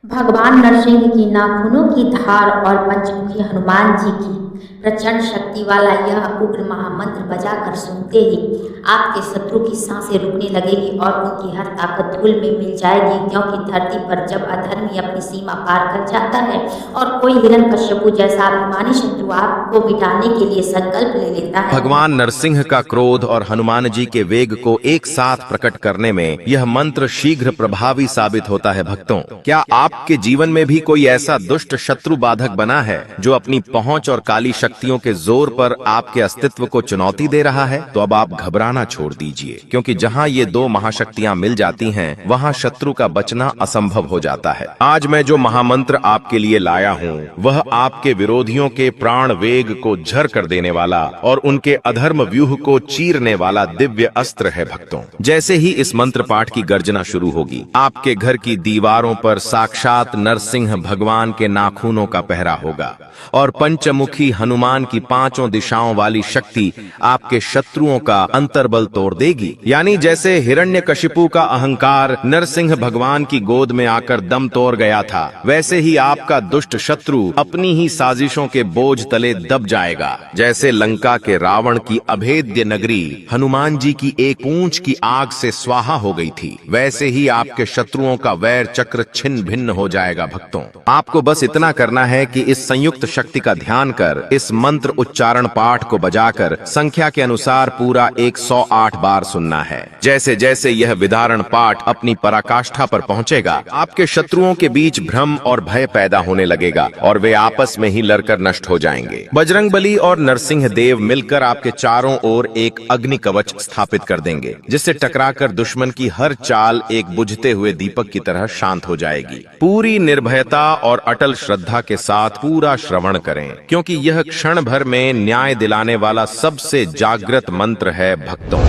भगवान नरसिंह की नाखूनों की धार और पंचमुखी हनुमान जी की प्रचंड शक्ति वाला यह उग्र महामंत्र बजाकर सुनते ही आपके शत्रु की सांसें रुकने लगेगी और उनकी हर ताकत धूल में मिल जाएगी, क्योंकि धरती पर जब अधर्मी अपनी सीमा पार कर जाता है और कोई हिरण्यकश्यपु जैसा अभिमानी शत्रु आपको मिटाने के लिए संकल्प ले लेता है। भगवान नरसिंह का क्रोध और हनुमान जी के वेग को एक साथ प्रकट करने में यह मंत्र शीघ्र प्रभावी साबित होता है। भक्तों, क्या आपके जीवन में भी कोई ऐसा दुष्ट शत्रु बाधक बना है जो अपनी पहुंच और काली शक्तियों के जोर पर आपके अस्तित्व को चुनौती दे रहा है? तो अब आप घबराना छोड़ दीजिए, क्योंकि जहां ये दो महाशक्तियां मिल जाती हैं, वहां शत्रु का बचना असंभव हो जाता है। आज मैं जो महामंत्र आपके लिए लाया हूं, वह आपके विरोधियों के प्राण वेग को झर कर देने वाला और उनके अधर्म व्यूह को चीरने वाला दिव्य अस्त्र है। भक्तों, जैसे ही इस मंत्र पाठ की गर्जना शुरू होगी, आपके घर की दीवारों पर साक्षात नरसिंह भगवान के नाखूनों का पहरा होगा और पंचमुखी हनुमान की पांचों दिशाओं वाली शक्ति आपके शत्रुओं का अंतर्बल तोड़ देगी। यानी जैसे हिरण्यकशिपु का अहंकार नरसिंह भगवान की गोद में आकर दम तोड़ गया था, वैसे ही आपका दुष्ट शत्रु अपनी ही साजिशों के बोझ तले दब जाएगा। जैसे लंका के रावण की अभेद्य नगरी हनुमान जी की एक पूंछ की आग से स्वाहा हो गई थी, वैसे ही आपके शत्रुओं का वैर चक्र छिन्न भिन्न हो जाएगा। भक्तों, आपको बस इतना करना है कि इस संयुक्त शक्ति का ध्यान कर इस मंत्र उच्चारण पाठ को बजाकर संख्या के अनुसार पूरा 108 बार सुनना है। जैसे जैसे यह विधारण पाठ अपनी पराकाष्ठा पर पहुंचेगा, आपके शत्रुओं के बीच भ्रम और भय पैदा होने लगेगा और वे आपस में ही लड़कर नष्ट हो जाएंगे। बजरंगबली और नरसिंह देव मिलकर आपके चारों ओर एक अग्नि कवच स्थापित कर देंगे, जिससे टकराकर दुश्मन की हर चाल एक बुझते हुए दीपक की तरह शांत हो जाएगी। पूरी निर्भयता और अटल श्रद्धा के साथ पूरा श्रवण करें, क्योंकि यह क्षण भर में न्याय दिलाने वाला सबसे जागृत मंत्र है। भक्तों,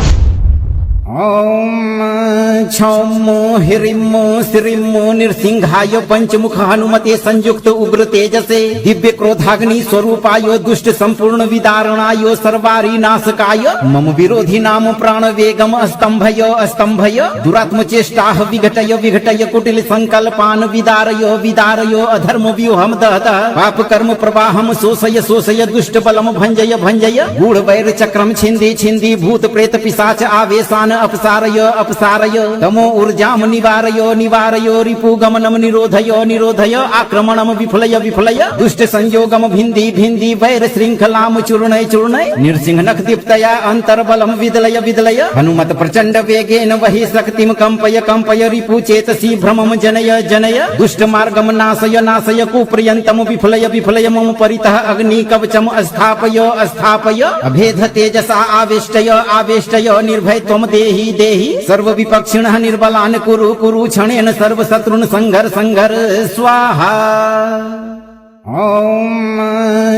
ओम क्षौमो हिरिमो श्रीमो नृसिंहाय पंचमुख हनुमते संयुक्त उग्र तेजसे दिव्य क्रोधाग्नि स्वरूपाय दुष्ट संपूर्ण विदारणाय सर्वारी नाशकाय मम विरोधी नाम प्राण वेगम स्तंभय स्तंभय दुरात्म चेष्टा विघटय विघटय कुटिल संकल्पान विदारय विदारय अधर्म व्यूहम दहत पाप कर्म प्रवाहम शोषय शोषय दुष्ट बलम भंजय भंजय गूढ़ वैर चक्रम छिंदी छिंदी भूत प्रेत पिशाच आवेशान अपसारय अपसारय तमो ऊर्जाम निवारय निवारय रिपु गमनम निरोधय निरोधय आक्रमणम विफलय विफलय दुष्ट संयोगम भिंदी भिंदी वैर श्रृंखलाम चूर्णय चूर्णय नृसिंह नख दीप्तया अंतर्बलम विदलय विदलय हनुमत प्रचंड वेगेन वही शक्तिम कंपय कंपय रिपु चेतसी भ्रमम जनय जनय दुष्ट मार्गम नाशय नाशय कुप्रियंतम विफलय विफलय मम परितः अग्नि कवचम स्थापय स्थापय अभेद तेजसा आवेष्टय आवेष्टय निर्भय त्वम देहि देहि सर्व विपक्षिणः निर्बलान् कुरु कुरु क्षणेन सर्व शत्रुन् संघर संघर स्वाहा। ओम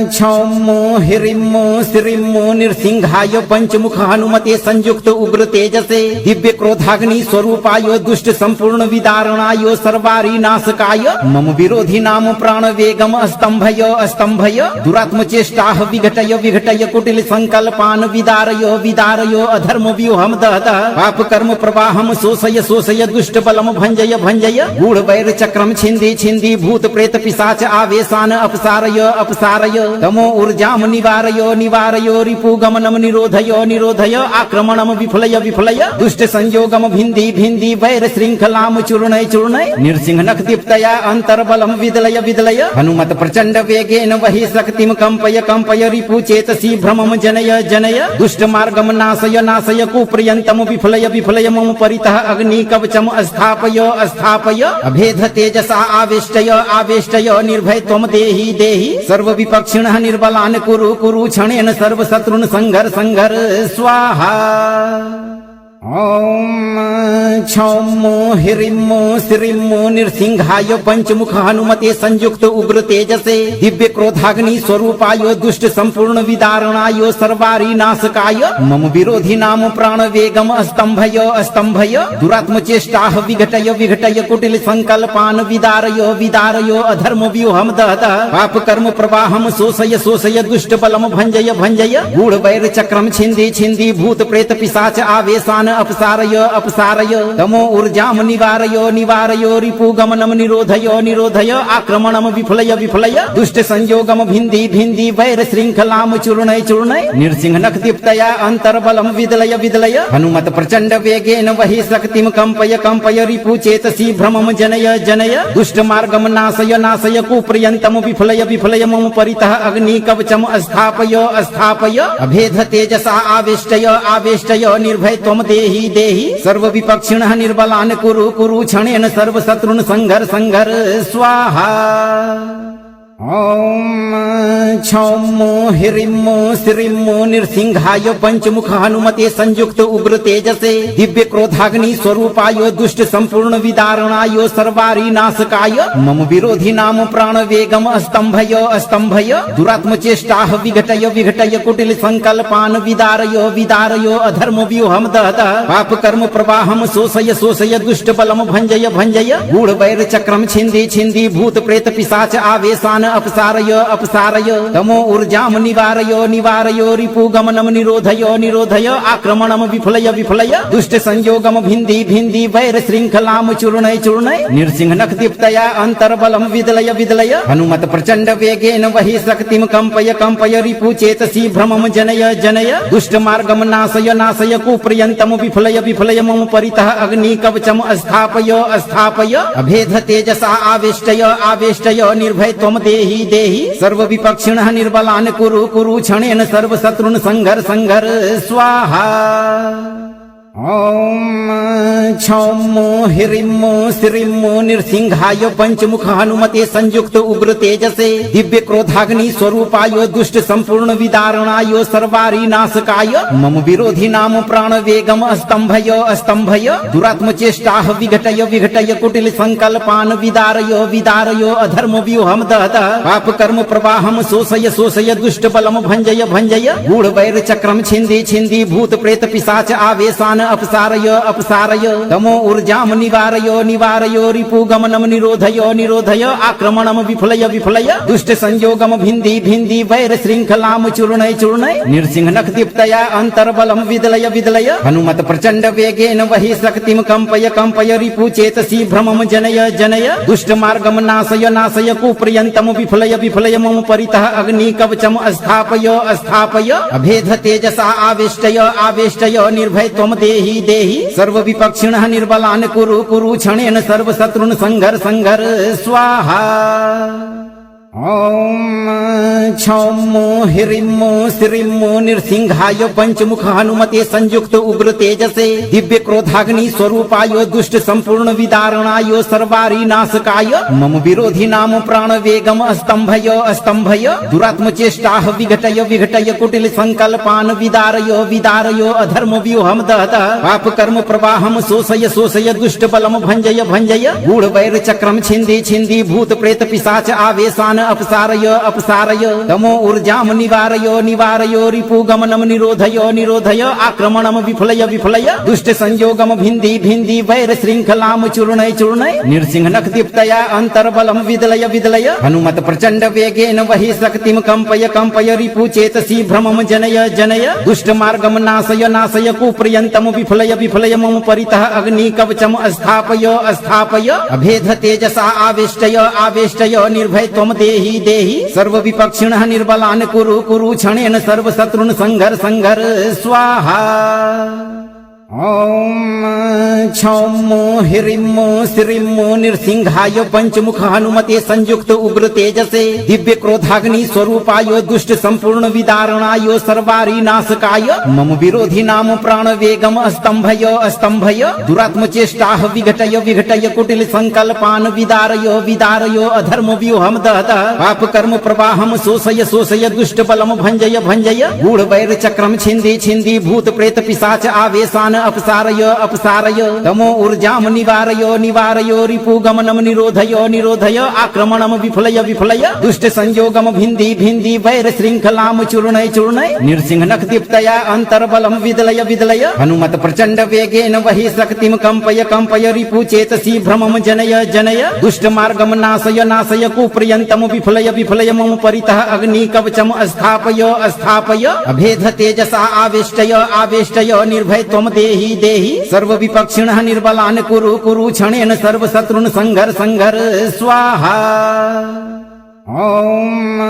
क्षौमो हिरिमो श्रीमो नृसिंहाय पंचमुख हनुमते संयुक्त उग्र तेजसे दिव्य क्रोधाग्नि स्वरूपाय दुष्ट संपूर्ण विदारणाय सर्वारी नाशकाय मम विरोधी नाम प्राण वेगम स्तंभय स्तंभय दुरात्म चेष्टा विघटय विघटय कुटिल संकल्पान विदारय विदारय अधर्म व्यूहम दहत पाप कर्म प्रवाहम शोषय शोषय दुष्ट बलम भंजय भंजय गूढ़ वैर चक्रम छिंदी छिंदी भूत प्रेत पिशाच आवेशान अपसारय अपसारय तमो ऊर्जाम निवारय निवारय रिपु गमनम निरोधय निरोधय आक्रमणम विफलय विफलय दुष्ट संयोगम भिंदी भिंदी वैर श्रृंखलाम चूर्णय चूर्णय नृसिंह नख दीप्तया अंतर्बलम विदलय विदलय हनुमत प्रचंड वेगेन वही शक्तिम कंपय कंपय रिपु चेतसी भ्रमम जनय जनय दुष्ट मार्गम नाशय नाशय कुप्रियंतम विफलय विफलय मम परितः अग्नि कवचम स्थापय स्थापय अभेद तेजसा आवेष्टय आवेष्टय निर्भय त्वम देहि देहि सर्व विपक्षिणः निर्बलान् कुरु कुरु क्षणेन सर्व शत्रुन् संघर संघर स्वाहा। ओम क्षौमो हिरिमो श्रीमो नृसिंहाय पंचमुख हनुमते संयुक्त उग्र तेजसे दिव्य क्रोधाग्नि स्वरूपाय दुष्ट संपूर्ण विदारणाय सर्वारी नाशकाय मम विरोधी नाम प्राण वेगम स्तंभय स्तंभय दुरात्म चेष्टा विघटय विघटय कुटिल संकल्पान विदारय विदारय अधर्म व्यूहम दहत पाप कर्म प्रवाहम शोषय शोषय दुष्ट बलम भंजय भंजय गूढ़ वैर चक्रम छिंदी छिंदी भूत प्रेत पिशाच आवेशान अपसारय अपसारय तमो ऊर्जाम निवारय निवारय रिपुगमनम निरोधय निरोधय आक्रमणम विफलय विफलय दुष्ट संयोगम भिन्दी भिन्दी वैर श्रृंखलाम चूर्णय चूर्णय नृसिंह नख दीप्तया अंतर्बलम विदलय विदलय हनुमत प्रचंड वेगेन वही शक्तिम कंपय कंपय रिपु चेतसी भ्रमम जनय जनय दुष्ट मार्गम नाशय नाशय कुप्रियंतम विफलय विफलय मम परितः अग्नि कवचम स्थापय स्थापय अभेद तेजसा आवेष्टय आवेष्टय निर्भय त्वम देहि देहि सर्व विपक्षिणः निर्बलान् कुरु कुरु क्षणेन सर्व शत्रुन् संघर संघर स्वाहा। ओम क्षौमो हिरिमो श्रीमो नृसिंहाय पंचमुख हनुमते संयुक्त उग्र तेजसे दिव्य क्रोधाग्नि स्वरूपाय दुष्ट संपूर्ण विदारणाय सर्वारी नाशकाय मम विरोधी नाम प्राण वेगम स्तंभय स्तंभय दुरात्म चेष्टाः विघटय विघटय कुटिल संकल्पान विदारय विदारय अधर्म व्यूहम दहतः पाप कर्म प्रवाहम शोषय शोषय दुष्ट बलम भंजय भंजय गूढ़ वैर चक्रम छिंदी छिंदी भूत प्रेत पिशाच आवेशान अपसारय अपसारय तमो ऊर्जाम निवारय निवारय रिपुगमनम निरोधय निरोधय आक्रमणम विफलय विफलय दुष्ट संयोगम भिन्दी भिन्दी वैर श्रृंखलाम चूर्णय चूर्णय नृसिंह नख दीप्तया अंतर्बलम विदलय विदलय हनुमत प्रचंड वेगेन वही शक्तिम कंपय कंपय रिपु चेतसी भ्रमम जनय जनय दुष्ट मार्गम नाशय नाशय कुप्रियंतम विफलय विफलय मम परितः अग्नि कवचम स्थापय स्थापय अभेद तेजसा आवेष्टय आवेष्टय निर्भय त्वम देहि देहि सर्व विपक्षिणः निर्बलान् कुरु कुरु क्षणेन सर्व शत्रुन् संघर संघर स्वाहा। ओम क्षौमो हिरिमो श्रीमो नृसिंहाय पंचमुख हनुमते संयुक्त उग्र तेजसे दिव्य क्रोधाग्नि स्वरूपाय दुष्ट संपूर्ण विदारणाय सर्वारी नाशकाय मम विरोधी नाम प्राण वेगम स्तंभय स्तंभय दुरात्म चेष्टाः विघटय विघटय कुटिल संकल्पान विदारय विदारय अधर्म व्यूहम दहतः पाप कर्म प्रवाहम शोषय शोषय दुष्ट बलम भंजय भंजय गूढ़ वैर चक्रम छिंदी छिंदी भूत प्रेत पिशाच आवेशान अपसारय अपसारय तमो ऊर्जाम निवारय निवारय रिपुगमनम निरोधय निरोधय आक्रमणम विफलय विफलय दुष्ट संयोगम भिन्दी भिन्दी वैर श्रृंखलाम चूर्णय चूर्णय नृसिंह नख दीप्तया अंतर्बलम विदलय विदलय हनुमत प्रचंड वेगेन वही शक्तिम कंपय कंपय रिपु चेतसी भ्रमम जनय जनय दुष्ट मार्गम नाशय नाशय कुप्रियंतम विफलय विफलय मम परितः अग्नि कवचम स्थापय स्थापय अभेद तेजसा आवेष्टय आवेष्टय निर्भय त्वम देहि देहि सर्व विपक्षिणः निर्बलान् कुरु कुरु क्षणेन सर्व शत्रुन् संघर संघर स्वाहा। ओम क्षौमो हिरिमो श्रीमो नृसिंहाय पंचमुख हनुमते संयुक्त उग्र तेजसे दिव्य क्रोधाग्नि स्वरूपाय दुष्ट संपूर्ण विदारणाय सर्वारी नाशकाय मम विरोधी नाम प्राण वेगम स्तंभय स्तंभय दुरात्म चेष्टाः विघटय विघटय कुटिल संकल्पान विदारय विदारय अधर्म व्यूहम दहतः पाप कर्म प्रवाहम शोषय शोषय दुष्ट बलम भंजय भंजय गूढ़ वैर चक्रम छिंदी छिंदी भूत प्रेत पिशाच आवेशान अपसारय अपसारय तमो ऊर्जाम निवारय निवारय रिपुगमनम निरोधय निरोधय आक्रमणम विफलय विफलय दुष्ट संयोगम भिन्दी भिन्दी वैर श्रृंखलाम चूर्णय चूर्णय नृसिंह नख दीप्तया अंतर्बलम विदलय विदलय हनुमत प्रचंड वेगेन वही शक्तिम कंपय कंपय रिपु चेतसी भ्रमम जनय जनय दुष्ट मार्गम नाशय नाशय कुप्रियंतम विफलय विफलय मम परितः अग्नि कवचम स्थापय स्थापय अभेद तेजसा आवेष्टय आवेष्टय निर्भय त्वम देहि देहि सर्व विपक्षिणः निर्बलान् कुरु कुरु क्षणेन सर्व शत्रुन् संघर संघर स्वाहा। ओम क्षौमो हिरिमो श्रीमो नृसिंहाय पंचमुख हनुमते संयुक्त उग्र तेजसे दिव्य क्रोधाग्नि स्वरूपाय दुष्ट संपूर्ण विदारणाय सर्वारी नाशकाय मम विरोधी नाम प्राण वेगम स्तंभय स्तंभय दुरात्म चेष्टाः विघटय विघटय कुटिल संकल्पान विदारय विदारय अधर्म व्यूहम दहतः पाप कर्म प्रवाहम शोषय शोषय दुष्ट बलम भंजय भंजय गूढ़ वैर चक्रम छिंदी छिंदी भूत प्रेत पिशाच आवेशान अपसारय अपसारय तमो ऊर्जाम निवारय निवारय रिपुगमनम निरोधय निरोधय आक्रमणम विफलय विफलय दुष्ट संयोगम भिन्दी भिन्दी वैर श्रृंखलाम चूर्णय चूर्णय नृसिंह नख दीप्तया अंतर्बलम विदलय विदलय हनुमत प्रचंड वेगेन वही शक्तिम कंपय कंपय रिपु चेतसी भ्रमम जनय जनय दुष्ट मार्गम नाशय नाशय कुप्रियंतम विफलय विफलय मम परितः अग्नि कवचम स्थापय स्थापय अभेद तेजसा आवेष्टय आवेष्टय निर्भय त्वम देहि देहि देहि सर्व विपक्षिणः निर्बलान् कुरु कुरु क्षणेन सर्व शत्रुन् संघर संघर स्वाहा। ओम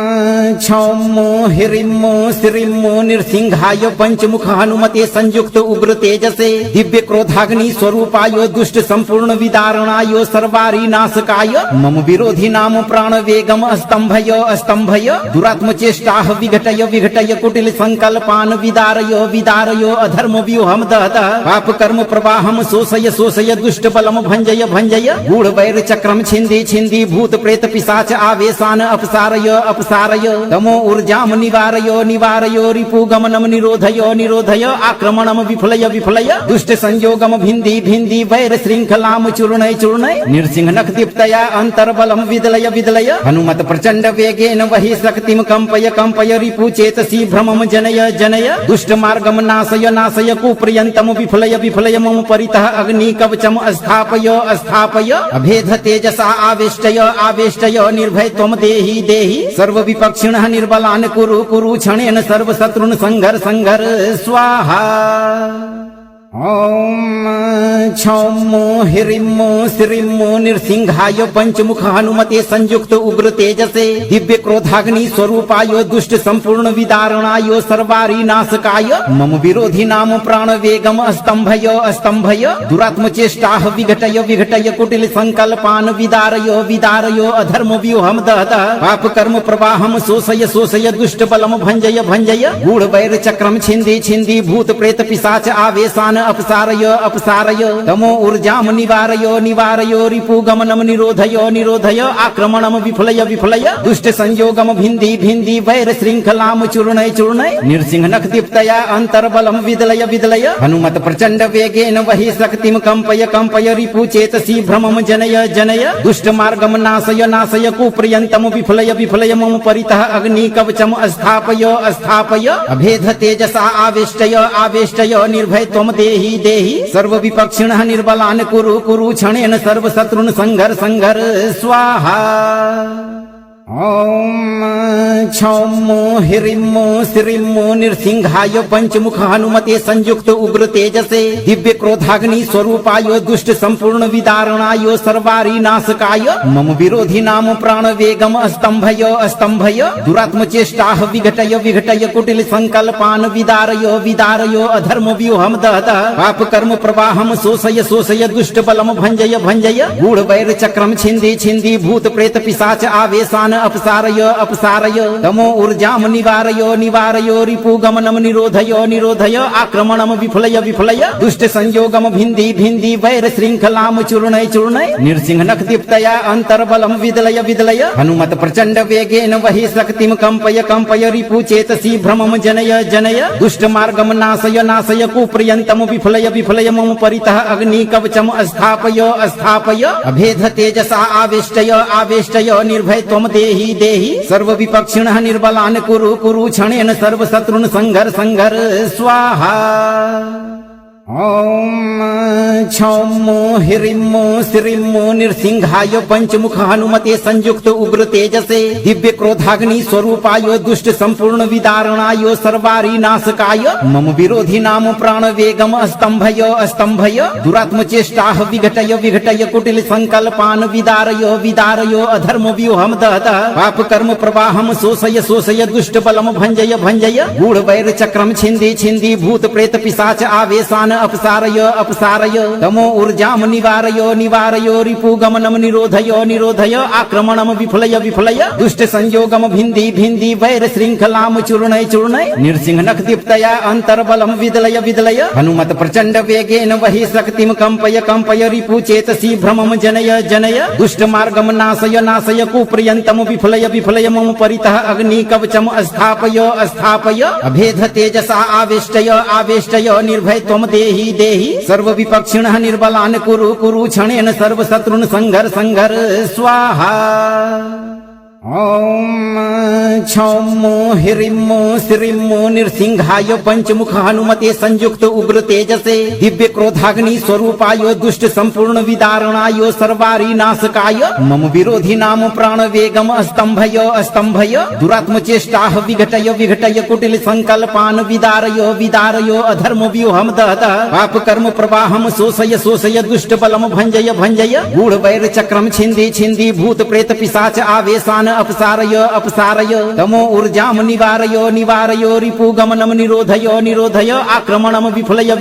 क्षौमो हिरिमो श्रीमो नृसिंहाय पंचमुख हनुमते संयुक्त उग्र तेजसे दिव्य क्रोधाग्नि स्वरूपाय दुष्ट संपूर्ण विदारणाय सर्वारी नाशकाय मम विरोधी नाम प्राण वेगम स्तंभय स्तंभय दुरात्म चेष्टाः विघटय विघटय कुटिल संकल्पान् विदारय विदारय अधर्म व्यूहम दहतः पाप कर्म प्रवाहम शोषय शोषय दुष्ट बलम भंजय भंजय गूढ़ वैर चक्रम छिंदी छिंदी भूत प्रेत पिशाच आवेशान अपसारय अपसारय तमो ऊर्जाम निवारय निवारय रिपु गमनम निरोधय निरोधय आक्रमणम विफलय विफलय दुष्ट संयोगम भिंदी भिंदी वैर श्रृंखलाम चूर्णय चूर्णय नृसिंहनख दीप्तया अंतर्बलम विदलय विदलय हनुमत प्रचंड वेगेन वही शक्तिम कंपय कंपय रिपु चेतसी भ्रमम जनय जनय दुष्ट मार्गम नाशय नाशय कुप्रियंतम विफलय विफलय मम परितः अग्नि कवचम स्थापय स्थापय अभेद तेजसा आवेष्टय आवेष्टय निर्भय त्वम देहि देहि सर्व विपक्षिणः निर्बलान् कुरु कुरु क्षणेन सर्व शत्रुन् संघर संघर स्वाहा। ओम क्षौमो हिरिमो श्रीमो नृसिंहाय पंचमुख हनुमते संयुक्त उग्र तेजसे दिव्य क्रोधाग्नि स्वरूपाय दुष्ट संपूर्ण विदारणाय सर्वारी नाशकाय मम विरोधी नाम प्राण वेगम स्तंभय स्तंभय दुरात्म चेष्टाः विघटय विघटय कुटिल संकल्पान् विदारय विदारय अधर्म व्यूहम दहतः पाप कर्म प्रवाहम शोषय शोषय दुष्ट बलम भंजय भंजय गूढ़ वैर चक्रम छिंदी छिंदी भूत प्रेत पिशाच आवेशान अपसारय अपसारय तमो ऊर्जाम निवारय निवारय रिपु गमनम निरोधय निरोधय आक्रमणम विफलय विफलय दुष्ट संयोगम भिंदी भिंदी वैर श्रृंखलाम चूर्णय चूर्णय नृसिंहनख दीप्तया अंतर्बलम विदलय विदलय हनुमत प्रचंड वेगेन वही शक्तिम कंपय कंपय रिपु चेतसी भ्रमम जनय जनय दुष्ट मार्गम नाशय नाशय कुप्रियंतम विफलय विफलय मम परितः अग्नि कवचम स्थापय स्थापय अभेद तेजसा आवेष्टय आवेष्टय निर्भय त्वम देहि देहि सर्व विपक्षिणः निर्बलान् कुरु कुरु क्षणेन सर्व शत्रुन् संघर संघर स्वाहा। ओम क्षौमो हिरिमो श्रीमो नृसिंहाय पंचमुख हनुमते संयुक्त उग्र तेजसे दिव्य क्रोधाग्नि स्वरूपाय दुष्ट संपूर्ण विदारणाय सर्वारी नाशकाय मम विरोधी नाम प्राण वेगम स्तंभय स्तंभय दुरात्म चेष्टाः विघटय विघटय कुटिल संकल्पान् विदारय विदारय अधर्म व्यूहम दहतः पाप कर्म प्रवाहम शोषय शोषय दुष्ट बलम भंजय भंजय गूढ़ वैर चक्रम छिंदी छिंदी भूत प्रेत पिशाच आवेशान अपसारय अपसारय तमो ऊर्जाम निवारय निवारय रिपु गमनम निरोधय निरोधय आक्रमणम विफलय विफलय दुष्ट संयोगम भिंदी भिंदी वैर श्रृंखलाम चूर्णय चूर्णय नृसिंहनख दीप्तया अंतर्बलम विदलय विदलय हनुमत प्रचंड वेगेन वही शक्तिम कंपय कंपय रिपु चेतसी भ्रमम जनय जनय दुष्ट मार्गम नाशय नाशय कुप्रियंतम विफलय विफलय मम परितः अग्नि कवचम स्थापय स्थापय अभेद तेजसा आवेष्टय आवेष्टय निर्भय त्वम देहि देहि सर्व विपक्षिणः निर्बलान् कुरु कुरु क्षणेन सर्व शत्रुन् संघर संघर स्वाहा। ओम क्षौमो हिरिमो श्रीमो नृसिंहाय पंचमुख हनुमते संयुक्त उग्र तेजसे दिव्य क्रोधाग्नि स्वरूपाय दुष्ट संपूर्ण विदारणाय सर्वारी नाशकाय मम विरोधी नाम प्राण वेगम स्तंभय स्तंभय दुरात्म चेष्टाः विघटय विघटय कुटिल संकल्पान् विदारय विदारय अधर्म व्यूहम दहतः पाप कर्म प्रवाहम शोषय शोषय दुष्ट बलम भंजय भंजय गूढ़ वैर चक्रम छिंदी छिंदी भूत प्रेत पिशाच आवेशान अपसारय अपसारय तमो ऊर्जाम निवारय निवारय रिपु गमनम निरोधय निरोधय आक्रमणम विफलय विफलय दुष्ट संयोगम भिंदी भिंदी वैर श्रृंखलाम चूर्णय चूर्णय नृसिंहनख दीप्तया अंतर्बलम विदलय विदलय हनुमत प्रचंड वेगेन वही शक्तिम कंपय कंपय रिपु चेतसी भ्रमम जनय जनय दुष्ट मार्गम नाशय नाशय कुप्रियंतम विफलय विफलय मम परितः अग्नि कवचम स्थापय स्थापय अभेद तेजसा आवेष्टय आवेष्टय निर्भय त्वम देहि देहि सर्व विपक्षिणः निर्बलान् कुरु कुरु क्षणेन सर्व शत्रुन् संघर संघर स्वाहा। ॐ क्षौमो ह्रीं श्रीं नृसिंहाय पंचमुख हनुमते संयुक्त उग्र तेजसे दिव्य क्रोधाग्नि स्वरूपाय दुष्ट संपूर्ण विदारणाय सर्वारी नाशकाय मम विरोधी नाम प्राण वेगम स्तंभय दुरात्म चेष्टाः विघटय कुटिल संकल्पान विदारय अधर्म व्यूहम दहतः पाप कर्म प्रवाहम शोषय दुष्ट बलम भंजय गूढ़ वैर चक्रम छिंदी भूत प्रेत पिशाच आवेशान अपसारय तमो ऊर्जाम निवारय रिपु गमनम निरोधय आक्रमणम विफलय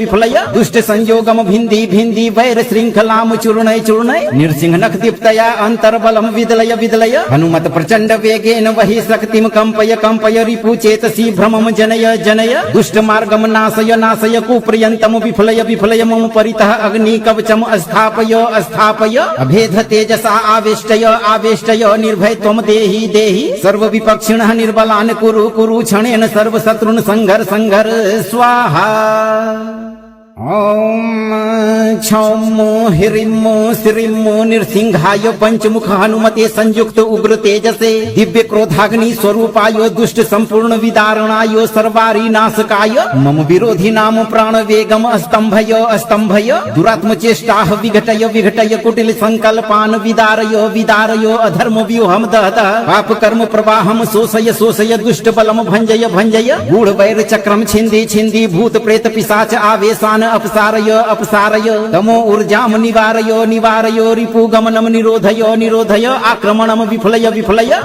दुष्ट संयोगम भिंदी वैर श्रृंखलाम चूर्णय नृसिंह नख दीप्तया अंतर्बलम विदलय हनुमत प्रचंड वेगेन वही शक्तिम कंपय रिपु चेतसी भ्रमम जनय दुष्ट मार्गम नाशय कुप्रियंतम विफलय मम परितः अग्नि कवचम स्थापय अभेद तेजसा आवेष्टय निर्भय त्वम देहि सर्व विपक्षिणः निर्बलान् कुरु क्षणेन सर्व शत्रुन् संघर स्वाहा ॐ क्षौमो ह्रीं श्रीं नृसिंहाय पंचमुख हनुमते संयुक्त उग्र तेजसे दिव्य क्रोधाग्नि स्वरूपाय दुष्ट संपूर्ण विदारणाय सर्वारी नाशकाय मम विरोधी नाम प्राण वेगम स्तंभय दुरात्म चेष्टाः विघटय कुटिल संकल्पान विदारय अधर्म व्यूहम दहतः पाप कर्म प्रवाहम शोषय दुष्ट बलम भंजय गूढ़ वैर चक्रम छिंदी भूत प्रेत पिशाच आवेशान अपसारय तमो ऊर्जाम निवारय रिपु गमनम निरोधय आक्रमणम विफलय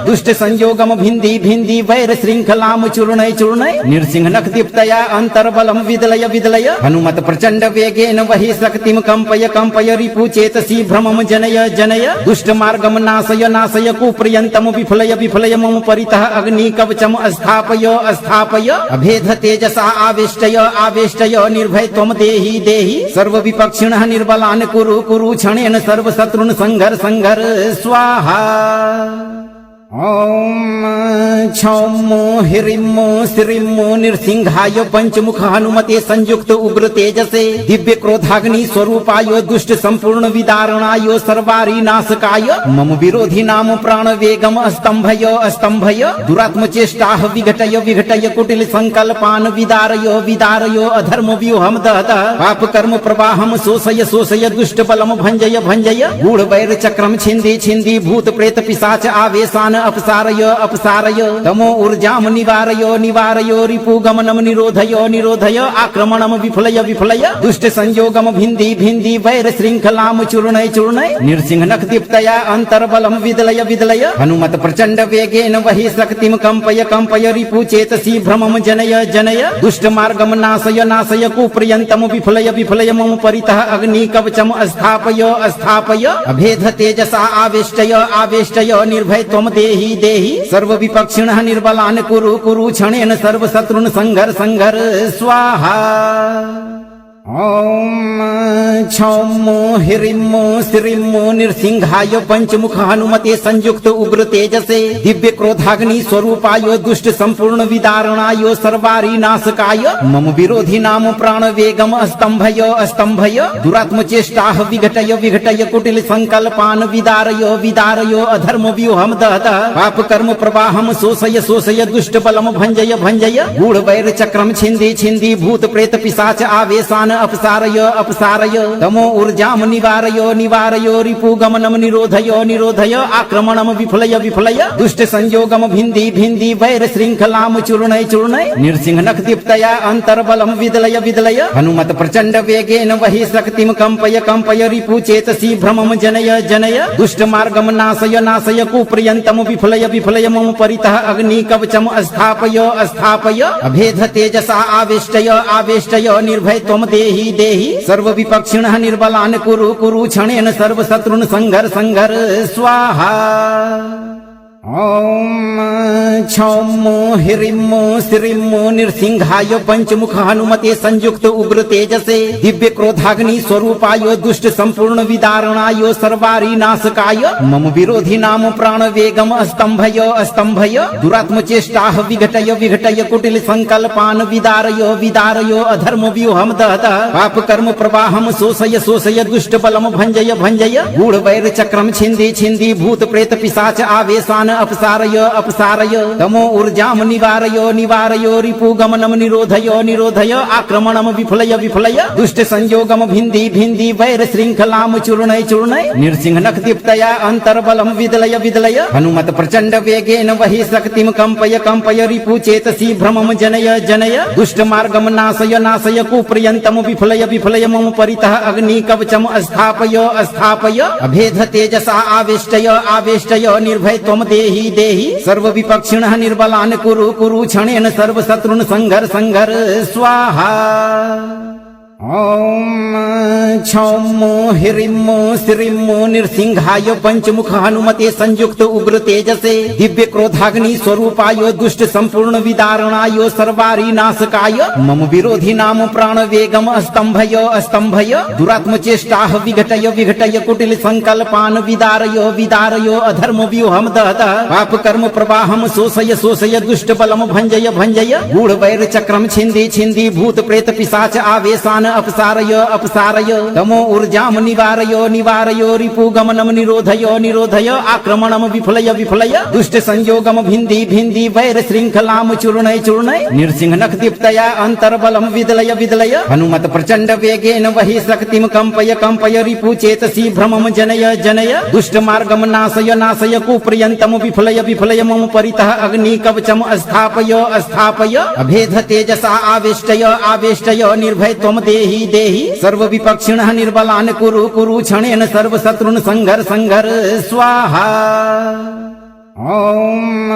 दुष्ट संयोगम भिंदी वैर श्रृंखलाम चूर्णय नृसिंह नख दीप्तया अंतर्बलम विदलय हनुमत प्रचंड वेगेन वही शक्तिम कंपय रिपु चेतसी भ्रमम जनय दुष्ट मार्गम नाशय कुप्रियंतम विफलय मम परितः अग्नि कवचम स्थापय अभेद तेजसा आवेष्टय निर्भय त्वम देहि सर्व विपक्षिणः निर्बलान् कुरु क्षणेन सर्व शत्रुन् संघर स्वाहा ॐ क्षौमो ह्रीं श्रीं नृसिंहाय पंचमुख हनुमते संयुक्त उग्र तेजसे दिव्य क्रोधाग्नि स्वरूपाय दुष्ट संपूर्ण विदारणाय सर्वारी नाशकाय मम विरोधी नाम प्राण वेगम स्तंभय दुरात्म चेष्टाः विघटय कुटिल संकल्पान विदारय अधर्म व्यूहम दहतः पाप कर्म प्रवाहम शोषय दुष्ट बलम भंजय गूढ़ वैर चक्रम छिंदी भूत प्रेत पिशाच आवेशान अपसारय तमो ऊर्जाम निवारय रिपु गमनम निरोधय आक्रमणम विफलय दुष्ट संयोगम भिंदी वैर श्रृंखलाम चूर्णय नृसिंह नख दीप्तया अंतर्बलम विदलय हनुमत प्रचंड वेगेन वही शक्तिम कंपय रिपु चेतसी भ्रमम जनय दुष्ट मार्गम नाशय कुप्रियंतम विफलय मम परितः अग्नि कवचम स्थापय अभेद तेजसा आवेष्टय निर्भय त्वम देहि सर्व विपक्षिणः निर्बलान् कुरु क्षणेन सर्व शत्रुन् संघर स्वाहा ॐ क्षौमो ह्रीं श्रीं नृसिंहाय पंचमुख हनुमते संयुक्त उग्र तेजसे दिव्य क्रोधाग्नि स्वरूपाय दुष्ट संपूर्ण विदारणाय सर्वारी नाशकाय मम विरोधी नाम प्राण वेगम स्तंभय दुरात्म चेष्टाः विघटय कुटिल संकल्पान विदारय अधर्म व्यूहम दहतः पाप कर्म प्रवाहम शोषय दुष्ट बलम भंजय गूढ़ वैर चक्रम छिंदी भूत प्रेत पिशाच आवेशान अपसारय तमो ऊर्जाम निवारय रिपु गमनम निरोधय आक्रमणम विफलय दुष्ट संयोगम भिंदी वैर श्रृंखलाम चूर्णय नृसिंह नख दीप्तया अंतर्बलम विदलय हनुमत प्रचंड वेगेन वही शक्तिम कंपय रिपु चेतसी भ्रमम जनय दुष्ट मार्गम नाशय कुप्रियंतम विफलय मम परितः अग्नि कवचम स्थापय अभेद तेजसा आवेष्टय निर्भय त्वम देहि सर्व विपक्षिणः निर्बलान् कुरु क्षणेन सर्व शत्रुन् संघर स्वाहा ॐ क्षौमो हिरिम्मो श्रीम्मो नृसिंहाय पंचमुख हनुमते संयुक्त उग्र तेजसे दिव्य क्रोधाग्नि स्वरूपाय दुष्ट संपूर्ण विदारणाय सर्वारी नाशकाय मम विरोधी नाम प्राण वेगम अस्तंभय अस्तंभय दुरात्म चेष्टा विघटय विघटय कुटिल संकल्पान विदारय विदारय अधर्म व्यूहम दहत पाप कर्म प्रवाहम शोषय शोषय दुष्ट बलम भंजय भंजय गूढ़ वैर चक्रम छिंदी छिंदी भूत प्रेत पिशाच आवेशान अपसारय अपसारय तमो ऊर्जाम निवारय निवारय रिपु गमनम निरोधय निरोधय आक्रमणम विफलय विफलय दुष्ट संयोगम भिंदी भिंदी वैर श्रृंखलाम चूर्णय चूर्णय नृसिंह नख दीप्तया अंतर्बलम विदलय विदलय हनुमत प्रचंड वेगेन वही शक्तिम कंपय कंपय रिपु चेतसी भ्रमम जनय जनय दुष्ट मार्गम नाशय नाशय कुप्रियंतम विफलय विफलय मम परितः अग्नि कवचम स्थापय स्थापय अभेद तेजसा आवेष्टय आवेष्टय निर्भय त्वम देहि देहि सर्व विपक्षिणः निर्बलान् कुरु कुरु क्षणेन सर्व शत्रुन् संघर संघर स्वाहा ओम क्षौमो हिरिम्मो श्रीम्मो नृसिंहाय पंचमुख हनुमते संयुक्त उग्र तेजसे दिव्य क्रोधाग्नि स्वरूपाय दुष्ट संपूर्ण विदारणाय सर्वारी नाशकाय मम विरोधी नाम प्राण वेगम अस्तंभय अस्तंभय दुरात्म चेष्टा विघटय विघटय कुटिल संकल्पान विदारय विदारय अधर्म व्यूहम दहत पाप कर्म प्रवाहम शोषय शोषय दुष्ट बलम भंजय भंजय गूढ़ वैर चक्रम छिंदी छिंदी भूत प्रेत पिशाच आवेशान अपसारय अपसारय तमो ऊर्जाम निवारय निवारय रिपु गमनम निरोधय निरोधय आक्रमणम विफलय विफलय दुष्ट संयोगम भिंदी भिंदी वैर श्रृंखलाम चूर्णय चूर्णय नृसिंह नख दीप्तया अंतर्बलम विदलय विदलय हनुमत प्रचंड वेगेन वही शक्तिम कंपय कंपय रिपु चेतसी भ्रमम जनय जनय दुष्ट मार्गम नाशय नाशय कुप्रियंतम विफलय विफलय मम परितः अग्नि कवचम स्थापय स्थापय अभेद तेजसा आवेष्टय आवेष्टय निर्भय त्वम देहि देहि सर्व विपक्षिणः निर्बलान् कुरु कुरु क्षणेन सर्व शत्रुन् संघर संघर स्वाहा ओम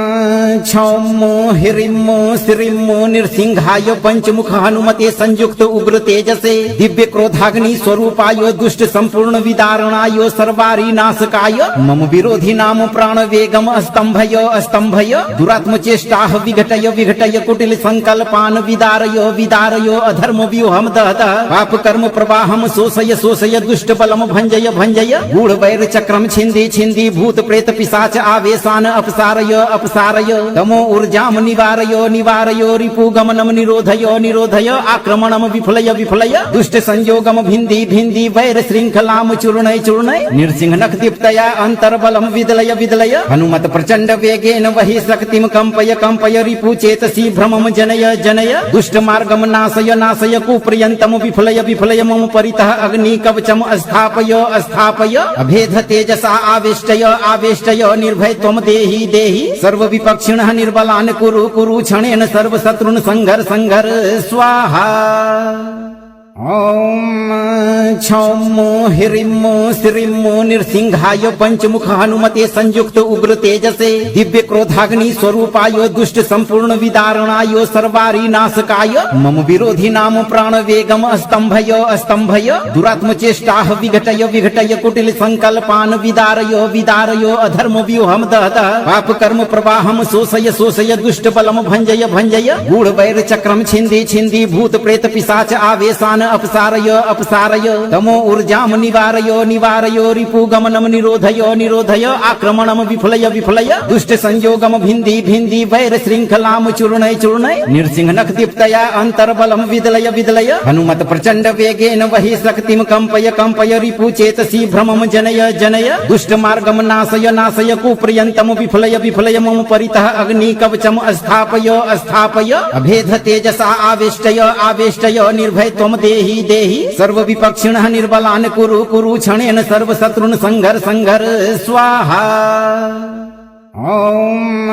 क्षौमो हिरिम्मो श्रीम्मो नृसिंहाय पंचमुख हनुमते संयुक्त उग्र तेजसे दिव्य क्रोधाग्नि स्वरूपाय दुष्ट संपूर्ण विदारणाय सर्वारी नाशकाय मम विरोधी नाम प्राण वेगम अस्तंभय अस्तंभय दुरात्म चेष्टा विघटय विघटय कुटिल संकल्पान विदारय विदारय अधर्म व्यूहम दहत पाप कर्म प्रवाहम शोषय शोषय दुष्ट बलम भंजय भंजय गूढ़ वैर चक्रम छिंदी छिंदी भूत प्रेत पिशाच आवेशान अपसारय अपसारय तमो ऊर्जाम निवारय निवारय रिपु गमनम निरोधय निरोधय आक्रमणम विफलय विफलय दुष्ट संयोगम भिंदी भिंदी वैर श्रृंखलाम चूर्णय चूर्णय नृसिंह नख दीप्तया अंतर्बलम विदलय विदलय हनुमत प्रचंड वेगेन वही शक्तिम कंपय कंपय रिपु चेतसी भ्रमम जनय जनय दुष्ट मार्गम नाशय नाशय कुप्रियंतम विफलय विफलय मम परितः अग्नि कवचम स्थापय स्थापय अभेद तेजसा आवेष्टय आवेष्टय निर्भय त्वम देहि देहि सर्व विपक्षिणः निर्बलान् कुरु कुरु क्षणेन सर्व शत्रुन् संघर संघर स्वाहा ओम क्षौमो हिरिम्मो श्रीम्मो नृसिंहाय पंचमुख हनुमते संयुक्त उग्र तेजसे दिव्य क्रोधाग्नि स्वरूपाय दुष्ट संपूर्ण विदारणाय सर्वारी नाशकाय मम विरोधी नाम प्राण वेगम अस्तंभय अस्तंभय दुरात्म चेष्टा विघटय विघटय कुटिल संकल्पान विदारय विदारय अधर्म व्यूहम दहत पाप कर्म प्रवाहम शोषय शोषय दुष्ट बलम भंजय भंजय गूढ़ वैर चक्रम छिंदी छिंदी भूत प्रेत पिशाच आवेशान अपसारय अपसारय तमो ऊर्जाम निवारय निवारय रिपु गमनम निरोधय निरोधय आक्रमणम विफलय विफलय दुष्ट संयोगम भिंदी भिंदी वैर श्रृंखलाम चूर्णय चूर्णय नृसिंह नख दीप्तया अंतर्बलम विदलय विदलय हनुमत प्रचंड वेगेन वही शक्तिम कंपय कंपय रिपु चेतसी भ्रमम जनय जनय दुष्ट मार्गम नाशय नाशय कुप्रियंतम विफलय विफलय मम परितः अग्नि कवचम स्थापय स्थापय अभेद तेजसा आवेष्टय आवेष्टय निर्भय त्वम देहि देहि सर्व विपक्षिणः निर्बलान् कुरु कुरु क्षणेन सर्व शत्रुन् संघर संघर स्वाहा ओम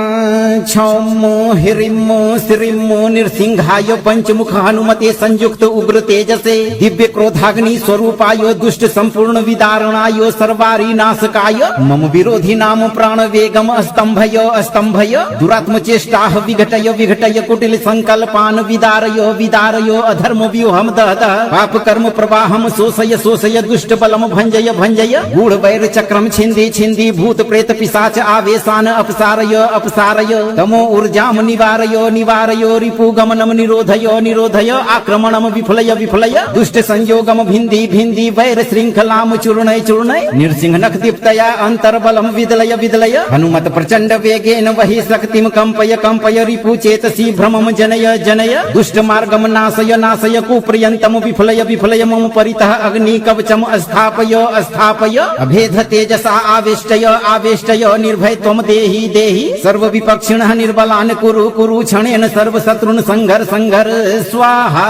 क्षौमो हिरिम्मो श्रीम्मो नृसिंहाय पंचमुख हनुमते संयुक्त उग्र तेजसे दिव्य क्रोधाग्नि स्वरूपाय दुष्ट संपूर्ण विदारणाय सर्वारी नाशकाय मम विरोधी नाम प्राण वेगम अस्तंभय अस्तंभय दुरात्म चेष्टा विघटय विघटय कुटिल संकल्पान विदारय विदारय अधर्म व्यूहम दहत पाप कर्म प्रवाहम शोषय शोषय दुष्ट बलम भंजय भंजय गूढ़ वैर चक्रम छिंदी छिंदी भूत प्रेत पिशाच आवेशान अपसारय अपसारय तमो ऊर्जाम निवारय निवारय रिपुगमनम निरोधय निरोधय आक्रमणम विफलय विफलय दुष्ट संयोगम भिन्दी भिन्दी वैर श्रृंखलाम चूर्णय चूर्णय नृसिंहनख दीप्तया अंतर्बलम विदलय विदलय हनुमत प्रचंड वेगेन वही शक्तिम कंपय कंपय रिपु चेतसी भ्रमम जनय जनय दुष्ट मार्गम नाशय नाशय कुप्रियंतम विफलय विफलय मम परितः अग्नि कवचम स्थापय स्थापय अभेद तेजसा आवेष्टय आवेष्टय निर्भय त्वम देहि देहि सर्व विपक्षिणः निर्बलान् कुरु कुरु क्षणेन सर्व शत्रुन् संघर संघर स्वाहा।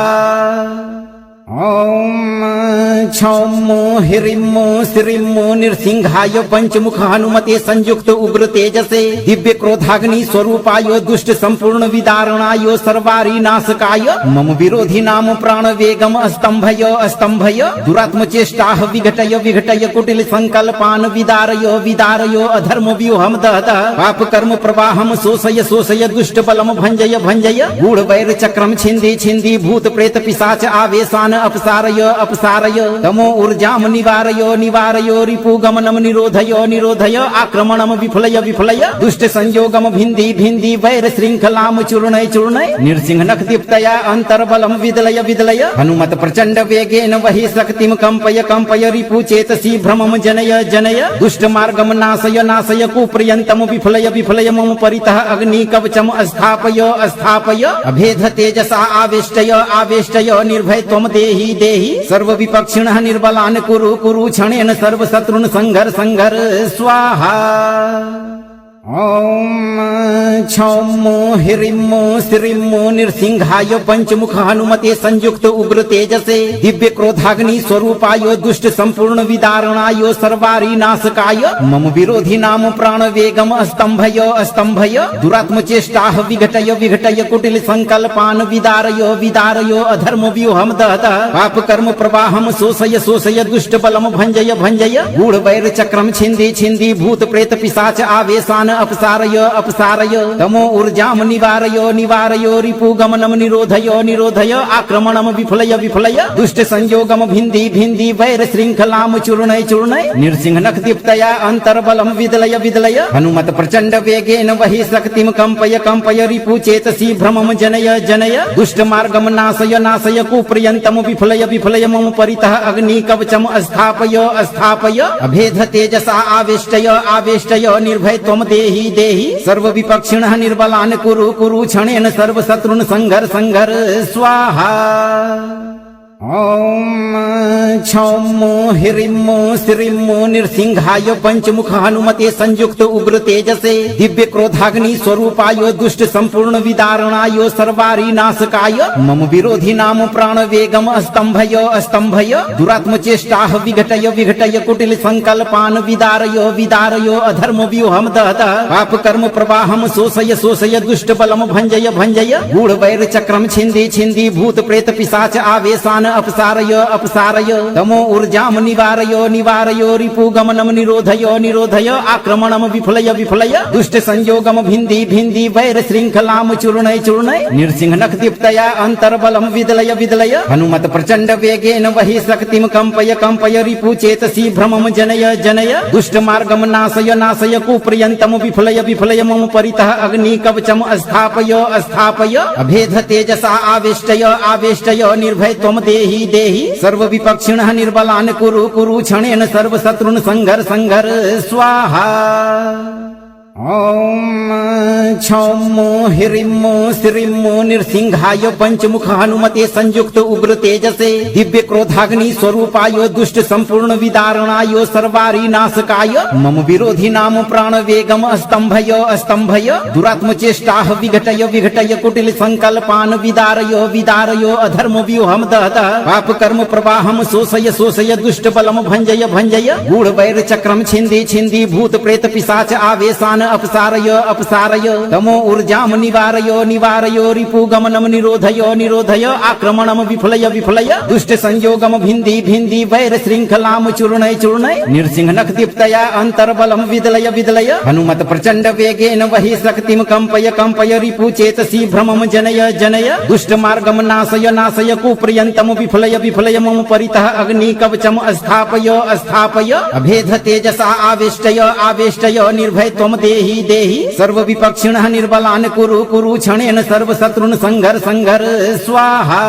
ओम क्षौमो हिरिमो श्रीमो नृसिंहाय पंचमुख हनुमते संयुक्त उग्र तेजसे दिव्य क्रोधाग्नि स्वरूपाय दुष्ट संपूर्ण विदारणाय सर्वारी नाशकाय मम विरोधी नाम प्राण वेगम स्तंभय स्तंभय दुरात्म चेष्टाः विघटय विघटय कुटिल संकल्पान विदारय विदारय अधर्म व्यूहम दहतः पाप कर्म प्रवाहम शोषय शोषय दुष्ट बलम भंजय भंजय गूढ़ वैर चक्रम छिंदी छिंदी भूत प्रेत पिशाच आवेशान अपसारय अपसारय तमो ऊर्जाम निवारय निवारय रिपुगमनम निरोधय निरोधय आक्रमणम विफलय विफलय दुष्ट संयोगम भिन्दी भिन्दी वैर श्रृंखलाम चूर्णय चूर्णय नृसिंहनख दीप्तया अंतर्बलम विदलय विदलय हनुमत प्रचंड वेगेन वही शक्तिम कंपय कंपय रिपु चेतसी भ्रमम जनय जनय दुष्ट मार्गम नाशय नाशय कुप्रियंतम विफलय विफलय मम परितः अग्नि कवचम स्थापय स्थापय अभेद तेजसा आवेष्टय आवेष्टय निर्भय त्वम देहि देहि सर्व विपक्षिणः निर्बलान् कुरु कुरु क्षणेन सर्व शत्रुन् संघर संघर स्वाहा। ओम क्षौमो हिरिमो श्रीमो नृसिंहाय पंचमुख हनुमते संयुक्त उग्र तेजसे दिव्य क्रोधाग्नि स्वरूपाय दुष्ट संपूर्ण विदारणाय सर्वारी नाशकाय मम विरोधी नाम प्राण वेगम स्तंभय स्तंभय दुरात्म चेष्टाः विघटय विघटय कुटिल संकल्पान विदारय विदारय अधर्म व्यूहम दहतः पाप कर्म प्रवाहम शोषय शोषय दुष्ट बलम भंजय भंजय गूढ़ वैर चक्रम छिंदी छिंदी भूत प्रेत पिशाच आवेशान अपसारय अपसारय तमो ऊर्जाम निवारय निवारय रिपुगमनम निरोधय निरोधय आक्रमणम विफलय विफलय दुष्ट संयोगम भिन्दी भिन्दी वैर श्रृंखलाम चूर्णय चूर्णय नृसिंहनख दीप्तया अंतर्बलम विदलय विदलय हनुमत प्रचंड वेगेन वही शक्तिम कंपय कंपय रिपु चेतसी भ्रमम जनय जनय दुष्ट मार्गम नाशय नाशय कुप्रियंतम विफलय विफलय मम परितः अग्नि कवचम स्थापय स्थापय अभेद तेजसा आवेष्टय आवेष्टय निर्भय त्वम देहि देहि सर्व विपक्षिणः निर्बलान् कुरु कुरु क्षणेन सर्व शत्रुन् संघर संघर स्वाहा। ओम क्षौमो हिरिमो श्रीमो नृसिंहाय पंचमुख हनुमते संयुक्त उग्र तेजसे दिव्य क्रोधाग्नि स्वरूपाय दुष्ट संपूर्ण विदारणाय सर्वारी नाशकाय मम विरोधी नाम प्राण वेगम स्तंभय स्तंभय दुरात्म चेष्टाः विघटय विघटय कुटिल संकल्पान विदारय विदारय अधर्म व्यूहम दहतः पाप कर्म प्रवाहम शोषय शोषय दुष्ट बलम भंजय भंजय गूढ़ वैर चक्रम छिंदी छिंदी भूत प्रेत पिशाच आवेशान अपसारय अपसारय तमो ऊर्जाम निवारय निवारय रिपुगमनम निरोधय निरोधय आक्रमणम विफलय विफलय दुष्ट संयोगम भिन्दी भिन्दी वैर श्रृंखलाम चूर्णय चूर्णय नृसिंहनख दीप्तया अंतर्बलम विदलय विदलय हनुमत प्रचंड वेगेन वही शक्तिम कंपय कंपय रिपु चेतसी भ्रमम जनय जनय दुष्ट मार्गम नाशय नाशय कुप्रियंतम विफलय विफलय मम परितः अग्नि कवचम स्थापय स्थापय अभेद तेजसा आवेष्टय आवेष्टय निर्भय त्वम देहि देहि सर्व विपक्षिणः निर्बलान् कुरु कुरु क्षणेन सर्व शत्रुन् संघर संघर स्वाहा। ओम क्षौमो हिरिमो श्रीमो नृसिंहाय पंचमुख हनुमते संयुक्त उग्र तेजसे दिव्य क्रोधाग्नि स्वरूपाय दुष्ट संपूर्ण विदारणाय सर्वारी नाशकाय मम विरोधी नाम प्राण वेगम स्तंभय स्तंभय दुरात्म चेष्टाः विघटय विघटय कुटिल संकल्पान विदारय विदारय अधर्म व्यूहम दहतः पाप कर्म प्रवाहम शोषय शोषय दुष्ट बलम भंजय भंजय गूढ़ वैर चक्रम छिंदी छिंदी भूत प्रेत पिशाच आवेशान अपसारय अपसारय तमो ऊर्जाम निवारय निवारय रिपुगमनम निरोधय निरोधय आक्रमणम विफलय विफलय दुष्ट संयोगम भिन्दी भिन्दी वैर श्रृंखलाम चूर्णय चूर्णय नृसिंहनख दीप्तया अंतर्बलम विदलय विदलय हनुमत प्रचंड वेगेन वही शक्तिम कंपय कंपय रिपु चेतसी भ्रमम जनय जनय दुष्ट मार्गम नाशय नाशय कुप्रियंतम विफलय विफलय मम परितः अग्नि कवचम स्थापय स्थापय अभेद तेजसा आवेष्टय आवेष्टय निर्भय त्वम देहि देहि सर्व विपक्ष विपक्षिणः निर्बलान् कुरु कुरु क्षणेन सर्वशत्रुन् संघर संघर स्वाहा।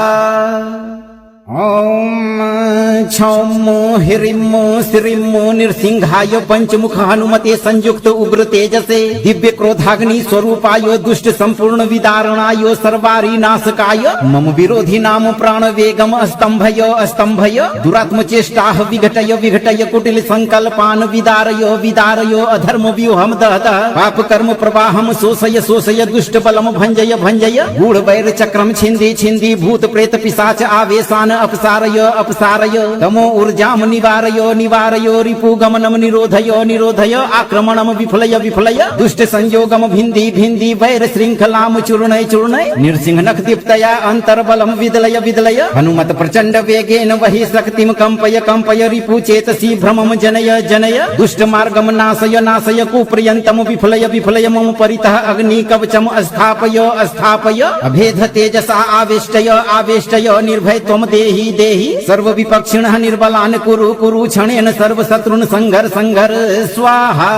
ॐ क्षौमो ह्रीं श्रीं नृसिंहाय पंचमुख हनुमते संयुक्त उग्र तेजसे दिव्य क्रोधाग्नि स्वरूपाय दुष्ट संपूर्ण विदारणाय सर्वारि नाशकाय मम विरोधी नाम प्राण वेगम स्तंभय स्तंभय दुरात्म चेष्टाः विघटय विघटय कुटिल संकल्पान् विदारय विदारय अधर्म व्यूहम दहत पाप कर्म प्रवाहम शोषय शोषय दुष्ट बलम भंजय भंजय गूढ़ वैर चक्रम छिंदी छिंदी भूत प्रेत पिशाच आवेशान अपसारय अपसारय तमो ऊर्जाम निवारय निवारय रिपु गमनम निरोधय निरोधय आक्रमणम विफलय विफलय दुष्ट संयोगम भिंदी भिंदी वैर श्रृंखलाम चूर्णय चूर्णय नृसिंह नख दीप्तया अंतर्बलम विदलय विदलय हनुमत प्रचंड वेगेन वही शक्तिम कंपय कंपय रिपु चेतसी भ्रमम जनय जनय दुष्ट मार्गम नाशय नाशय कुप्रियंतम विफलय विफलय मम परितः अग्नि कवचम स्थापय स्थापय अभेद तेजसा आवेष्टय आवेष्टय निर्भय त्वम देहि देहि सर्व विपक्षिणः निर्बलान् कुरु कुरु क्षणेन सर्व शत्रुन् संघर संघर स्वाहा।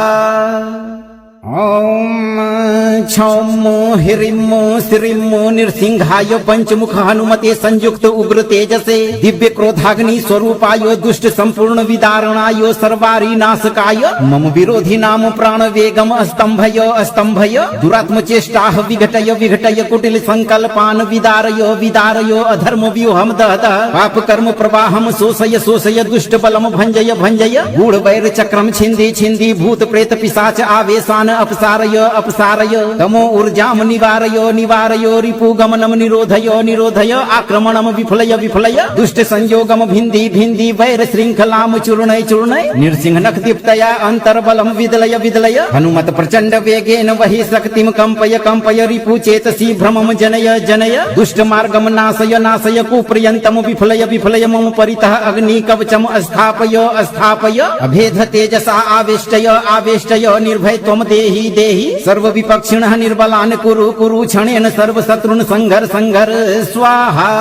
ॐ क्षौमो ह्रीं श्रीं नृसिंहाय पंचमुख हनुमते संयुक्त उग्र तेजसे दिव्य क्रोधाग्नि स्वरूपाय दुष्ट संपूर्ण विदारणाय सर्वारि नाशकाय मम विरोधी नाम प्राण वेगम स्तंभय स्तंभय दुरात्म चेष्टाः विघटय विघटय कुटिल संकल्पान् विदारय विदारय अधर्म व्यूहम दहत पाप कर्म प्रवाहम शोषय शोषय दुष्ट बलम भंजय भंजय गूढ़ वैर चक्रम छिंदी छिंदी भूत प्रेत पिशाच आवेशान अपसारय अपसारय तमो ऊर्जाम निवारय निवारय रिपु गमनम निरोधय निरोधय आक्रमणम विफलय विफलय दुष्ट संयोगम भिंदी भिंदी वैर श्रृंखलाम चूर्णय चूर्णय नृसिंह नख दीप्तया अंतर्बलम विदलय विदलय हनुमत प्रचंड वेगेन वही शक्तिम कंपय कंपय रिपु चेतसी भ्रमम जनय जनय दुष्ट मार्गम नाशय नाशय कुप्रियंतम विफलय विफलय मम परितः अग्नि कवचम स्थापय स्थापय अभेद तेजसा आवेष्टय आवेष्टय निर्भय त्वम देहि देहि सर्व विपक्षिणः निर्बलान् कुरु कुरु क्षणेन सर्व शत्रुन् संघर संघर स्वाहा।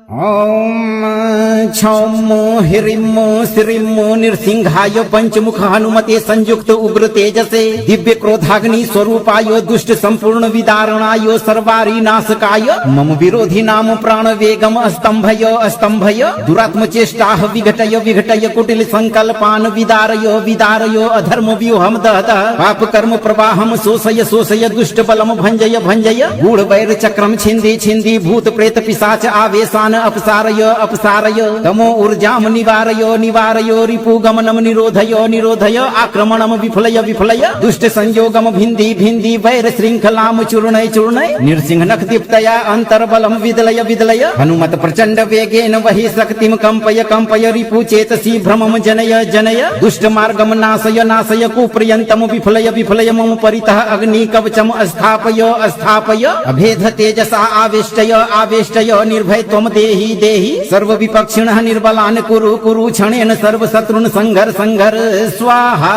ॐ क्षौमो ह्रीं श्रीं नृसिंहाय पंचमुख हनुमते संयुक्त उग्र तेजसे दिव्य क्रोधाग्नि स्वरूपाय दुष्ट संपूर्ण विदारणाय सर्वारि नाशकाय मम विरोधी नाम प्राण वेगम स्तंभय स्तंभय दुरात्म चेष्टाः विघटय विघटय कुटिल संकल्पान् विदारय विदारय अधर्म व्यूहम दहत पाप कर्म प्रवाहम शोषय शोषय दुष्ट बलम भंजय भंजय गूढ़ वैर चक्रम छिंदी छिंदी भूत प्रेत पिशाच आवेशान अपसारय अपसारय तमो ऊर्जाम निवारय निवारय रिपु गमनम निरोधय निरोधय आक्रमणम विफलय विफलय दुष्ट संयोगम भिंदी भिंदी वैर श्रृंखलाम चूर्णय चूर्णय नृसिंह नख दीप्तया अंतर्बलम विदलय विदलय हनुमत प्रचंड वेगेन वही शक्तिम कंपय कंपय रिपु चेतसी भ्रमम जनय जनय दुष्ट मार्गम नाशय नाशय कुप्रियंतम विफलय विफलय मम परितः अग्नि कवचम स्थापय स्थापय अभेद तेजसा आवेष्टय आवेष्टय निर्भय त्वम देहि देहि सर्व विपक्षिणः निर्बलान् कुरु कुरु क्षणेन सर्व शत्रुन् संघर संघर स्वाहा।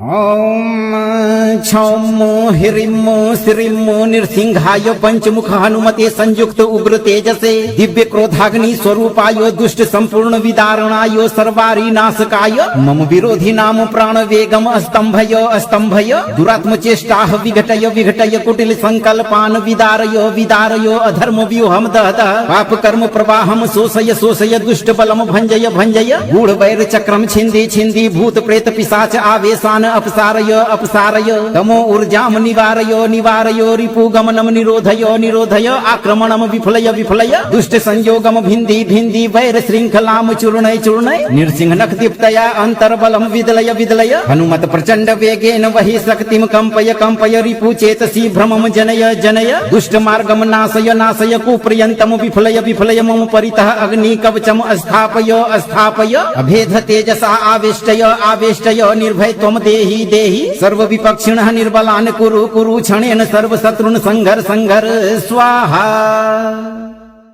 ॐ क्षौमो ह्रीं श्रीं नृसिंहाय पंचमुख हनुमते संयुक्त उग्र तेजसे दिव्य क्रोधाग्नि स्वरूपाय दुष्ट संपूर्ण विदारणाय सर्वारि नाशकाय मम विरोधी नाम प्राण वेगम स्तंभय स्तंभय दुरात्म चेष्टाः विघटय विघटय कुटिल संकल्पान् विदारय विदारय अधर्म व्यूहम दहत पाप कर्म प्रवाहम शोषय शोषय दुष्ट बलम भंजय भंजय गूढ़ वैर चक्रम छिंदी छिंदी भूत प्रेत पिशाच आवेशान अपसारय अपसारय तमो ऊर्जाम निवारय निवारय रिपु गमनम निरोधय निरोधय आक्रमणम विफलय विफलय दुष्ट संयोगम भिंदी भिंदी वैर श्रृंखलाम चूर्णय चूर्णय नृसिंह नख दीप्तया अंतर्बलम विदलय विदलय हनुमत प्रचंड वेगेन वही शक्तिम कंपय कंपय रिपु चेतसी भ्रमम जनय जनय दुष्ट मार्गम नाशय नाशय कुप्रियंतम विफलय विफलय मम परितः अग्नि कवचम स्थापय स्थापय अभेद तेजसा आवेष्टय आवेष्टय निर्भय त्वम देहि देहि सर्व विपक्षिणः निर्बलान् कुरु कुरु क्षणेन सर्व शत्रुन् संघर संघर स्वाहा।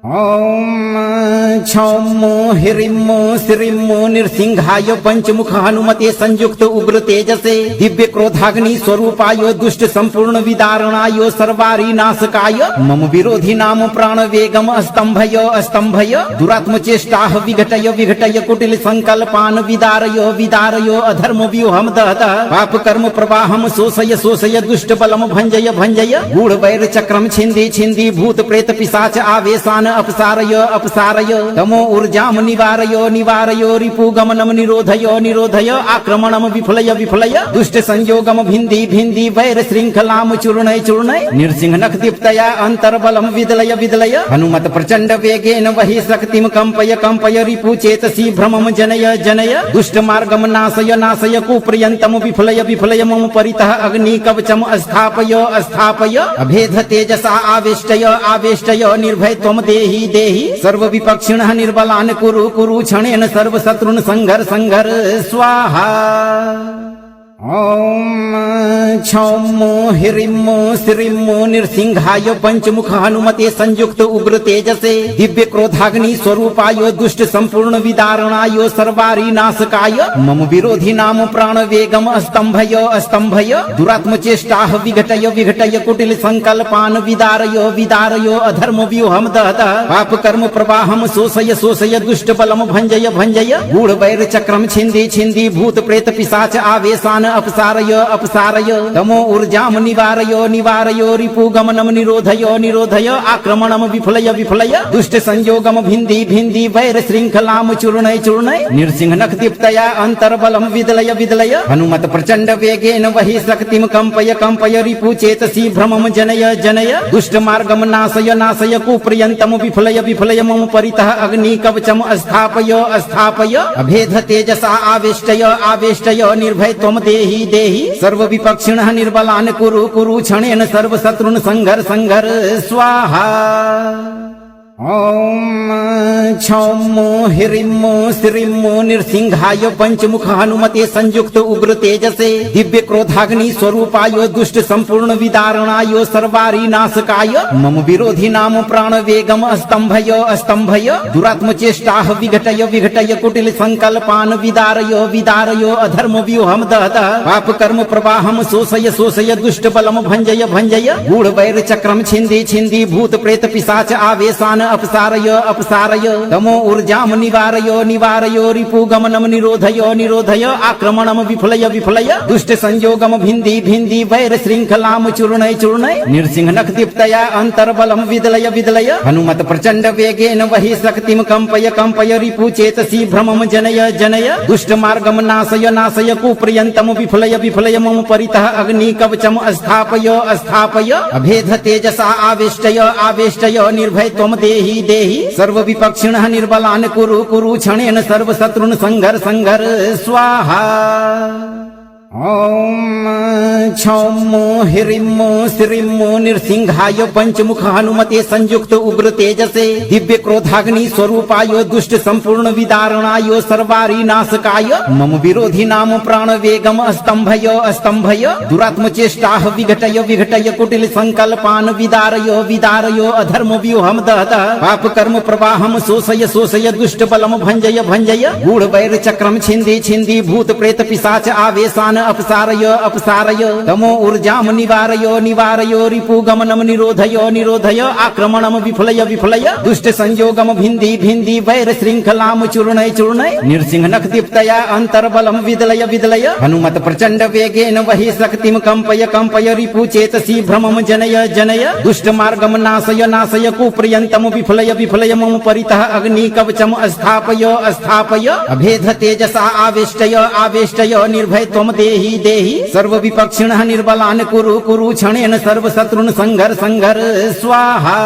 ॐ क्षौमो ह्रीं श्रीं नृसिंहाय पंचमुख हनुमते संयुक्त उग्र तेजसे दिव्य क्रोधाग्नि स्वरूपाय दुष्ट संपूर्ण विदारणाय सर्वारी नाशकाय मम विरोधी नाम प्राण वेगम स्तंभय दुरात्म चेष्टाः विघटय कुटिल संकल्पान विदारय अधर्म व्यूहम दहतः पाप कर्म प्रवाहम शोषय दुष्ट बलम भंजय गूढ़ वैर चक्रम छिंदी भूत प्रेत पिशाच आवेशान अपसारय तमो ऊर्जाम निवारय रिपु गमनम निरोधय आक्रमणम विफलय दुष्ट संयोगम भिंदी वैर श्रृंखलाम चूर्णय नृसिंह नख दीप्तया अंतर्बलम विदलय हनुमत प्रचंड वेगेन वही शक्तिम कंपय रिपु चेतसी भ्रमम जनय दुष्ट मार्गम नाशय कुप्रियंतम विफलय मम परितः अग्नि कवचम स्थापय अभेद तेजसा आवेष्टय निर्भय त्वम देहि सर्व विपक्षिणः निर्बलान् कुरु क्षणेन सर्व शत्रुन् संघर स्वाहा ॐ क्षौमो ह्रीं श्रीं नृसिंहाय पंचमुख हनुमते संयुक्त उग्र तेजसे दिव्य क्रोधाग्नि स्वरूपाय दुष्ट संपूर्ण विदारणाय सर्वारी नाशकाय मम विरोधी नाम प्राण वेगम स्तंभय दुरात्म चेष्टाः विघटय कुटिल संकल्पान विदारय अधर्म व्यूहम दहतः पाप कर्म प्रवाहम शोषय दुष्ट बलम भंजय गूढ़ वैर चक्रम छिंदी भूत प्रेत पिशाच आवेशान अपसारय तमो ऊर्जाम निवारय रिपु गमनम निरोधय आक्रमणम विफलय दुष्ट संयोगम भिंदी वैर श्रृंखलाम चूर्णय नृसिंह नख दीप्तया अंतर्बलम विदलय हनुमत प्रचंड वेगेन वही शक्तिम कंपय रिपु चेतसी भ्रमम जनय दुष्ट मार्गम नाशय कुप्रियंतम विफलय मम परितः अग्नि कवचम स्थापय अभेद तेजसा आवेष्टय निर्भय त्वम देहि सर्व विपक्षिणः निर्बलान् कुरु क्षणेन सर्व शत्रुन् संघर स्वाहा ॐ क्षौमो ह्रीं श्रीं नृसिंहाय पंचमुख हनुमते संयुक्त उग्र तेजसे दिव्य क्रोधाग्नि स्वरूपाय दुष्ट संपूर्ण विदारणाय सर्वारी नाशकाय मम विरोधी नाम प्राण वेगम स्तंभय दुरात्म चेष्टाः विघटय कुटिल संकल्पान विदारय अधर्म व्यूहम दहतः पाप कर्म प्रवाहम शोषय दुष्ट बलम भंजय गूढ़ वैर चक्रम छिंदी भूत प्रेत पिशाच आवेशान अपसारय तमो ऊर्जाम निवारय रिपु गमनम निरोधय आक्रमणम विफलय दुष्ट संयोगम भिंदी वैर श्रृंखलाम चूर्णय नृसिंह नख दीप्तया अंतर्बलम विदलय हनुमत प्रचंड वेगेन वही शक्तिम कंपय रिपु चेतसी भ्रमम जनय दुष्ट मार्गम नाशय कुप्रियंतम विफलय मम परितः अग्नि कवचम स्थापय अभेद तेजसा आवेष्टय निर्भय त्वम देहि सर्व विपक्षिणः निर्बलान् कुरु क्षणेन सर्व शत्रुन् संघर स्वाहा ॐ क्षौमो ह्रीं श्रीं नृसिंहाय पंचमुख हनुमते संयुक्त उग्र तेजसे दिव्य क्रोधाग्नि स्वरूपाय दुष्ट संपूर्ण विदारणाय सर्वारी नाशकाय मम विरोधी नाम प्राण वेगम स्तंभय दुरात्म चेष्टाः विघटय कुटिल संकल्पान विदारय अधर्म व्यूहम दहतः पाप कर्म प्रवाहम शोषय दुष्ट बलम भंजय गूढ़ वैर चक्रम छिंदी भूत प्रेत पिशाच आवेशान अपसारय तमो ऊर्जाम निवारय रिपु गमनम निरोधय आक्रमणम विफलय दुष्ट संयोगम भिंदी वैर श्रृंखलाम चूर्णय नृसिंह नख दीप्तया अंतर्बलम विदलय हनुमत प्रचंड वेगेन वही शक्तिम कंपय रिपु चेतसी भ्रमम जनय दुष्ट मार्गम नाशय कुप्रियंतम विफलय मम परितः अग्नि कवचम स्थापय अभेद तेजसा आवेष्टय निर्भय त्वम देहि सर्व विपक्षिणः निर्बलान् कुरु क्षणेन सर्व शत्रुन् संघर स्वाहा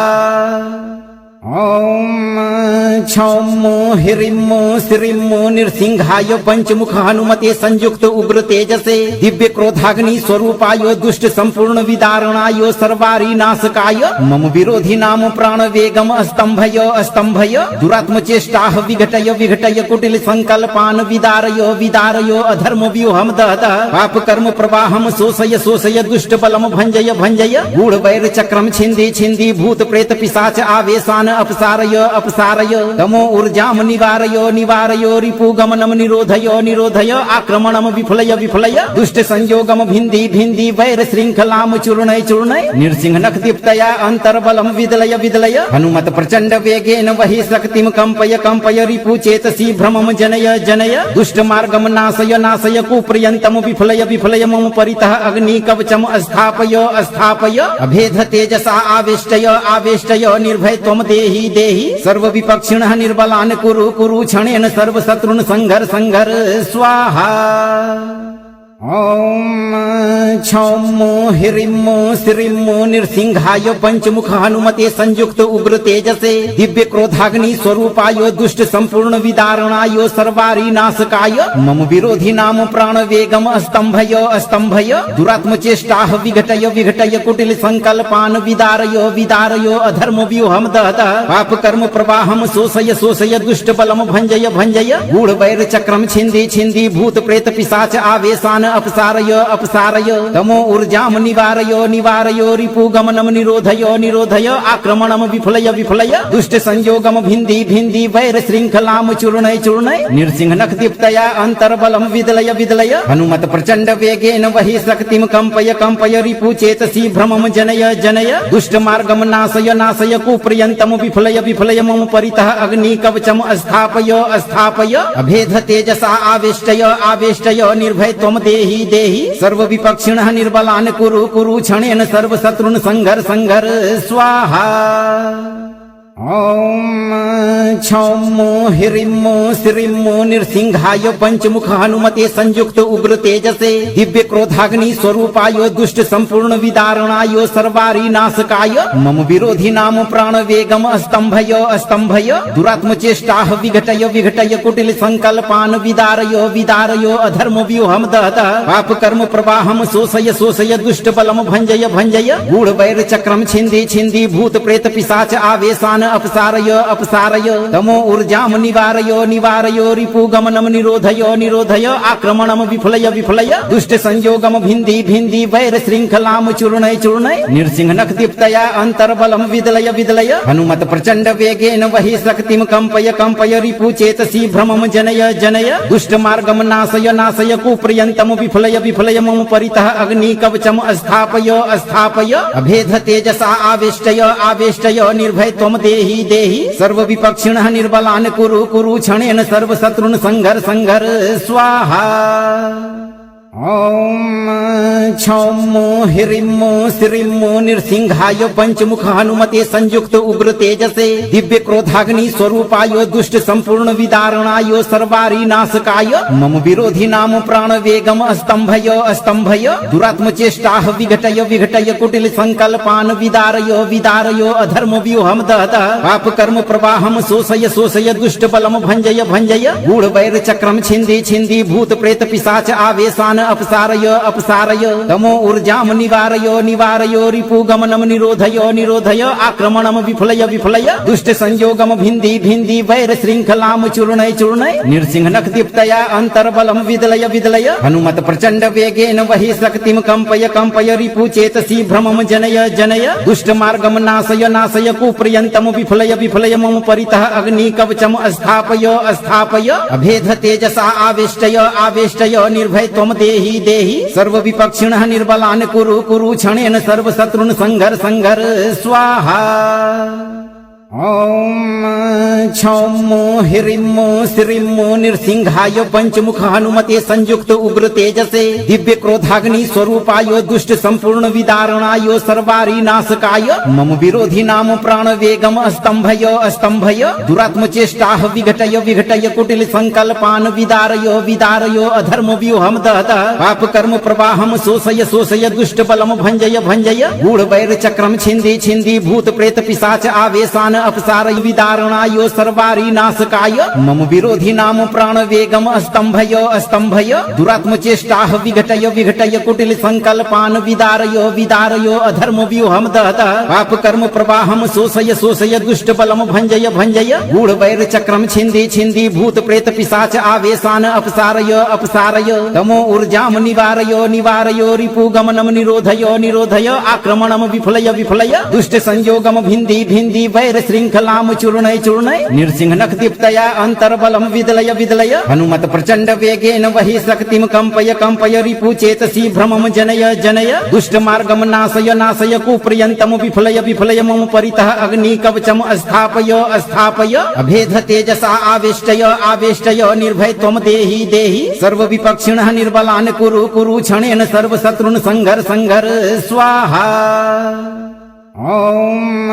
ॐ क्षौमो ह्रीं श्रीं नृसिंहाय पंचमुख हनुमते संयुक्त उग्र तेजसे दिव्य क्रोधाग्नि स्वरूपाय दुष्ट संपूर्ण विदारणाय सर्वारी नाशकाय मम विरोधी नाम प्राण वेगम स्तंभय दुरात्म चेष्टाः विघटय कुटिल संकल्पान विदारय अधर्म व्यूहम दहतः पाप कर्म प्रवाहम शोषय दुष्ट बलम भंजय गूढ़ वैर चक्रम छिंदी भूत प्रेत पिशाच आवेशान अपसारय अपसारय तमो ऊर्जाम निवारय निवारय रिपुगमनम निरोधय निरोधय आक्रमणम विफलय विफलय दुष्ट संयोगम भिन्दी भिन्दी वैर श्रृंखलाम चूर्णय चूर्णय नृसिंह नख दीप्तया अंतर्बलम विदलय विदलय हनुमत प्रचंड वेगेन वही शक्तिम कंपय कंपय रिपु चेतसी भ्रमम जनय जनय दुष्ट मार्गम नाशय नाशय कुप्रियंतम विफलय विफलय मम परितः अग्नि कवचम स्थापय स्थापय अभेद तेजसा आवेष्टय आवेष्टय निर्भय त्वम देहि देहि सर्व विपक्षिणः निर्बलान् कुरु कुरु क्षणेन सर्व शत्रुन् संघर संघर स्वाहा ओम क्षौमो हिरिमो श्रीमो नृसिंहाय पंचमुख हनुमते संयुक्त उग्र तेजसे दिव्य क्रोधाग्नि स्वरूपाय दुष्ट संपूर्ण विदारणाय सर्वारी नाशकाय मम विरोधी नाम प्राण वेगम स्तंभय स्तंभय दुरात्म चेष्टाः विघटय विघटय कुटिल संकल्पान विदारय विदारय अधर्म व्यूहम दहतः पाप कर्म प्रवाहम शोषय शोषय दुष्ट बलम भंजय भंजय गूढ़ वैर चक्रम छिंदी छिंदी भूत प्रेत पिशाच आवेशान अपसारय अपसारय तमो ऊर्जाम निवारय निवारय रिपुगमनम निरोधय निरोधय आक्रमणम विफलय विफलय दुष्ट संयोगम भिन्दी भिन्दी वैर श्रृंखलाम चूर्णय चूर्णय नृसिंह नख दीप्तया अंतर्बलम विदलय विदलय हनुमत प्रचंड वेगेन वही शक्तिम कंपय कंपय रिपु चेतसी भ्रमम जनय जनय दुष्ट मार्गम नाशय नाशय कुप्रियंतम विफलय विफलय मम परितः अग्नि कवचम स्थापय स्थापय अभेद तेजसा आवेष्टय आवेष्टय निर्भय त्वम देहि देहि सर्व विपक्षिणः निर्बलान् कुरु कुरु क्षणेन सर्व शत्रुन् संघर संघर स्वाहा ओम क्षौमो हिरिमो श्रीमो नृसिंहाय पंचमुख हनुमते संयुक्त उग्र तेजसे दिव्य क्रोधाग्नि स्वरूपाय दुष्ट संपूर्ण विदारणाय सर्वारी नाशकाय मम विरोधी नाम प्राण वेगम स्तंभय स्तंभय दुरात्म चेष्टाः विघटय विघटय कुटिल संकल्पान विदारय विदारय अधर्म व्यूहम दहतः पाप कर्म प्रवाहम शोषय शोषय दुष्ट बलम भंजय भंजय गूढ़ वैर चक्रम छिंदी छिंदी भूत प्रेत पिशाच आवेशान अपसारय अपसारय तमो ऊर्जाम निवारय निवारय रिपुगमनम निरोधय निरोधय आक्रमणम विफलय विफलय दुष्ट संयोगम भिन्दी भिन्दी वैर श्रृंखलाम चूर्णय चूर्णय नृसिंह नख दीप्तया अंतर्बलम विदलय विदलय हनुमत प्रचंड वेगेन वही शक्तिम कंपय कंपय रिपु चेतसी भ्रमम जनय जनय दुष्ट मार्गम नाशय नाशय कुप्रियंतम विफलय विफलय मम परितः अग्नि कवचम स्थापय स्थापय अभेद तेजसा आवेष्टय आवेष्टय निर्भय त्वम देहि देहि सर्व विपक्षिणः निर्बलान् कुरु कुरु क्षणेन सर्व शत्रुन् संघर संघर स्वाहा ओम क्षौमो हिरिमो श्रीमो नृसिंहाय पंचमुख हनुमते संयुक्त उग्र तेजसे दिव्य क्रोधाग्नि स्वरूपाय दुष्ट संपूर्ण विदारणाय सर्वारी नाशकाय मम विरोधी नाम प्राण वेगम स्तंभय स्तंभय दुरात्म चेष्टाः विघटय विघटय कुटिल संकल्पान विदारय विदारय अधर्म व्यूहम दहतः पाप कर्म प्रवाहम शोषय शोषय दुष्ट बलम भंजय भंजय गूढ़ वैर चक्रम छिंदी छिंदी भूत प्रेत पिशाच आवेशान अपसारय अपसारय तमो ऊर्जाम निवारय निवारय रिपुगमनम निरोधय निरोधय आक्रमणम विफलय विफलय दुष्ट संयोगम भिन्दी भिन्दी वैर श्रृंखलाम चूर्णय चूर्णय नृसिंह नख दीप्तया अंतर्बलम विदलय विदलय हनुमत प्रचंड वेगेन वही शक्तिम कंपय कंपय रिपु चेतसी भ्रमम जनय जनय दुष्ट मार्गम नाशय नाशय कुप्रियंतम विफलय विफलय मम परितः अग्नि कवचम स्थापय स्थापय अभेद तेजसा आवेष्टय आवेष्टय निर्भय त्वम देहि देहि सर्व विपक्षिणः निर्बलान् कुरु कुरु क्षणेन सर्व शत्रुन् संघर संघर स्वाहा ओम क्षौमो हिरिमो श्रीमो नृसिंहाय पंचमुख हनुमते संयुक्त उग्र तेजसे दिव्य क्रोधाग्नि स्वरूपाय दुष्ट संपूर्ण विदारणाय सर्वारी नाशकाय मम विरोधी नाम प्राण वेगम स्तंभय स्तंभय दुरात्म चेष्टाः विघटय विघटय कुटिल संकल्पान विदारय विदारय अधर्म व्यूहम दहतः पाप कर्म प्रवाहम शोषय शोषय दुष्ट बलम भंजय भंजय गूढ़ वैर चक्रम छिंदी छिंदी भूत प्रेत पिशाच आवेशान अपसारय विदारणाय सर्वारी नाशकाय मम विरोधी नाम प्राण वेगम स्तंभय स्तंभय दुरात्म चेष्टाः विघटय विघटय कुटिल संकल्पान विदारय विदारय अधर्म व्यूहम दहतः पाप कर्म प्रवाहम शोषय शोषय दुष्ट बलम भंजय भंजय गूढ़ वैर चक्रम छिंदी छिंदी भूत प्रेत पिशाच आवेशान अपसारय अपसारय तमो ऊर्जाम निवारय निवारय रिपुगमनम निरोधय निरोधय आक्रमणम विफलय विफलय दुष्ट संयोगम भिन्दी भिन्दी वैर शृंखलाम चूर्णय चूर्णय नृसिंहनख दीप्तया अंतर्बलम विदलय विदलय हनुमत प्रचंड वेगेन वही शक्तिम कंपय कंपय रिपु चेतसी भ्रमम जनय जनय दुष्ट मार्गम नाशय नाशय कुप्रियंतम विफलय विफलय मम परितः अग्नि कवचम स्थापय स्थापय अभेद तेजसा आवेष्टय आवेष्टय निर्भय त्वम देहि देहि सर्व विपक्षिणः निर्बलान् कुरु कुरु क्षणेन सर्व शत्रुन् संघर संघर स्वाहा। ओम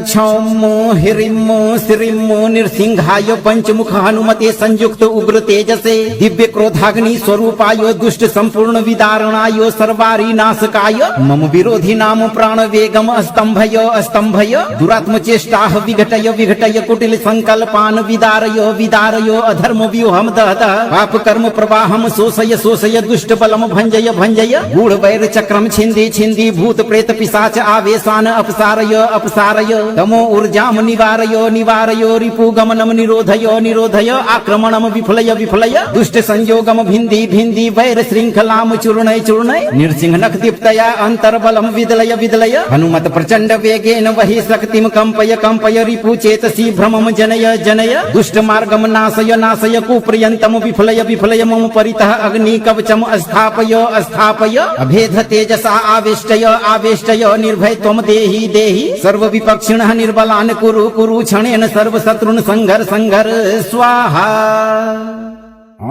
क्षौमो हिरिमो श्रीमो नृसिंहाय पंचमुख हनुमते संयुक्त उग्र तेजसे दिव्य क्रोधाग्नि स्वरूपाय दुष्ट संपूर्ण विदारणाय सर्वारी नाशकाय मम विरोधी नाम प्राण वेगम स्तंभय स्तंभय दुरात्म चेष्टाः विघटय विघटय कुटिल संकल्पान विदारय विदारय अधर्म व्यूहम दहतः पाप कर्म प्रवाहम शोषय शोषय दुष्ट बलम भंजय भंजय गूढ़ वैर चक्रम छिंदी छिंदी भूत प्रेत पिशाच आवेशान अपसारय अपसारय तमो ऊर्जाम निवारय निवारय रिपु गमनम निरोधय निरोधय आक्रमणम विफलय विफलय दुष्ट संयोगम भिंदी भिंदी वैर श्रृंखलाम चूर्णय चूर्णय नृसिंहनख दीप्तया अंतर्बलम विदलय विदलय हनुमत प्रचंड वेगेन वही शक्तिम कंपय कंपय रिपु चेतसी भ्रमम जनय जनय दुष्ट मार्गम नाशय नाशय कुप्रियंतम विफलय विफलय मम परितः अग्नि कवचम स्थापय स्थापय अभेद तेजसा आवेष्टय आवेष्टय निर्भय त्वम देहि देहि सर्व विपक्षिणः निर्बलान् कुरु कुरु क्षणेन सर्व शत्रुन् संघर संघर स्वाहा।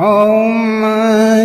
ओम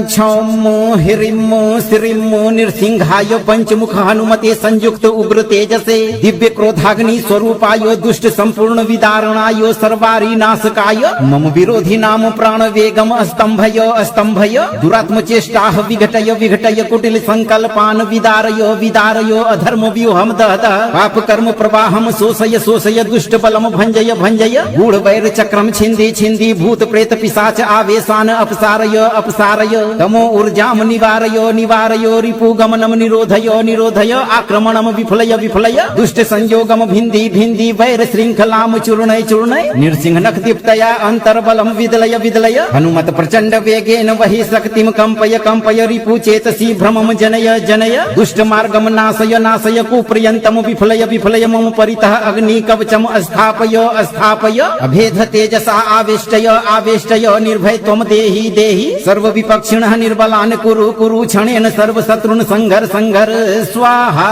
क्षौमो हिरिमो श्रीमो नृसिंहाय पंचमुख हनुमते संयुक्त उग्र तेजसे दिव्य क्रोधाग्नि स्वरूपाय दुष्ट संपूर्ण विदारणाय सर्वारी नाशकाय मम विरोधी नाम प्राण वेगम स्तंभय स्तंभय दुरात्म चेष्टाः विघटय विघटय कुटिल संकल्पान विदारय विदारय अधर्म व्यूहम दहतः पाप कर्म प्रवाहम शोषय शोषय दुष्ट बलम भंजय भंजय गूढ़ वैर चक्रम छिंदी छिंदी भूत प्रेत पिशाच आवेशान अपसारय अपसारय तमो ऊर्जाम निवारय निवारय रिपु गमनम निरोधय निरोधय आक्रमणम विफलय विफलय दुष्ट संयोगम भिंदी भिंदी वैर श्रृंखलाम चूर्णय चूर्णय नृसिंहनख दीप्तया अंतर्बलम विदलय विदलय हनुमत प्रचंड वेगेन वही शक्तिम कंपय कंपय रिपु चेतसी भ्रमम जनय जनय दुष्ट मार्गम नाशय नाशय कुप्रियंतम विफलय विफलय मम परितः अग्नि कवचम स्थापय स्थापय अभेद तेजसा आवेष्टय आवेष्टय निर्भय त्वम देहि देहि सर्व विपक्षिणः निर्बलान् कुरु कुरु क्षणेन सर्व शत्रुन् संघर संघर स्वाहा।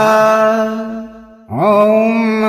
ओम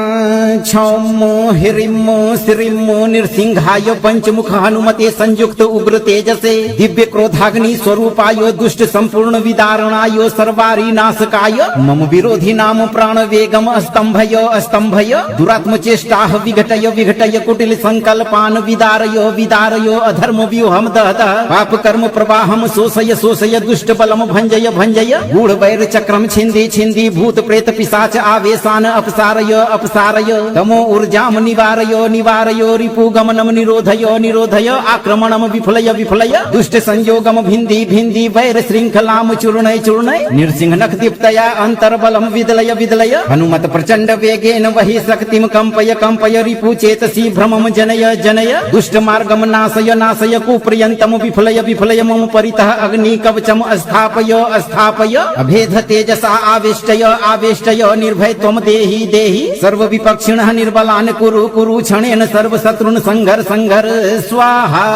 क्षौमो हिरिमो श्रीमो नृसिंहाय पंचमुख हनुमते संयुक्त उग्र तेजसे दिव्य क्रोधाग्नि स्वरूपाय दुष्ट संपूर्ण विदारणाय सर्वारी नाशकाय मम विरोधी नाम प्राण वेगम स्तंभय स्तंभय दुरात्म चेष्टाः विघटय विघटय कुटिल संकल्पान विदारय विदारय अधर्म व्यूहम दहतः पाप कर्म प्रवाहम शोषय शोषय दुष्ट बलम भंजय भंजय गूढ़ वैर चक्रम छिंदी छिंदी भूत प्रेत पिशाच आवेशान अपसारय अपसारय तमो ऊर्जाम निवारय निवारय रिपु गमनम निरोधय निरोधय आक्रमणम विफलय विफलय दुष्ट संयोगम भिंदी भिंदी वैर श्रृंखलाम चूर्णय चूर्णय नृसिंहनख दीप्तया अंतर्बलम विदलय विदलय हनुमत प्रचंड वेगेन वही शक्तिम कंपय कंपय रिपु चेतसी भ्रमम जनय जनय दुष्ट मार्गम नाशय नाशय कुप्रियंतम विफलय विफलय मम परितः अग्नि कवचम स्थापय स्थापय अभेद तेजसा आवेष्टय आवेष्टय निर्भय त्वम देहि देहि सर्व विपक्षिणः निर्बलान् कुरु कुरु क्षणेन सर्व शत्रुन् संघर संघर स्वाहा।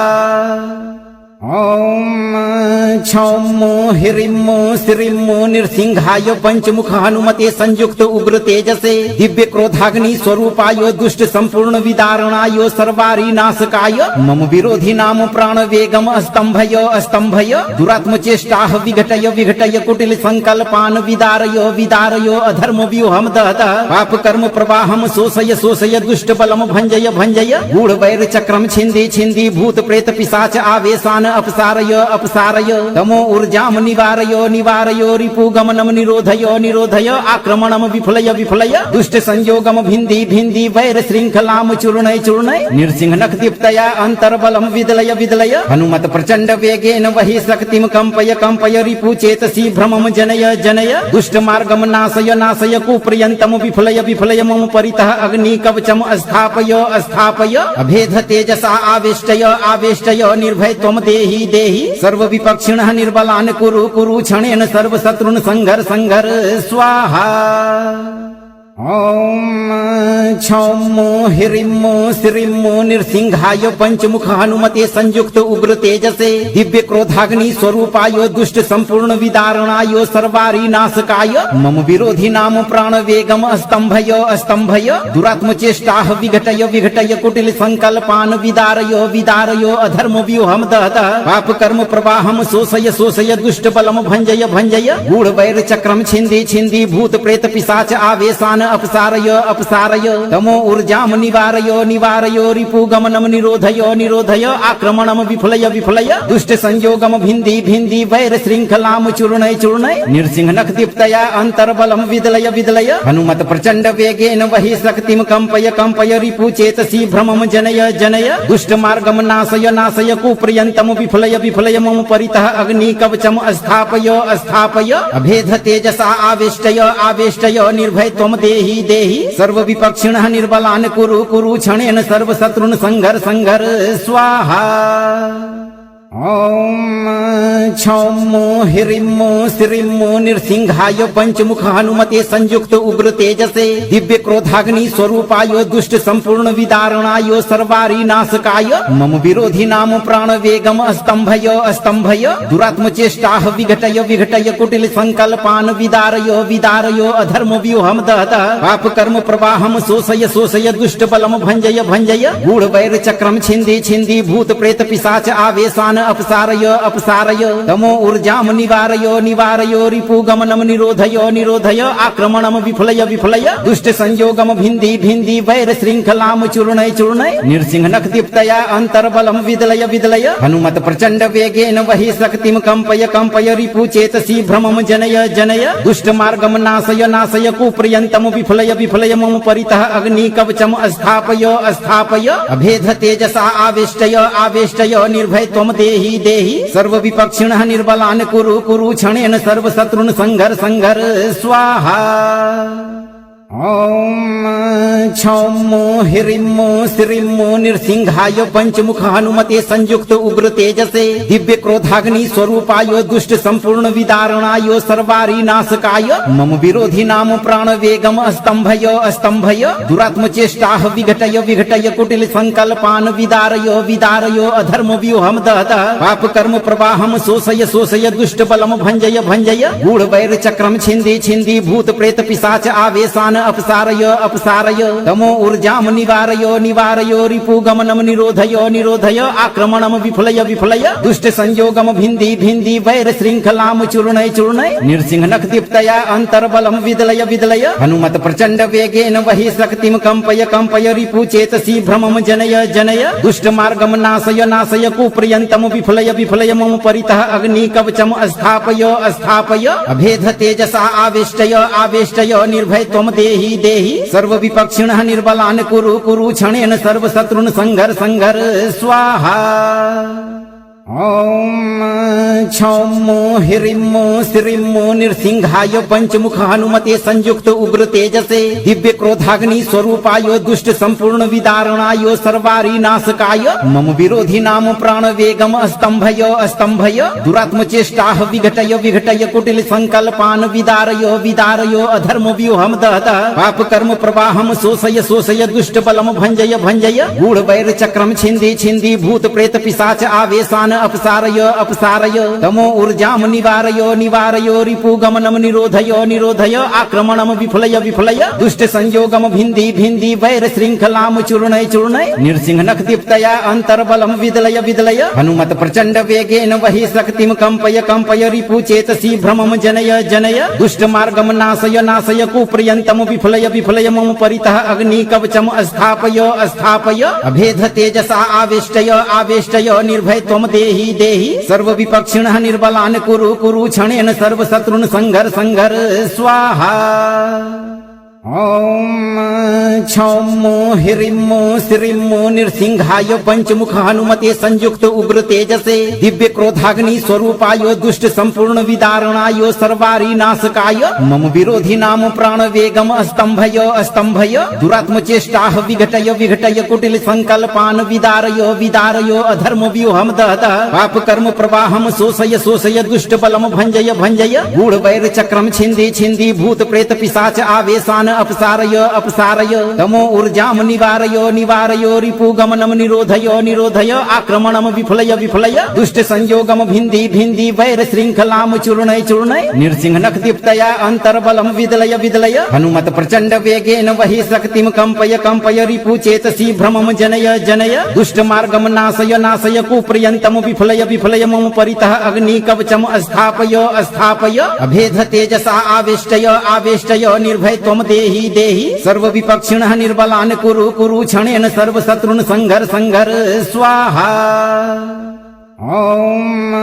ओम क्षौमो हिरिमो श्रीमो नृसिंहाय पंचमुख हनुमते संयुक्त उग्र तेजसे दिव्य क्रोधाग्नि स्वरूपाय दुष्ट संपूर्ण विदारणाय सर्वारी नाशकाय मम विरोधी नाम प्राण वेगम स्तंभय स्तंभय दुरात्म चेष्टाः विघटय विघटय कुटिल संकल्पान विदारय विदारय अधर्म व्यूहम दहतः पाप कर्म प्रवाहम शोषय शोषय दुष्ट बलम भंजय भंजय गूढ़ वैर चक्रम छिंदी छिंदी भूत प्रेत पिशाच आवेशान अपसारय अपसारय तमो ऊर्जाम निवारय निवारय रिपु गमनम निरोधय निरोधय आक्रमणम विफलय विफलय दुष्ट संयोगम भिंदी भिंदी वैर श्रृंखलाम चूर्णय चूर्णय नृसिंहनख दीप्तया अंतर्बलम विदलय विदलय हनुमत प्रचंड वेगेन वही शक्तिम कंपय कंपय रिपु चेतसी भ्रमम जनय जनय दुष्ट मार्गम नाशय नाशय कुप्रियंतम विफलय विफलय मम परितः अग्नि कवचम स्थापय स्थापय अभेद तेजसा आवेष्टय आवेष्टय निर्भय त्वम देहि देहि सर्व विपक्षिणः निर्बलान् कुरु कुरु क्षणेन सर्व शत्रुन् संघर संघर स्वाहा। ॐ क्षौमो ह्रीं श्रीं नृसिंहाय पंचमुख हनुमते संयुक्त उग्र तेजसे दिव्य क्रोधाग्नि स्वरूपाय दुष्ट संपूर्ण विदारणाय सर्वारि नाशकाय मम विरोधी नाम प्राण वेगम स्तंभय स्तंभय दुरात्म चेष्टाः विघटय विघटय कुटिल संकल्पान विदारय विदारय अधर्म व्यूहम दहत पाप कर्म प्रवाहम शोषय शोषय दुष्ट बलम भंजय भंजय गूढ़ वैर चक्रम छिंदी छिंदी भूत प्रेत पिशाच आवेशान अपसारय अपसारय तमो ऊर्जाम निवारय निवारय रिपु गमनम निरोधय निरोधय आक्रमणम विफलय विफलय दुष्ट संयोगम भिंदी भिंदी वैर श्रृंखलाम चूर्णय चूर्णय नृसिंह नख दीप्तया अंतर्बलम विदलय विदलय हनुमत प्रचंड वेगेन वही शक्तिम कंपय कंपय रिपु चेतसी भ्रमम जनय जनय दुष्ट मार्गम नाशय नाशय कुप्रियंतम विफलय विफलय मम परितः अग्नि कवचम स्थापय स्थापय अभेद तेजसा आवेष्टय आवेष्टय निर्भय त्वम देहि देहि सर्व विपक्षिणः निर्बलान् कुरु कुरु क्षणेन सर्व शत्रुन् संघर संघर स्वाहा ॐ क्षौमो ह्रीं श्रीं नृसिंहाय पंचमुख हनुमते संयुक्त उग्र तेजसे दिव्य क्रोधाग्नि स्वरूपाय दुष्ट संपूर्ण विदारणाय सर्वारि नाशकाय मम विरोधी नाम प्राण वेगम स्तंभय स्तंभय दुरात्म चेष्टाः विघटय विघटय कुटिल संकल्पान विदारय विदारय अधर्म व्यूहम दहत पाप कर्म प्रवाहम शोषय शोषय दुष्ट बलम भंजय भंजय गूढ़ वैर चक्रम छिंदी छिंदी भूत प्रेत पिशाच आवेशान अपसारय अपसारय तमो ऊर्जाम निवारय निवारय रिपु गमनम निरोधय निरोधय आक्रमणम विफलय विफलय दुष्ट संयोगम भिंदी भिंदी वैर श्रृंखलाम चूर्णय चूर्णय नृसिंह नख दीप्तया अंतर्बलम विदलय विदलय हनुमत प्रचंड वेगेन वही शक्तिम कंपय कंपय रिपु चेतसी भ्रमम जनय जनय दुष्ट मार्गम नाशय नाशय कुप्रियंतम विफलय विफलय मम परितः अग्नि कवचम स्थापय स्थापय अभेद तेजसा आवेष्टय आवेष्टय निर्भय त्वम देहि देहि सर्व विपक्षिणः निर्बलान् कुरु कुरु क्षणेन सर्व शत्रुन् संघर संघर स्वाहा ॐ क्षौमो ह्रीं श्रीं नृसिंहाय पंचमुख हनुमते संयुक्त उग्र तेजसे दिव्य क्रोधाग्नि स्वरूपाय दुष्ट संपूर्ण विदारणाय सर्वारि नाशकाय मम विरोधी नाम प्राण वेगम स्तंभय स्तंभय दुरात्म चेष्टाः विघटय विघटय कुटिल संकल्पान विदारय विदारय अधर्म व्यूहम दहत पाप कर्म प्रवाहम शोषय शोषय दुष्ट बलम भंजय भंजय गूढ़ वैर चक्रम छिंदी छिंदी भूत प्रेत पिशाच आवेशान अपसारय अपसारय तमो ऊर्जाम निवारय निवारय रिपु गमनम निरोधय निरोधय आक्रमणम विफलय विफलय दुष्ट संयोगम भिंदी भिंदी वैर श्रृंखलाम चूर्णय चूर्णय नृसिंह नख दीप्तया अंतर्बलम विदलय विदलय हनुमत प्रचंड वेगेन वही शक्तिम कंपय कंपय रिपु चेतसी भ्रमम जनय जनय दुष्ट मार्गम नाशय नाशय कुप्रियंतम विफलय विफलय मम परितः अग्नि कवचम स्थापय स्थापय अभेद तेजसा आवेष्टय आवेष्टय निर्भय त्वम देहि देहि सर्व विपक्षिणः निर्बलान् कुरु कुरु क्षणेन सर्व शत्रुन् संघर संघर स्वाहा ॐ क्षौमो ह्रीं श्रीं नृसिंहाय पंचमुख हनुमते संयुक्त उग्र तेजसे दिव्य क्रोधाग्नि स्वरूपाय दुष्ट संपूर्ण विदारणाय सर्वारि नाशकाय मम विरोधी नाम प्राण वेगम स्तंभय स्तंभय दुरात्म चेष्टाः विघटय विघटय कुटिल संकल्पान विदारय विदारय अधर्म व्यूहम दहत पाप कर्म प्रवाहम शोषय शोषय दुष्ट बलम भंजय भंजय गूढ़ वैर चक्रम छिंदी छिंदी भूत प्रेत पिशाच आवेशान अपसारय अपसारय तमो ऊर्जाम निवारय निवारय रिपु गमनम निरोधय निरोधय आक्रमणम विफलय विफलय दुष्ट संयोगम भिंदी भिंदी वैर श्रृंखलाम चूर्णय चूर्णय नृसिंह नख दीप्तया अंतर्बलम विदलय विदलय हनुमत प्रचंड वेगेन वही शक्तिम कंपय कंपय रिपु चेतसी भ्रमम जनय जनय दुष्ट मार्गम नाशय नाशय कुप्रियंतम विफलय विफलय मम परितः अग्नि कवचम स्थापय स्थापय अभेद तेजसा आवेष्टय आवेष्टय निर्भय त्वम देहि देहि सर्व विपक्षिणः निर्बलान् कुरु कुरु क्षणेन सर्व शत्रुन् संघर संघर स्वाहा ॐ क्षौमो ह्रीं श्रीं नृसिंहाय पंचमुख हनुमते संयुक्त उग्र तेजसे दिव्य क्रोधाग्नि स्वरूपाय दुष्ट संपूर्ण विदारणाय सर्वारि नाशकाय मम विरोधी नाम प्राण वेगम स्तंभय स्तंभय दुरात्म चेष्टाः विघटय विघटय कुटिल संकल्पान विदारय विदारय अधर्म व्यूहम दहत पाप कर्म प्रवाहम शोषय शोषय दुष्ट बलम भंजय भंजय गूढ़ वैर चक्रम छिंदी छिंदी भूत प्रेत पिशाच आवेशान अपसारय अपसारय तमो ऊर्जाम निवारय निवारय रिपुगमनम निरोधय निरोधय आक्रमणम विफलय विफलय दुष्ट संयोगम भिन्दी भिन्दी वैर श्रृंखलाम चूर्णय चूर्णय नृसिंहनख दीप्तया अंतर्बलम विदलय विदलय हनुमत प्रचंड वेगेन वही शक्तिम कंपय कंपय रिपु चेतसी भ्रमम जनय जनय दुष्ट मार्गम नाशय नाशय कुप्रियंतम विफलय विफलय मम परितः अग्नि कवचम स्थापय स्थापय अभेद तेजसा आवेष्टय आवेष्टय निर्भय त्वम देहि देहि सर्व विपक्षिणः निर्बलान् कुरु कुरु क्षणेन सर्व शत्रुन् संघर संघर स्वाहा ओम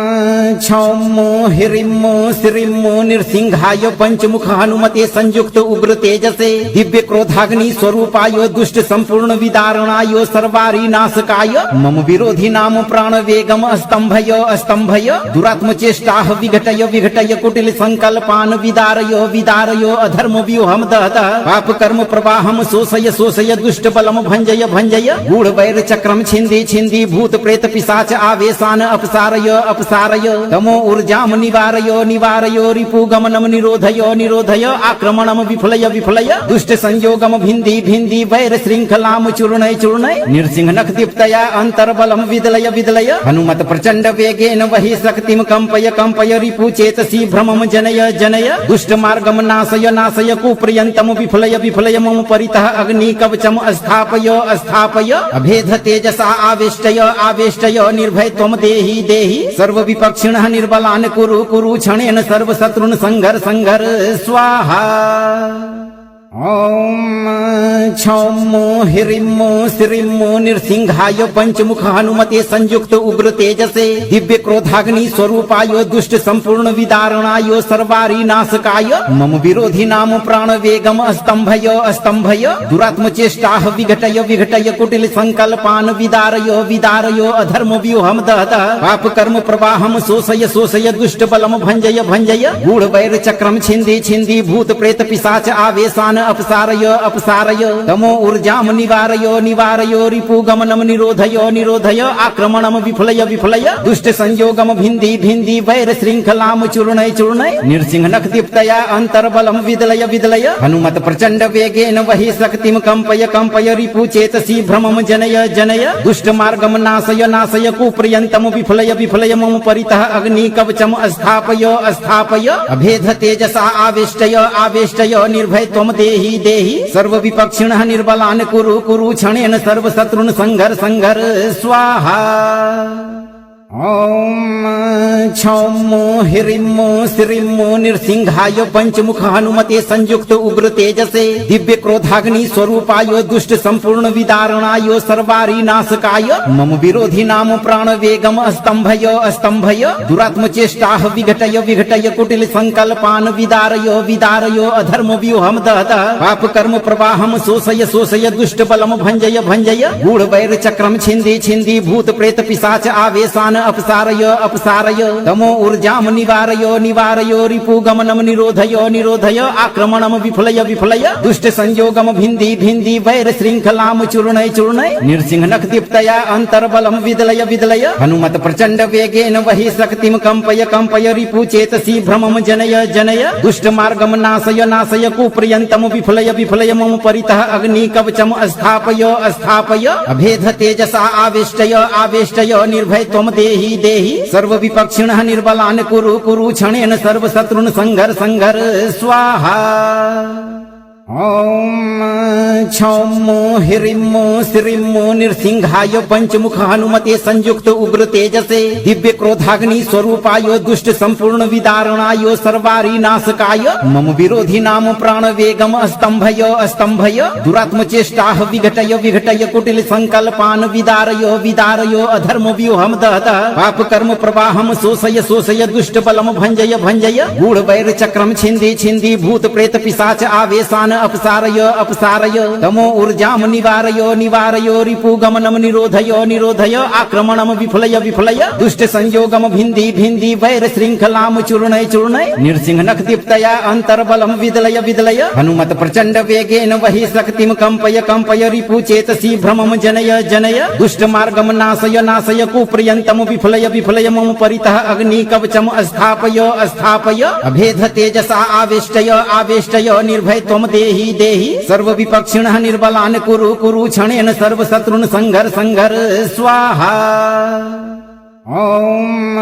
क्षौमो हिरिमो श्रीमो नृसिंहाय पंचमुख हनुमते संयुक्त उग्र तेजसे दिव्य क्रोधाग्नि स्वरूपाय दुष्ट संपूर्ण विदारणाय सर्वारी नाशकाय मम विरोधी नाम प्राण वेगम स्तंभय स्तंभय दुरात्म चेष्टाः विघटय विघटय कुटिल संकल्पान विदारय विदारय अधर्म व्यूहम दहतः पाप कर्म प्रवाहम शोषय शोषय दुष्ट बलम भंजय भंजय गूढ़ वैर चक्रम छिंदी छिंदी भूत प्रेत पिशाच आवेशान अपसारय अपसारय तमो ऊर्जाम निवारय निवारय रिपुगमनम निरोधय निरोधय आक्रमणम विफलय विफलय दुष्ट संयोगम भिन्दी भिन्दी वैर श्रृंखलाम चूर्णय चूर्णय नृसिंहनख दीप्तया अंतर्बलम विदलय विदलय हनुमत प्रचंड वेगेन वही शक्तिम कंपय कंपय रिपु चेतसी भ्रमम जनय जनय दुष्ट मार्गम नाशय नाशय कुप्रियंतम विफलय विफलय मम परितः अग्नि कवचम स्थापय स्थापय अभेद तेजसा आवेष्टय आवेष्टय निर्भय त्वम देहि देहि सर्व विपक्षिणः निर्बलान् कुरु कुरु क्षणेन सर्व शत्रुन् संघर संघर स्वाहा ओम क्षौमो हिरिमो श्रीमो नृसिंहाय पंचमुख हनुमते संयुक्त उग्र तेजसे दिव्य क्रोधाग्नि स्वरूपाय दुष्ट संपूर्ण विदारणाय सर्वारी नाशकाय मम विरोधी नाम प्राण वेगम स्तंभय स्तंभय दुरात्म चेष्टाः विघटय विघटय कुटिल संकल्पान विदारय विदारय अधर्म व्यूहम दहतः पाप कर्म प्रवाहम शोषय शोषय दुष्ट बलम भंजय भंजय गूढ़ वैर चक्रम छिंदी छिंदी भूत प्रेत पिशाच आवेशान अपसारय अपसारय तमो ऊर्जाम निवारय निवारय रिपुगमनम निरोधय निरोधय आक्रमणम विफलय विफलय दुष्ट संयोगम भिन्दी भिन्दी वैर श्रृंखलाम चूर्णय चूर्णय नृसिंहनख दीप्तया अंतर्बलम विदलय विदलय हनुमत प्रचंड वेगेन वही शक्तिम कंपय कंपय रिपु चेतसी भ्रमम जनय जनय दुष्ट मार्गम नाशय नाशय कुप्रियंतम विफलय विफलय मम परितः अग्नि कवचम स्थापय स्थापय अभेद तेजसा आवेष्टय आवेष्टय निर्भय त्वम देहि देहि सर्व विपक्षिणः निर्बलान् कुरु कुरु क्षणेन सर्व शत्रुन् संघर संघर स्वाहा ओम क्षौमो हिरिमो श्रीमो नृसिंहाय पंचमुख हनुमते संयुक्त उग्र तेजसे दिव्य क्रोधाग्नि स्वरूपाय दुष्ट संपूर्ण विदारणाय सर्वारी नाशकाय मम विरोधी नाम प्राण वेगम स्तंभय स्तंभय दुरात्म चेष्टाः विघटय विघटय कुटिल संकल्पान विदारय विदारय अधर्म व्यूहम दहतः पाप कर्म प्रवाहम शोषय शोषय दुष्ट बलम भंजय भंजय गूढ़ वैर चक्रम छिंदी छिंदी भूत प्रेत पिशाच आवेशान अपसारय अपसारय तमो ऊर्जाम निवारय निवारय रिपुगमनम निरोधय निरोधय आक्रमणम विफलय विफलय दुष्ट संयोगम भिन्दी भिन्दी वैर श्रृंखलाम चूर्णय चूर्णय नृसिंहनख दीप्तया अंतर्बलम विदलय विदलय हनुमत प्रचंड वेगेन वही शक्तिम कंपय कंपय रिपु चेतसी भ्रमम जनय जनय दुष्ट मार्गम नाशय नाशय कुप्रियंतम विफलय विफलय मम परितः अग्नि कवचम स्थापय स्थापय अभेद तेजसा आवेष्टय आवेष्टय निर्भय त्वम देहि देहि सर्व विपक्षिणः निर्बलान् कुरु कुरु क्षणेन सर्व शत्रुन् संघर संघर स्वाहा ओम क्षौमो हिरिमो श्रीमो नृसिंहाय पंचमुख हनुमते संयुक्त उग्र तेजसे दिव्य क्रोधाग्नि स्वरूपाय दुष्ट संपूर्ण विदारणाय सर्वारी नाशकाय मम विरोधी नाम प्राण वेगम स्तंभय स्तंभय दुरात्म चेष्टाः विघटय विघटय कुटिल संकल्पान विदारय विदारय अधर्म व्यूहम दहतः पाप कर्म प्रवाहम शोषय शोषय दुष्ट बलम भंजय भंजय गूढ़ वैर चक्रम छिंदी छिंदी भूत प्रेत पिशाच आवेशान अपसारय अपसारय तमो ऊर्जाम निवारय निवारय रिपुगमनम निरोधय निरोधय आक्रमणम विफलय विफलय दुष्ट संयोगम भिन्दी भिन्दी वैर श्रृंखलाम चूर्णय चूर्णय नृसिंहनख दीप्तया अंतर्बलम विदलय विदलय हनुमत प्रचंड वेगेन वही शक्तिम कंपय कंपय रिपु चेतसी भ्रमम जनय जनय दुष्ट मार्गम नाशय नाशय कुप्रियंतम विफलय विफलय मम परितः अग्नि कवचम स्थापय स्थापय अभेद तेजसा आवेष्टय आवेष्टय निर्भय त्वम देहि देहि देहि सर्व विपक्षिणः निर्बलान् कुरु कुरु क्षणेन सर्व शत्रुन् संघर संघर स्वाहा। ओम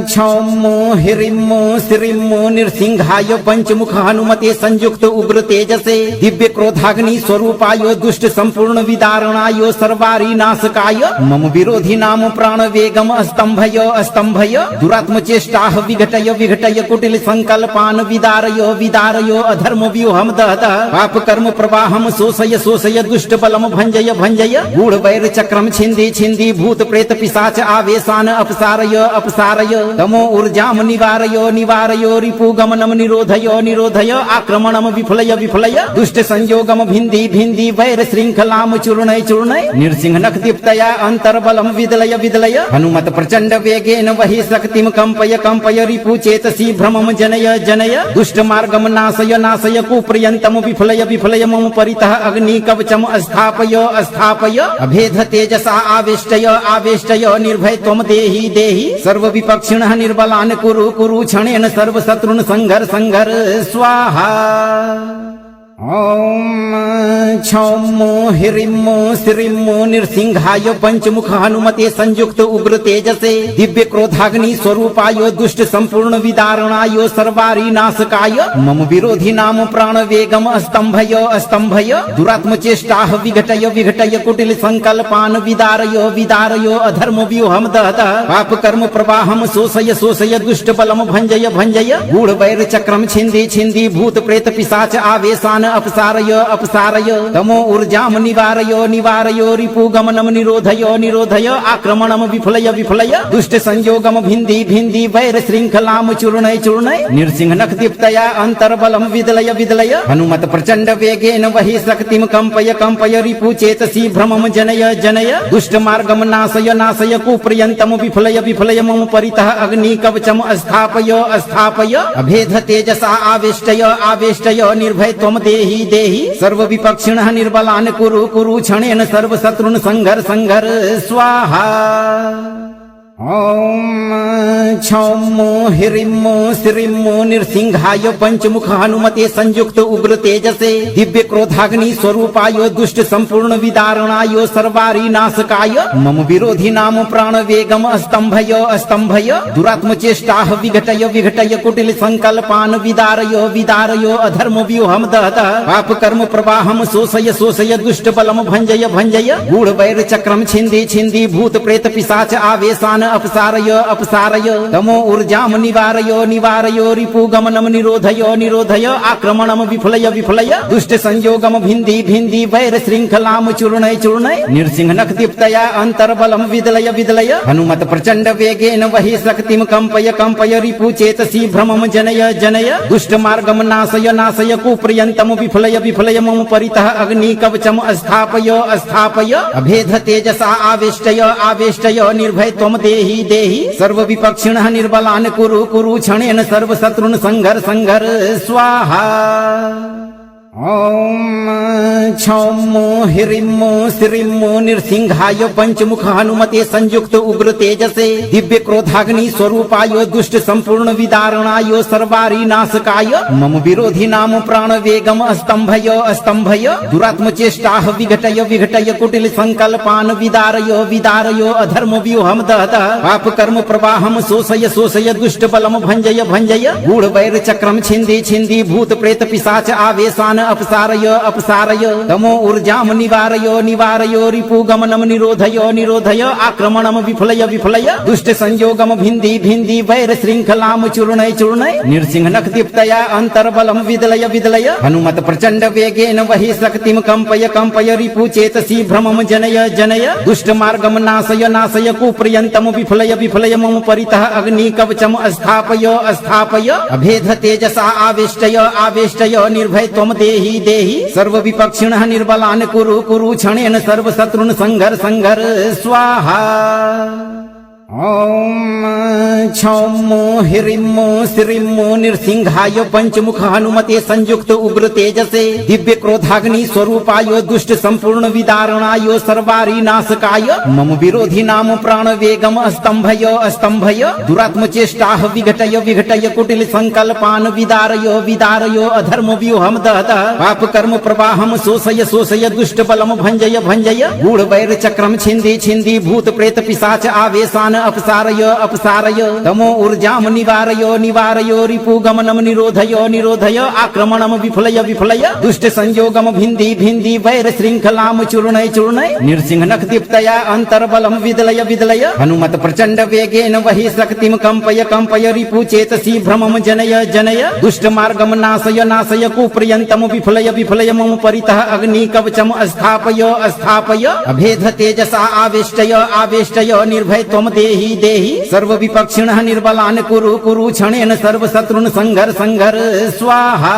क्षौमो हिरिमो श्रीमो नृसिंहाय पंचमुख हनुमते संयुक्त उग्र तेजसे दिव्य क्रोधाग्नि स्वरूपाय दुष्ट संपूर्ण विदारणाय सर्वारि नाशकाय मम विरोधी नाम प्राण वेगम स्तंभय स्तंभय दुरात्म चेष्टाः विघटय विघटय कुटिल संकल्पान् विदारय विदारय अधर्म व्यूहम दहत पाप कर्म प्रवाहम शोषय शोषय दुष्ट बलम भंजय भंजय गूढ़ वैर चक्रम छिंदी छिंदी भूत प्रेत पिशाच आवेशान अपसारय अपसारय तमो ऊर्जाम निवारय निवारय रिपु गमनम निरोधय निरोधय आक्रमणम विफलय विफलय दुष्ट संयोगम भिंदी भिंदी वैर श्रृंखलाम चूर्णय चूर्णय नृसिंह नख दीप्तया अंतर्बलम विदलय विदलय हनुमत प्रचंड वेगेन वही शक्तिम कंपय कंपय रिपु चेतसी भ्रमम जनय जनय दुष्ट मार्गम नाशय नाशय कुप्रियंतम विफलय विफलय मम परितः अग्नि कवचम स्थापय स्थापय अभेद तेजसा आवेष्टय आवेष्टय निर्भय त्वम देहि देहि सर्व विपक्षिणः निर्बलान् कुरु कुरु क्षणेन सर्व शत्रुन् संघर संघर स्वाहा। ओम क्षौमो हिरिमो श्रीमो नृसिंहाय पंचमुख हनुमते संयुक्त उग्र तेजसे दिव्य क्रोधाग्नि स्वरूपाय दुष्ट संपूर्ण विदारणाय सर्वारि नाशकाय मम विरोधी नाम प्राण वेगम स्तंभय स्तंभय दुरात्म चेष्टाः विघटय विघटय कुटिल संकल्पान् विदारय विदारय अधर्म व्यूहम दहत पाप कर्म प्रवाहम शोषय शोषय दुष्ट बलम भंजय भंजय गूढ़ वैर चक्रम छिंदी छिंदी भूत प्रेत पिशाच आवेशान अपसारय अपसारय तमो ऊर्जाम निवारय निवारय रिपु गमनम निरोधय निरोधय आक्रमणम विफलय विफलय दुष्ट संयोगम भिंदी भिंदी वैर श्रृंखलाम चूर्णय चूर्णय नृसिंह नख दीप्तया अंतर्बलम विदलय विदलय हनुमत प्रचंड वेगेन वही शक्तिम कंपय कंपय रिपु चेतसी भ्रमम जनय जनय दुष्ट मार्गम नाशय नाशय कुप्रियंतम विफलय विफलय मम परितः अग्नि कवचम स्थापय स्थापय अभेद तेजसा आवेष्टय आवेष्टय निर्भय त्वम देहि देहि सर्व विपक्षिणः निर्बलान् कुरु कुरु क्षणेन सर्व शत्रुन् संघर संघर स्वाहा। ओम क्षौमो हिरिमो श्रीमो नृसिंहाय पंचमुख हनुमते संयुक्त उग्र तेजसे दिव्य क्रोधाग्नि स्वरूपाय दुष्ट संपूर्ण विदारणाय सर्वारि नाशकाय मम विरोधी नाम प्राण वेगम स्तंभय स्तंभय दुरात्म चेष्टाः विघटय विघटय कुटिल संकल्पान् विदारय विदारय अधर्म व्यूहम दहत पाप कर्म प्रवाहम शोषय शोषय दुष्ट बलम भंजय भंजय गूढ़ वैर चक्रम छिंदी छिंदी भूत प्रेत पिशाच आवेशान अपसारय अपसारय तमो ऊर्जाम निवारय निवारय रिपु गमनम निरोधय निरोधय आक्रमणम विफलय विफलय दुष्ट संयोगम भिंदी भिंदी वैर श्रृंखलाम चूर्णय चूर्णय नृसिंह नख दीप्तया अंतर्बलम विदलय विदलय हनुमत प्रचंड वेगेन वही शक्तिम कंपय कंपय रिपु चेतसी भ्रमम जनय जनय दुष्ट मार्गम नाशय नाशय कुप्रियंतम विफलय विफलय मम परितः अग्नि कवचम स्थापय स्थापय अभेद तेजसा आवेष्टय आवेष्टय निर्भय त्वम देहि देहि सर्व विपक्षिणः निर्बलान् कुरु कुरु क्षणेन सर्व शत्रुन् संघर संघर स्वाहा। ओम क्षौमो हिरिमो श्रीमो नृसिंहाय पंचमुख हनुमते संयुक्त उग्र तेजसे दिव्य क्रोधाग्नि स्वरूपाय दुष्ट संपूर्ण विदारणाय सर्वारि नाशकाय मम विरोधी नाम प्राण वेगम स्तंभय स्तंभय दुरात्म चेष्टाः विघटय विघटय कुटिल संकल्पान् विदारय विदारय अधर्म व्यूहम दहत पाप कर्म प्रवाहम शोषय शोषय दुष्ट बलम भंजय भंजय गूढ़ वैर चक्रम छिंदी छिंदी भूत प्रेत पिशाच आवेशान अपसारय अपसारय तमो ऊर्जाम निवारय निवारय रिपु गमनम निरोधय निरोधय आक्रमणम विफलय विफलय दुष्ट संयोगम भिंदी भिंदी वैर श्रृंखलाम चूर्णय चूर्णय नृसिंह नख दीप्तया अंतर्बलम विदलय विदलय हनुमत प्रचंड वेगेन वही शक्तिम कंपय कंपय रिपु चेतसी भ्रमम जनय जनय दुष्ट मार्गम नाशय नाशय कुप्रियंतम विफलय विफलय मम परितः अग्नि कवचम स्थापय स्थापय अभेद तेजसा आवेष्टय आवेष्टय निर्भय त्वम देहि देहि सर्व विपक्षिणः निर्बलान् कुरु कुरु क्षणेन सर्व शत्रुन् संघर संघर स्वाहा। ॐ क्षौमो ह्रीं श्रीं नृसिंहाय पंचमुख हनुमते संयुक्त उग्र तेजसे दिव्य क्रोधाग्नि स्वरूपाय दुष्ट संपूर्ण विदारणाय सर्वारी नाशकाय मम विरोधी नाम प्राण वेगम स्तंभय स्तंभय दुरात्म चेष्टाः विघटय विघटय कुटिल संकल्पान विदारय विदारय अधर्म व्यूहम दहतः पाप कर्म प्रवाहम शोषय शोषय दुष्ट बलम भंजय भंजय गूढ़ वैर चक्रम छिंदी छिंदी भूत प्रेत पिशाच आवेशान अपसारय अपसारय तमो ऊर्जाम निवारय निवारय रिपु गमनम निरोधय निरोधय आक्रमणम विफलय विफलय दुष्ट संयोगम भिंदी भिंदी वैर श्रृंखलाम चूर्णय चूर्णय नृसिंहनख दीप्तया अंतर्बलम विदलय विदलय हनुमत प्रचंड वेगेन वही शक्तिम कंपय कंपय रिपु चेतसी भ्रमम जनय जनय दुष्ट मार्गम नाशय नाशय कुप्रियंतम विफलय विफलय मम परितः अग्नि कवचम स्थापय स्थापय अभेद तेजसा आवेष्टय आवेष्टय निर्भय त्वम देहि देहि सर्व विपक्षिणः निर्बलान् कुरु कुरु क्षणेन सर्व शत्रुन् संघर संघर स्वाहा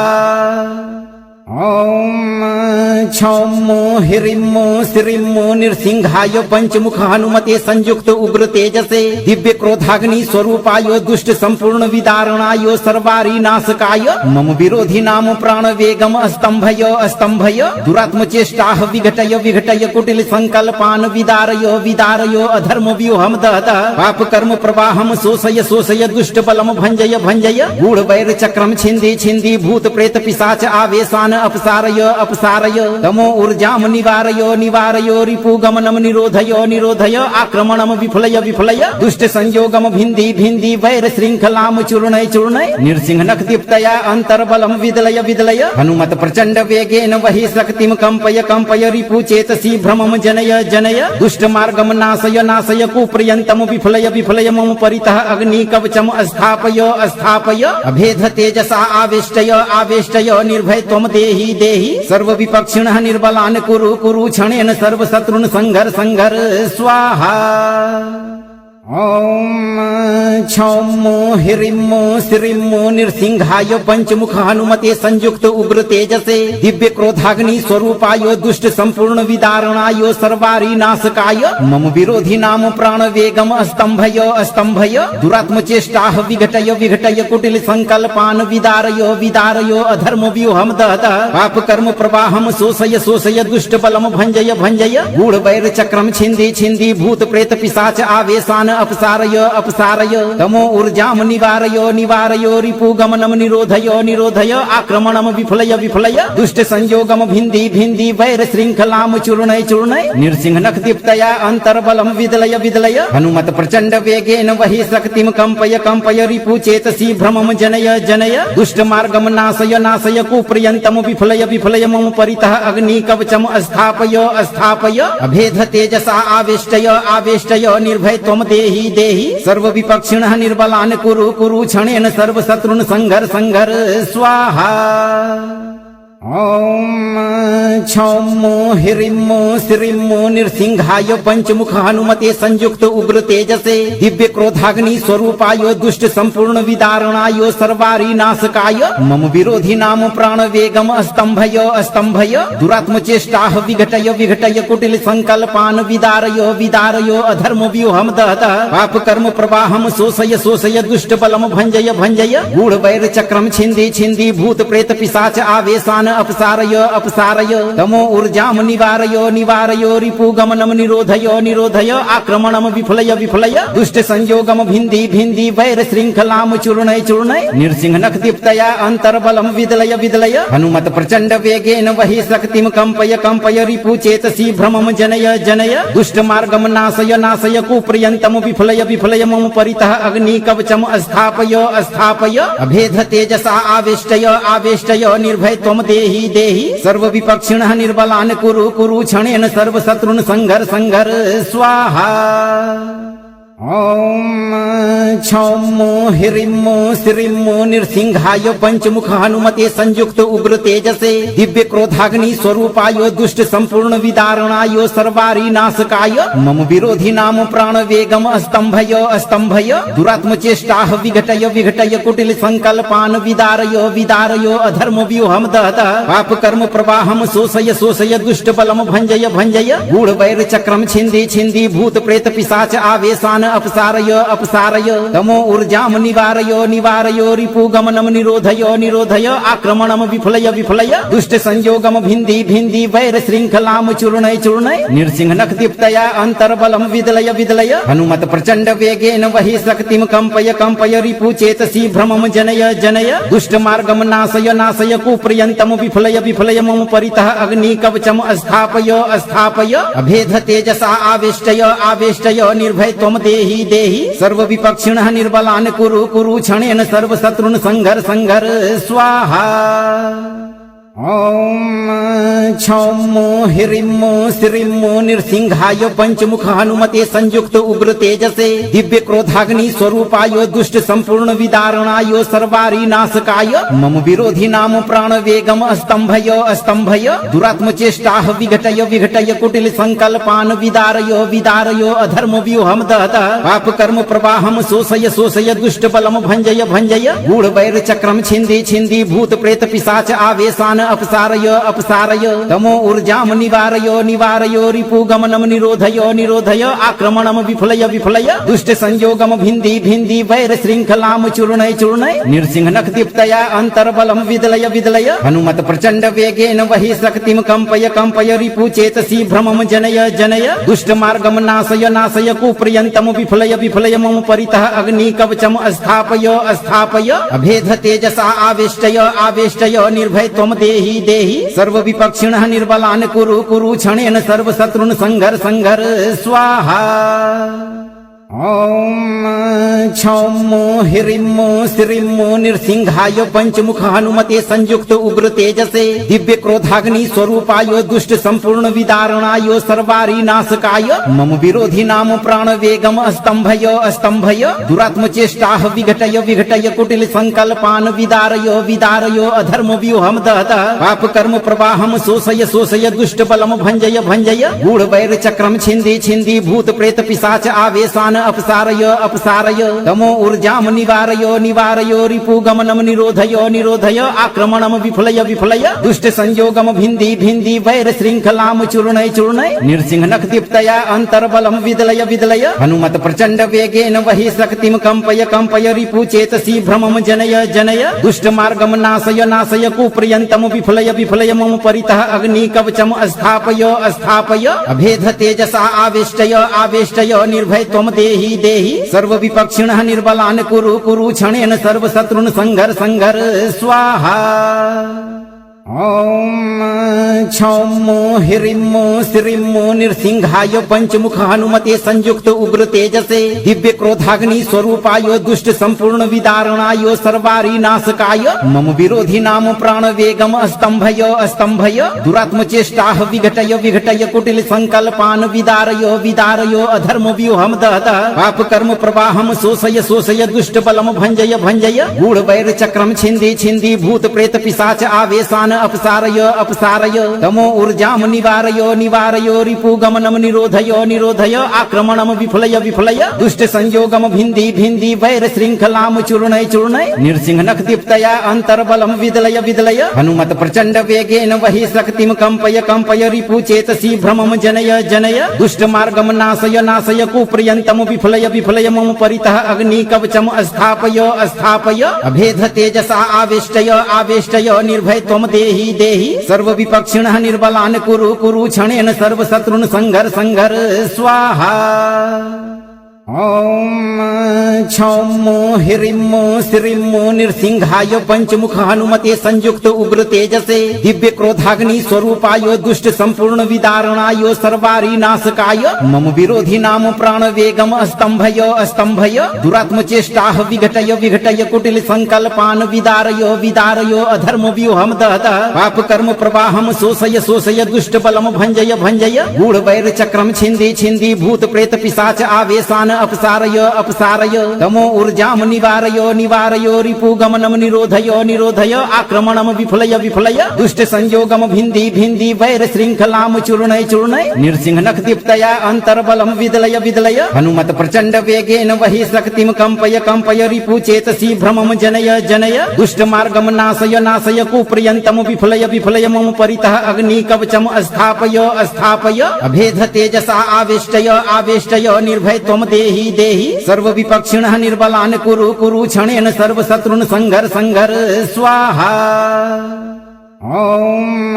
ॐ क्षौमो ह्रीं श्रीं नृसिंहाय पंचमुख हनुमते संयुक्त उग्र तेजसे दिव्य क्रोधाग्नि स्वरूपाय दुष्ट संपूर्ण विदारणाय सर्वारी नाशकाय मम विरोधी नाम प्राण वेगम स्तंभय स्तंभय दुरात्म चेष्टाः विघटय विघटय कुटिल संकल्पान विदारय विदारय अधर्म व्यूहम दहतः पाप कर्म प्रवाहम शोषय शोषय दुष्ट बलम भंजय भंजय गूढ़ वैर चक्रम छिंदी छिंदी भूत प्रेत पिशाच आवेशान अपसारय अपसारय तमो ऊर्जाम निवारय निवारय रिपु गमनम निरोधय निरोधय आक्रमणम विफलय विफलय दुष्ट संयोगम भिंदी भिंदी वैर श्रृंखलाम चूर्णय चूर्णय नृसिंहनख दीप्तया अंतर्बलम विदलय विदलय हनुमत प्रचंड वेगेन वही शक्तिम कंपय कंपय रिपु चेतसी भ्रमम जनय जनय दुष्ट मार्गम नाशय नाशय कुप्रियंतम विफलय विफलय मम परितः अग्नि कवचम स्थापय स्थापय अभेद तेजसा आवेष्टय आवेष्टय निर्भय त्वम देहि देहि सर्व विपक्षिणः निर्बलान् कुरु कुरु क्षणेन सर्व शत्रुन् संघर संघर स्वाहा ॐ क्षौमो ह्रीं श्रीं नृसिंहाय पंचमुख हनुमते संयुक्त उग्र तेजसे दिव्य क्रोधाग्नि स्वरूपाय दुष्ट संपूर्ण विदारणाय सर्वारी नाशकाय मम विरोधी नाम प्राण वेगम स्तंभय स्तंभय दुरात्म चेष्टाः विघटय विघटय कुटिल संकल्पान विदारय विदारय अधर्म व्यूहम दहतः पाप कर्म प्रवाहम शोषय शोषय दुष्ट बलम भंजय भंजय गूढ़ वैर चक्रम छिंदी छिंदी भूत प्रेत पिशाच आवेशान अपसारय अपसारय तमो ऊर्जाम निवारय निवारय रिपु गमनम निरोधय निरोधय आक्रमणम विफलय विफलय दुष्ट संयोगम भिंदी भिंदी वैर श्रृंखलाम चूर्णय चूर्णय नृसिंहनख दीप्तया अंतर्बलम विदलय विदलय हनुमत प्रचंड वेगेन वही शक्तिम कंपय कंपय रिपु चेतसी भ्रमम जनय जनय दुष्ट मार्गम नाशय नाशय कुप्रियंतम विफलय विफलय मम परितः अग्नि कवचम स्थापय स्थापय अभेद तेजसा आवेष्टय आवेष्टय निर्भय त्वम देहि देहि सर्व विपक्षिणः निर्बलान् कुरु कुरु क्षणेन सर्व शत्रुन् संघर संघर स्वाहा ॐ क्षौमो ह्रीं श्रीं नृसिंहाय पंचमुख हनुमते संयुक्त उग्र तेजसे दिव्य क्रोधाग्नि स्वरूपाय दुष्ट संपूर्ण विदारणाय सर्वारी नाशकाय मम विरोधी नाम प्राण वेगम स्तंभय स्तंभय दुरात्म चेष्टाः विघटय विघटय कुटिल संकल्पान विदारय विदारय अधर्म व्यूहम दहतः पाप कर्म प्रवाहम शोषय शोषय दुष्ट बलम भंजय भंजय गूढ़ वैर चक्रम छिंदी छिंदी भूत प्रेत पिशाच आवेशान अपसारय अपसारय तमो ऊर्जाम निवारय निवारय रिपु गमनम निरोधय निरोधय आक्रमणम विफलय विफलय दुष्ट संयोगम भिंदी भिंदी वैर श्रृंखलाम चूर्णय चूर्णय नृसिंहनख दीप्तया अंतर्बलम विदलय विदलय हनुमत प्रचंड वेगेन वही शक्तिम कंपय कंपय रिपु चेतसी भ्रमम जनय जनय दुष्ट मार्गम नाशय नाशय कुप्रियंतम विफलय विफलय मम परितः अग्नि कवचम स्थापय स्थापय अभेद तेजसा आवेष्टय आवेष्टय निर्भय त्वम देहि देहि सर्व विपक्षिणः निर्बलान् कुरु कुरु क्षणेन सर्व शत्रुन् संघर संघर स्वाहा ॐ क्षौमो ह्रीं श्रीं नृसिंहाय पंचमुख हनुमते संयुक्त उग्र तेजसे दिव्य क्रोधाग्नि स्वरूपाय दुष्ट संपूर्ण विदारणाय सर्वारी नाशकाय मम विरोधी नाम प्राण वेगम स्तंभय स्तंभय दुरात्म चेष्टाः विघटय विघटय कुटिल संकल्पान विदारय विदारय अधर्म व्यूहम दहतः पाप कर्म प्रवाहम शोषय शोषय दुष्ट बलम भंजय भंजय गूढ़ वैर चक्रम छिंदी छिंदी भूत प्रेत पिशाच आवेशान अपसारय अपसारय तमो ऊर्जाम निवारय निवारय रिपुगमनम निरोधय निरोधय आक्रमणम विफलय विफलय दुष्ट संयोगम भिन्दी भिन्दी वैर श्रृंखलाम चूर्णय चूर्णय नृसिंह नख दीप्तया अंतर्बलम विदलय विदलय हनुमत प्रचंड वेगेन वही शक्तिम कंपय कंपय रिपु चेतसी भ्रमम जनय जनय दुष्ट मार्गम नाशय नाशय कुप्रियंतम विफलय विफलय मम परितः अग्नि कवचम स्थापय स्थापय अभेद तेजसा आवेष्टय आवेष्टय निर्भय त्वम देहि देहि सर्व विपक्षिणः निर्बलान् कुरु कुरु क्षणेन सर्व शत्रुन् संघर संघर स्वाहा ओम क्षौमो हिरिमो श्रीमो नृसिंहाय पंचमुख हनुमते संयुक्त उग्र तेजसे दिव्य क्रोधाग्नि स्वरूपाय दुष्ट संपूर्ण विदारणाय सर्वारी नाशकाय मम विरोधी नाम प्राण वेगम स्तंभय स्तंभय दुरात्म चेष्टाः विघटय विघटय कुटिल संकल्पान विदारय विदारय अधर्म व्यूहम दहत पाप कर्म प्रवाहम शोषय शोषय दुष्ट बलम भंजय भंजय गूढ़ वैर चक्रम छिंदी छिंदी भूत प्रेत पिशाच आवेशान अपसारय अपसारय तमो ऊर्जाम निवारय निवारय रिपुगमनम निरोधय निरोधय आक्रमणम विफलय विफलय दुष्ट संयोगम भिन्दी भिन्दी वैर श्रृंखलाम चूर्णय चूर्णय नृसिंह नख दीप्तया अंतर्बलम विदलय विदलय हनुमत प्रचंड वेगेन वही शक्तिम कंपय कंपय रिपु चेतसी भ्रमम जनय जनय दुष्ट मार्गम नाशय नाशय कुप्रियंतम विफलय विफलय मम परितः अग्नि कवचम स्थापय स्थापय अभेद तेजसा आवेष्टय आवेष्टय निर्भय त्वम देहि देहि सर्व विपक्षिणः निर्बलान् कुरु कुरु क्षणेन सर्व शत्रुन् संघर संघर स्वाहा ओम क्षौमो हिरिमो श्रीमो नृसिंहाय पंचमुख हनुमते संयुक्त उग्र तेजसे दिव्य क्रोधाग्नि स्वरूपाय दुष्ट संपूर्ण विदारणाय सर्वारी नाशकाय मम विरोधी नाम प्राण वेगम स्तंभय स्तंभय दुरात्म चेष्टाः विघटय विघटय कुटिल संकल्पान विदारय विदारय अधर्म व्यूहम दहत पाप कर्म प्रवाहम शोषय शोषय दुष्ट बलम भंजय भंजय गूढ़ वैर चक्रम छिंदी छिंदी भूत प्रेत पिशाच आवेशान अपसारय अपसारय तमो ऊर्जाम निवारय निवारय रिपुगमनम निरोधय निरोधय आक्रमणम विफलय विफलय दुष्ट संयोगम भिन्दी भिन्दी वैर श्रृंखलाम चूर्णय चूर्णय नृसिंह नख दीप्तया अंतर्बलम विदलय विदलय हनुमत प्रचंड वेगेन वही शक्तिम कंपय कंपय रिपु चेतसी भ्रमम जनय जनय दुष्ट मार्गम नाशय नाशय कुप्रियंतम विफलय विफलय मम परितः अग्नि कवचम स्थापय स्थापय अभेद तेजसा आवेष्टय आवेष्टय निर्भय त्वम देहि देहि सर्व विपक्षिणः निर्बलान् कुरु कुरु क्षणेन सर्व शत्रुन् संघर संघर स्वाहा ओम क्षौमो हिरिमो श्रीमो नृसिंहाय पंचमुख हनुमते संयुक्त उग्र तेजसे दिव्य क्रोधाग्नि स्वरूपाय दुष्ट संपूर्ण विदारणाय सर्वारी नाशकाय मम विरोधी नाम प्राण वेगम स्तंभय स्तंभय दुरात्म चेष्टाः विघटय विघटय कुटिल संकल्पान विदारय विदारय अधर्म व्यूहम दहत पाप कर्म प्रवाहम शोषय शोषय दुष्ट बलम भंजय भंजय गूढ़ वैर चक्रम छिंदी छिंदी भूत प्रेत पिशाच आवेशान अपसारय अपसारय तमो ऊर्जाम निवारय निवारय रिपुगमनम निरोधय निरोधय आक्रमणम विफलय विफलय दुष्ट संयोगम भिन्दी भिन्दी वैर श्रृंखलाम चूर्णय चूर्णय नृसिंह नख दीप्तया अंतर्बलम विदलय विदलय हनुमत प्रचंड वेगेन वही शक्तिम कंपय कंपय रिपु चेतसी भ्रमम जनय जनय दुष्ट मार्गम नाशय नाशय कुप्रियंतम विफलय विफलय मम परितः अग्नि कवचम स्थापय स्थापय अभेद तेजसा आवेष्टय आवेष्टय निर्भय त्वम देहि देहि सर्व विपक्षिणः निर्बलान् कुरु कुरु क्षणेन सर्व शत्रुन् संघर संघर स्वाहा ओम क्षौमो हिरिमो श्रीमो नृसिंहाय पंचमुख हनुमते संयुक्त उग्र तेजसे दिव्य क्रोधाग्नि स्वरूपाय दुष्ट संपूर्ण विदारणाय सर्वारी नाशकाय मम विरोधी नाम प्राण वेगम स्तंभय स्तंभय दुरात्म चेष्टाः विघटय विघटय कुटिल संकल्पान विदारय विदारय अधर्म व्यूहम दहत पाप कर्म प्रवाहम शोषय शोषय दुष्ट बलम भंजय भंजय गूढ़ वैर चक्रम छिंदी छिंदी भूत प्रेत पिशाच आवेशान अपसारय अपसारय तमो ऊर्जाम निवारय निवारय रिपुगमनम निरोधय निरोधय आक्रमणम विफलय विफलय दुष्ट संयोगम भिन्दी भिन्दी वैर श्रृंखलाम चूर्णय चूर्णय नृसिंह नख दीप्तया अंतर्बलम विदलय विदलय हनुमत प्रचंड वेगेन वही शक्तिम कंपय कंपय रिपु चेतसी भ्रमम जनय जनय दुष्ट मार्गम नाशय नाशय कुप्रियंतम विफलय विफलय मम परितः अग्नि कवचम स्थापय स्थापय अभेद तेजसा आवेष्टय आवेष्टय निर्भय त्वम देहि देहि देहि सर्व विपक्षिणः निर्बलान् कुरु कुरु क्षणेन सर्व शत्रुन् संघर संघर स्वाहा। ओम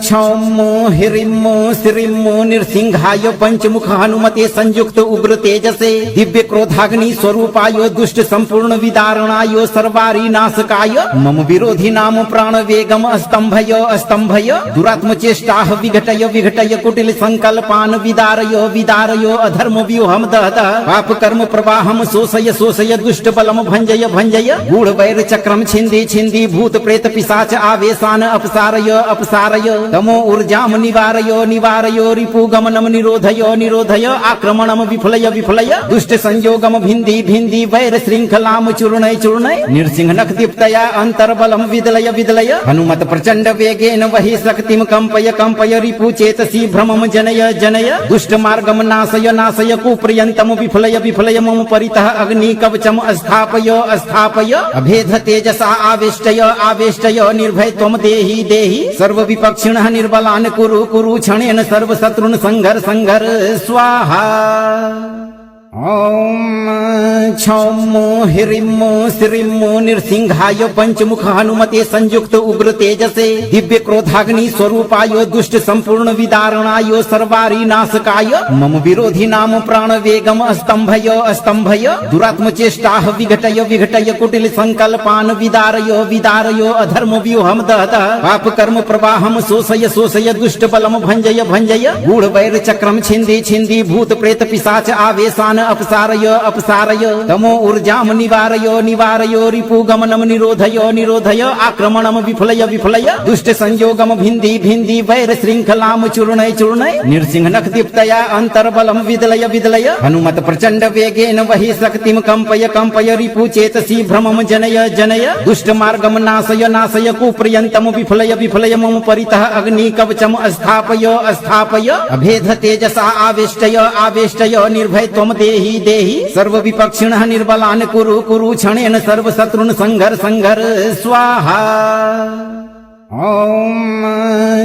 क्षौमो हिरिमो श्रीमो नृसिंहाय पंचमुख हनुमते संयुक्त उग्र तेजसे दिव्य क्रोधाग्नि स्वरूपाय दुष्ट संपूर्ण विदारणाय सर्वारी नाशकाय मम विरोधी नाम प्राण वेगम स्तंभय स्तंभय दुरात्म चेष्टाः विघटय विघटय कुटिल संकल्पान् विदारय विदारय अधर्म व्यूहम दहतः पाप कर्म प्रवाहम शोषय शोषय दुष्ट बलम भंजय भंजय गूढ़ वैर चक्रम छिंदी छिंदी भूत प्रेत पिशाच आवेशान अपसारय अपसारय तमो ऊर्जाम निवारय निवारय रिपु गमनम निरोधय निरोधय आक्रमणम विफलय विफलय दुष्ट संयोगम भिंदी भिंदी वैर श्रृंखलाम चूर्णय चूर्णय नृसिंह नख दीप्तया अंतर्बलम विदलय विदलय हनुमत प्रचंड वेगेन वही शक्तिम कंपय कंपय रिपु चेतसी भ्रमम जनय जनय दुष्ट मार्गम नाशय नाशय कुप्रियंतम विफलय विफलय मम परितः अग्नि कवचम स्थापय स्थापय अभेद तेजसा आवेष्टय आवेष्टय निर्भय त्वम देहि देहि सर्व विपक्षिणः निर्बलान् कुरु कुरु क्षणेन सर्व शत्रुन् संघर संघर स्वाहा। ओम क्षौमो हिरिमो श्रीमो नृसिंहाय पंचमुख हनुमते संयुक्त उग्र तेजसे दिव्य क्रोधाग्नि स्वरूपाय दुष्ट संपूर्ण विदारणाय सर्वारी नाशकाय मम विरोधी नाम प्राण वेगम स्तंभय स्तंभय दुरात्म चेष्टाः विघटय विघटय कुटिल संकल्पान् विदारय विदारय अधर्म व्यूहम दहतः पाप कर्म प्रवाहम शोषय शोषय दुष्ट बलम भंजय भंजय गूढ़ वैर चक्रम छिंदी छिंदी भूत प्रेत पिशाच आवेशान अपसारय अपसारय तमो ऊर्जाम निवारय निवारय रिपु गमनम निरोधय निरोधय आक्रमणम विफलय विफलय दुष्ट संयोगम भिंदी भिंदी वैर श्रृंखलाम चूर्णय चूर्णय नृसिंह नख दीप्तया अंतर्बलम विदलय विदलय हनुमत प्रचंड वेगेन वही शक्तिम कंपय कंपय रिपु चेतसी भ्रमम जनय जनय दुष्ट मार्गम नाशय नाशय कुप्रियंतम विफलय विफलय मम परितः अग्नि कवचम स्थापय स्थापय अभेद तेजसा आवेष्टय आवेष्टय निर्भय त्वम देहि देहि सर्व विपक्षिणः निर्बलान् कुरु कुरु क्षणेन सर्व शत्रुन् संघर संघर स्वाहा। ओम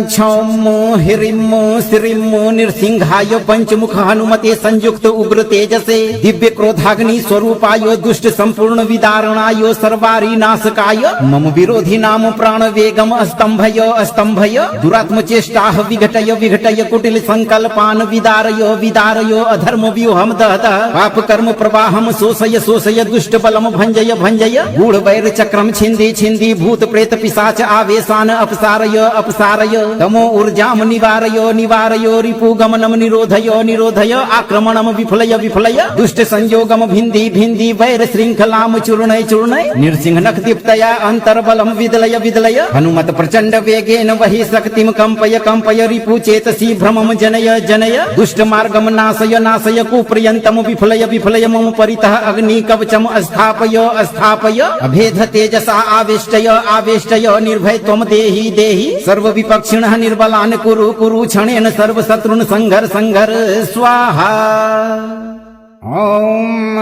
क्षौमो हिरिमो श्रीमो नृसिंहाय पंचमुख हनुमते संयुक्त उग्र तेजसे दिव्य क्रोधाग्नि स्वरूपाय दुष्ट संपूर्ण विदारणाय सर्वारी नाशकाय मम विरोधी नाम प्राण वेगम स्तंभय स्तंभय दुरात्म चेष्टाः विघटय विघटय कुटिल संकल्पान् विदारय विदारय अधर्म व्यूहम दहतः पाप कर्म प्रवाहम शोषय शोषय दुष्ट बलम भंजय भंजय गूढ़ वैर चक्रम छिंदी छिंदी भूत प्रेत पिशाच आवेशान अपसारय अपसारय तमो ऊर्जाम निवारय निवारय रिपु गमनम निरोधय निरोधय आक्रमणम विफलय विफलय दुष्ट संयोगम भिंदी भिंदी वैर श्रृंखलाम चूर्णय चूर्णय नृसिंह नख दीप्तया अंतर्बलम विदलय विदलय हनुमत प्रचंड वेगेन वही शक्तिम कंपय कंपय रिपु चेतसी भ्रमम जनय जनय दुष्ट मार्गम नाशय नाशय कुप्रियंतम विफलय विफलय मम परितः अग्नि कवचम स्थापय स्थापय अभेद तेजसा आवेष्टय आवेष्टय निर्भय त्वम देहि देहि सर्व विपक्षिणः निर्बलान् कुरु कुरु क्षणेन सर्व शत्रुन् संघर संघर स्वाहा। ओम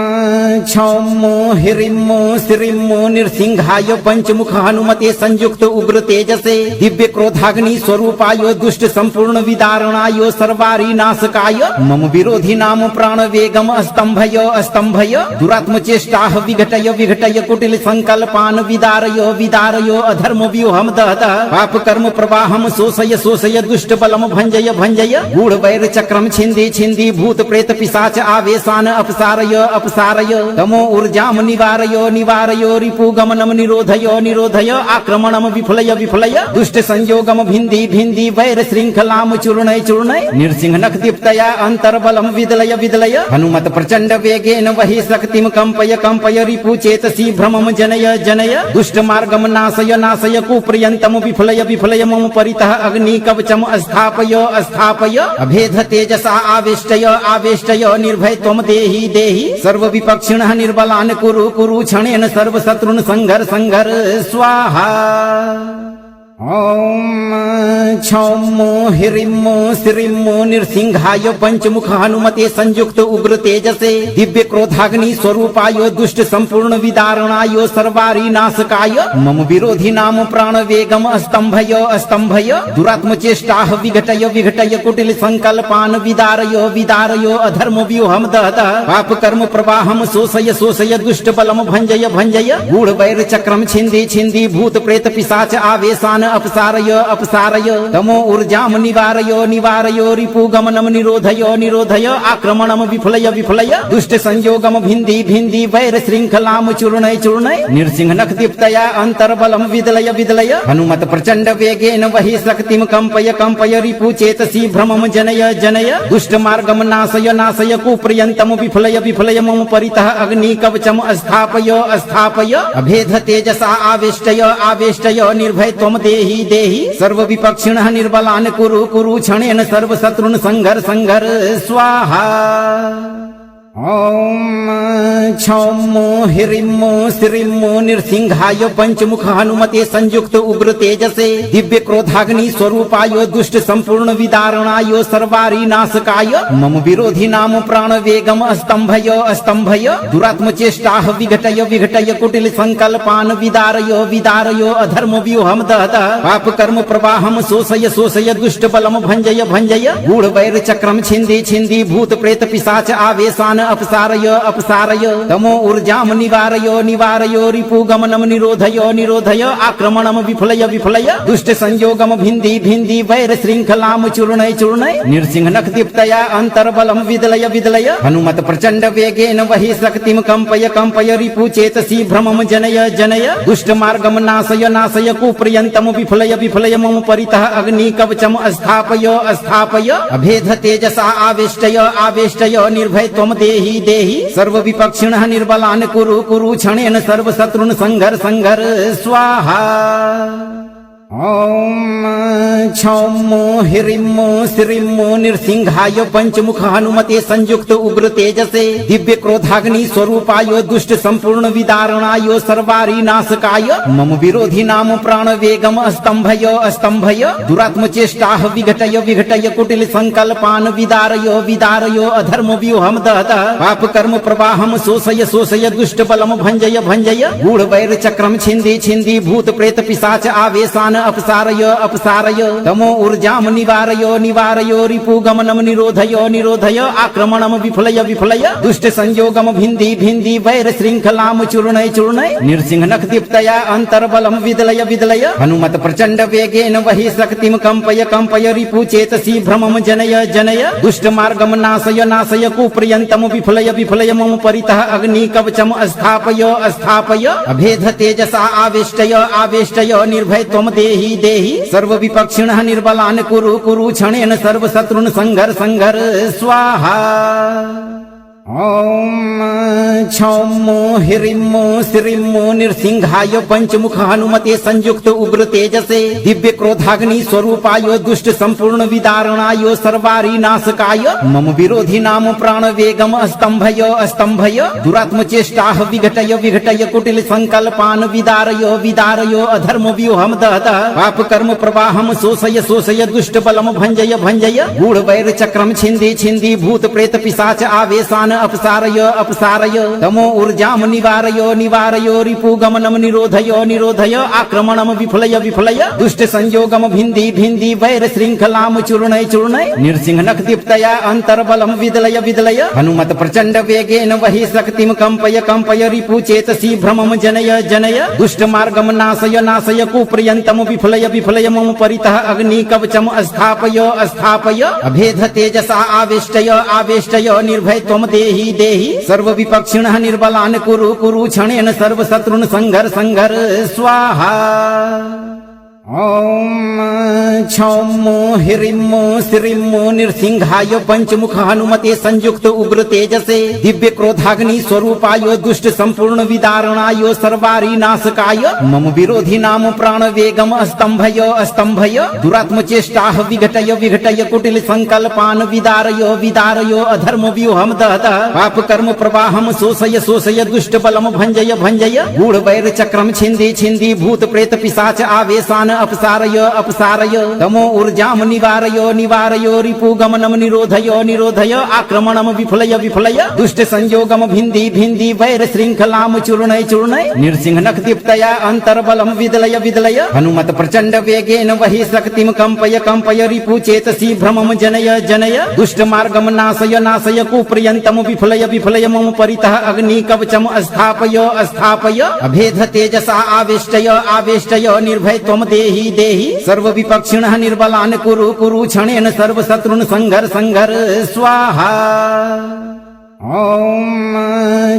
क्षौमो हिरिमो श्रीमो नृसिंहाय पंचमुख हनुमते संयुक्त उग्र तेजसे दिव्य क्रोधाग्नि स्वरूपाय दुष्ट संपूर्ण विदारणाय सर्वारी नाशकाय मम विरोधी नाम प्राण वेगम स्तंभय स्तंभय दुरात्म चेष्टाः विघटय विघटय कुटिल संकल्पान् विदारय विदारय अधर्म व्यूहम दहतः पाप कर्म प्रवाहम शोषय शोषय दुष्ट बलम भंजय भंजय गूढ़ वैर चक्रम छिंदी छिंदी भूत प्रेत पिशाच आवेशान अपसारय अपसारय तमो ऊर्जाम निवारय निवारय रिपु गमनम निरोधय निरोधय आक्रमणम विफलय विफलय दुष्ट संयोगम भिंदी भिंदी वैर श्रृंखलाम चूर्णय चूर्णय नृसिंह नख दीप्तया अंतर्बलम विदलय विदलय हनुमत प्रचंड वेगेन वही शक्तिम कंपय कंपय रिपु चेतसी भ्रमम जनय जनय दुष्ट मार्गम नाशय नाशय कुप्रियंतम विफलय विफलय मम परितः अग्नि कवचम स्थापय स्थापय अभेद तेजसा आवेष्टय आवेष्टय निर्भय त्वम देहि देहि सर्व विपक्षिणः निर्बलान् कुरु कुरु क्षणेन सर्व शत्रुन् संघर संघर स्वाहा। ओम क्षौमो हिरिम्मो श्रीम्मो नृसिंहाय पंचमुख हनुमते संयुक्त उग्र तेजसे दिव्य क्रोधाग्नि स्वरूपाय दुष्ट संपूर्ण विदारणाय सर्वारी नाशकाय मम विरोधी नाम प्राण वेगम स्तंभय दुरात्म चेष्टाः विघटय विघटय कुटिल संकल्पान विदारय अधर्म व्यूहम दहतः पाप कर्म प्रवाहम शोषय दुष्ट बलम भंजय गूढ़ वैर चक्रम छिंदी भूत प्रेत पिशाच आवेशान अपसारय तमो ऊर्जाम निवारय रिपु गमनम निरोधय आक्रमणम विफलय दुष्ट संयोगम भिंदी वैर श्रृंखलाम चूर्णय नृसिंह नख दीप्तया अंतर्बलम विदलय हनुमत प्रचंड वेगेन वही शक्तिम कंपय रिपु चेतसी भ्रमम जनय दुष्ट मार्गम नाशय कुप्रियंतम विफलय मम परितः अग्नि कवचम स्थापय अभेद तेजसा आवेष्टय निर्भय त्वम देहि सर्व विपक्षिणः निर्बलान् कुरु क्षणेन सर्व शत्रुन् संघर स्वाहा ओम क्षौमो हिरिम्मो श्रीम्मो नृसिंहाय पंचमुख हनुमते संयुक्त उग्र तेजसे दिव्य क्रोधाग्नि स्वरूपाय दुष्ट संपूर्ण विदारणाय सर्वारी नाशकाय मम विरोधी नाम प्राण वेगम स्तंभय दुरात्म चेष्टाः विघटय कुटिल संकल्पान विदारय अधर्म व्यूहम दहतः पाप कर्म प्रवाहम शोषय दुष्ट बलम भंजय गूढ़ वैर चक्रम छिंदी भूत प्रेत पिशाच आवेशान अपसारय तमो ऊर्जाम निवारय रिपु गमनम निरोधय आक्रमणम विफलय दुष्ट संयोगम भिंदी वैर श्रृंखलाम चूर्णय नृसिंह नख दीप्तया अंतर्बलम विदलय हनुमत प्रचंड वेगेन वही शक्तिम कंपय रिपु चेतसी भ्रमम जनय दुष्ट मार्गम नाशय कुप्रियंतम विफलय मम परितः अग्नि कवचम स्थापय अभेद तेजसा आवेष्टय निर्भय त्वम देहि सर्व विपक्षिणः निर्बलान् कुरु क्षणेन सर्व शत्रुन् संघर स्वाहा ओम क्षौमो हिरिम्मो श्रीम्मो नृसिंहाय पंचमुख हनुमते संयुक्त उग्र तेजसे दिव्य क्रोधाग्नि स्वरूपाय दुष्ट संपूर्ण विदारणाय सर्वारी नाशकाय मम विरोधी नाम प्राण वेगम स्तंभय दुरात्म चेष्टाः विघटय कुटिल संकल्पान विदारय अधर्म व्यूहम दहतः पाप कर्म प्रवाहम शोषय दुष्ट बलम भंजय गूढ़ वैर चक्रम छिंदी भूत प्रेत पिशाच आवेशान अपसारय तमो ऊर्जाम निवारय रिपु गमनम निरोधय आक्रमणम विफलय दुष्ट संयोगम भिंदी वैर श्रृंखलाम चूर्णय नृसिंह नख दीप्तया अंतर्बलम विदलय हनुमत प्रचंड वेगेन वही शक्तिम कंपय रिपु चेतसी भ्रमम जनय दुष्ट मार्गम नाशय कुप्रियंतम विफलय मम परितः अग्नि कवचम स्थापय अभेद तेजसा आवेष्टय निर्भय त्वम देहि सर्व विपक्षिणः निर्बलान् कुरु क्षणेन सर्व शत्रुन् संघर स्वाहा ओम क्षौमो हिरिम्मो श्रीम्मो नृसिंहाय पंचमुख हनुमते संयुक्त उग्र तेजसे दिव्य क्रोधाग्नि स्वरूपाय दुष्ट संपूर्ण विदारणाय सर्वारी नाशकाय मम विरोधी नाम प्राण वेगम स्तंभय दुरात्म चेष्टाः विघटय कुटिल संकल्पान विदारय अधर्म व्यूहम दहतः पाप कर्म प्रवाहम शोषय दुष्ट बलम भंजय गूढ़ वैर चक्रम छिंदी भूत प्रेत पिशाच आवेशान अपसारय तमो ऊर्जाम निवारय रिपु गमनम निरोधय आक्रमणम विफलय दुष्ट संयोगम भिंदी वैर श्रृंखलाम चूर्णय नृसिंह नख दीप्तया अंतर्बलम विदलय हनुमत प्रचंड वेगेन वही शक्तिम कंपय रिपु चेतसी भ्रमम जनय दुष्ट मार्गम नाशय कुप्रियंतम विफलय मम परितः अग्नि कवचम स्थापय अभेद तेजसा आवेष्टय निर्भय त्वम देहि सर्व विपक्षिणः निर्बलान् कुरु क्षणेन सर्व शत्रुन् संघर स्वाहा ओम क्षौमो हिरिम्मो श्रीम्मो नृसिंहाय पंचमुख हनुमते संयुक्त उग्र तेजसे दिव्य क्रोधाग्नि स्वरूपाय दुष्ट संपूर्ण विदारणाय सर्वारी नाशकाय मम विरोधी नाम प्राण वेगम स्तंभय दुरात्म चेष्टाः विघटय कुटिल संकल्पान विदारय अधर्म व्यूहम दहतः पाप कर्म प्रवाहम शोषय दुष्ट बलम भंजय गूढ़ वैर चक्रम छिंदी भूत प्रेत पिशाच आवेशान अपसारय तमो ऊर्जाम निवारय निवारय रिपुगमनम निरोधय निरोधय आक्रमणम विफलय विफलय दुष्ट संयोगम भिन्दी भिन्दी वैर श्रृंखलाम चूर्णय चूर्णय नृसिंहनख दीप्तया अंतर्बलम विदलय विदलय हनुमत प्रचंड वेगेन वही शक्तिम कंपय कंपय रिपु चेतसी भ्रमम जनय जनय दुष्ट मार्गम नाशय नाशय कुप्रियंतम विफलय विफलय मम परितः अग्नि कवचम स्थापय स्थापय अभेद तेजसा आवेष्टय आवेष्टय निर्भय त्वम देहि देहि सर्व विपक्षिणः निर्बलान् कुरु कुरु क्षणेन सर्व शत्रुन् संघर संघर स्वाहा। ओम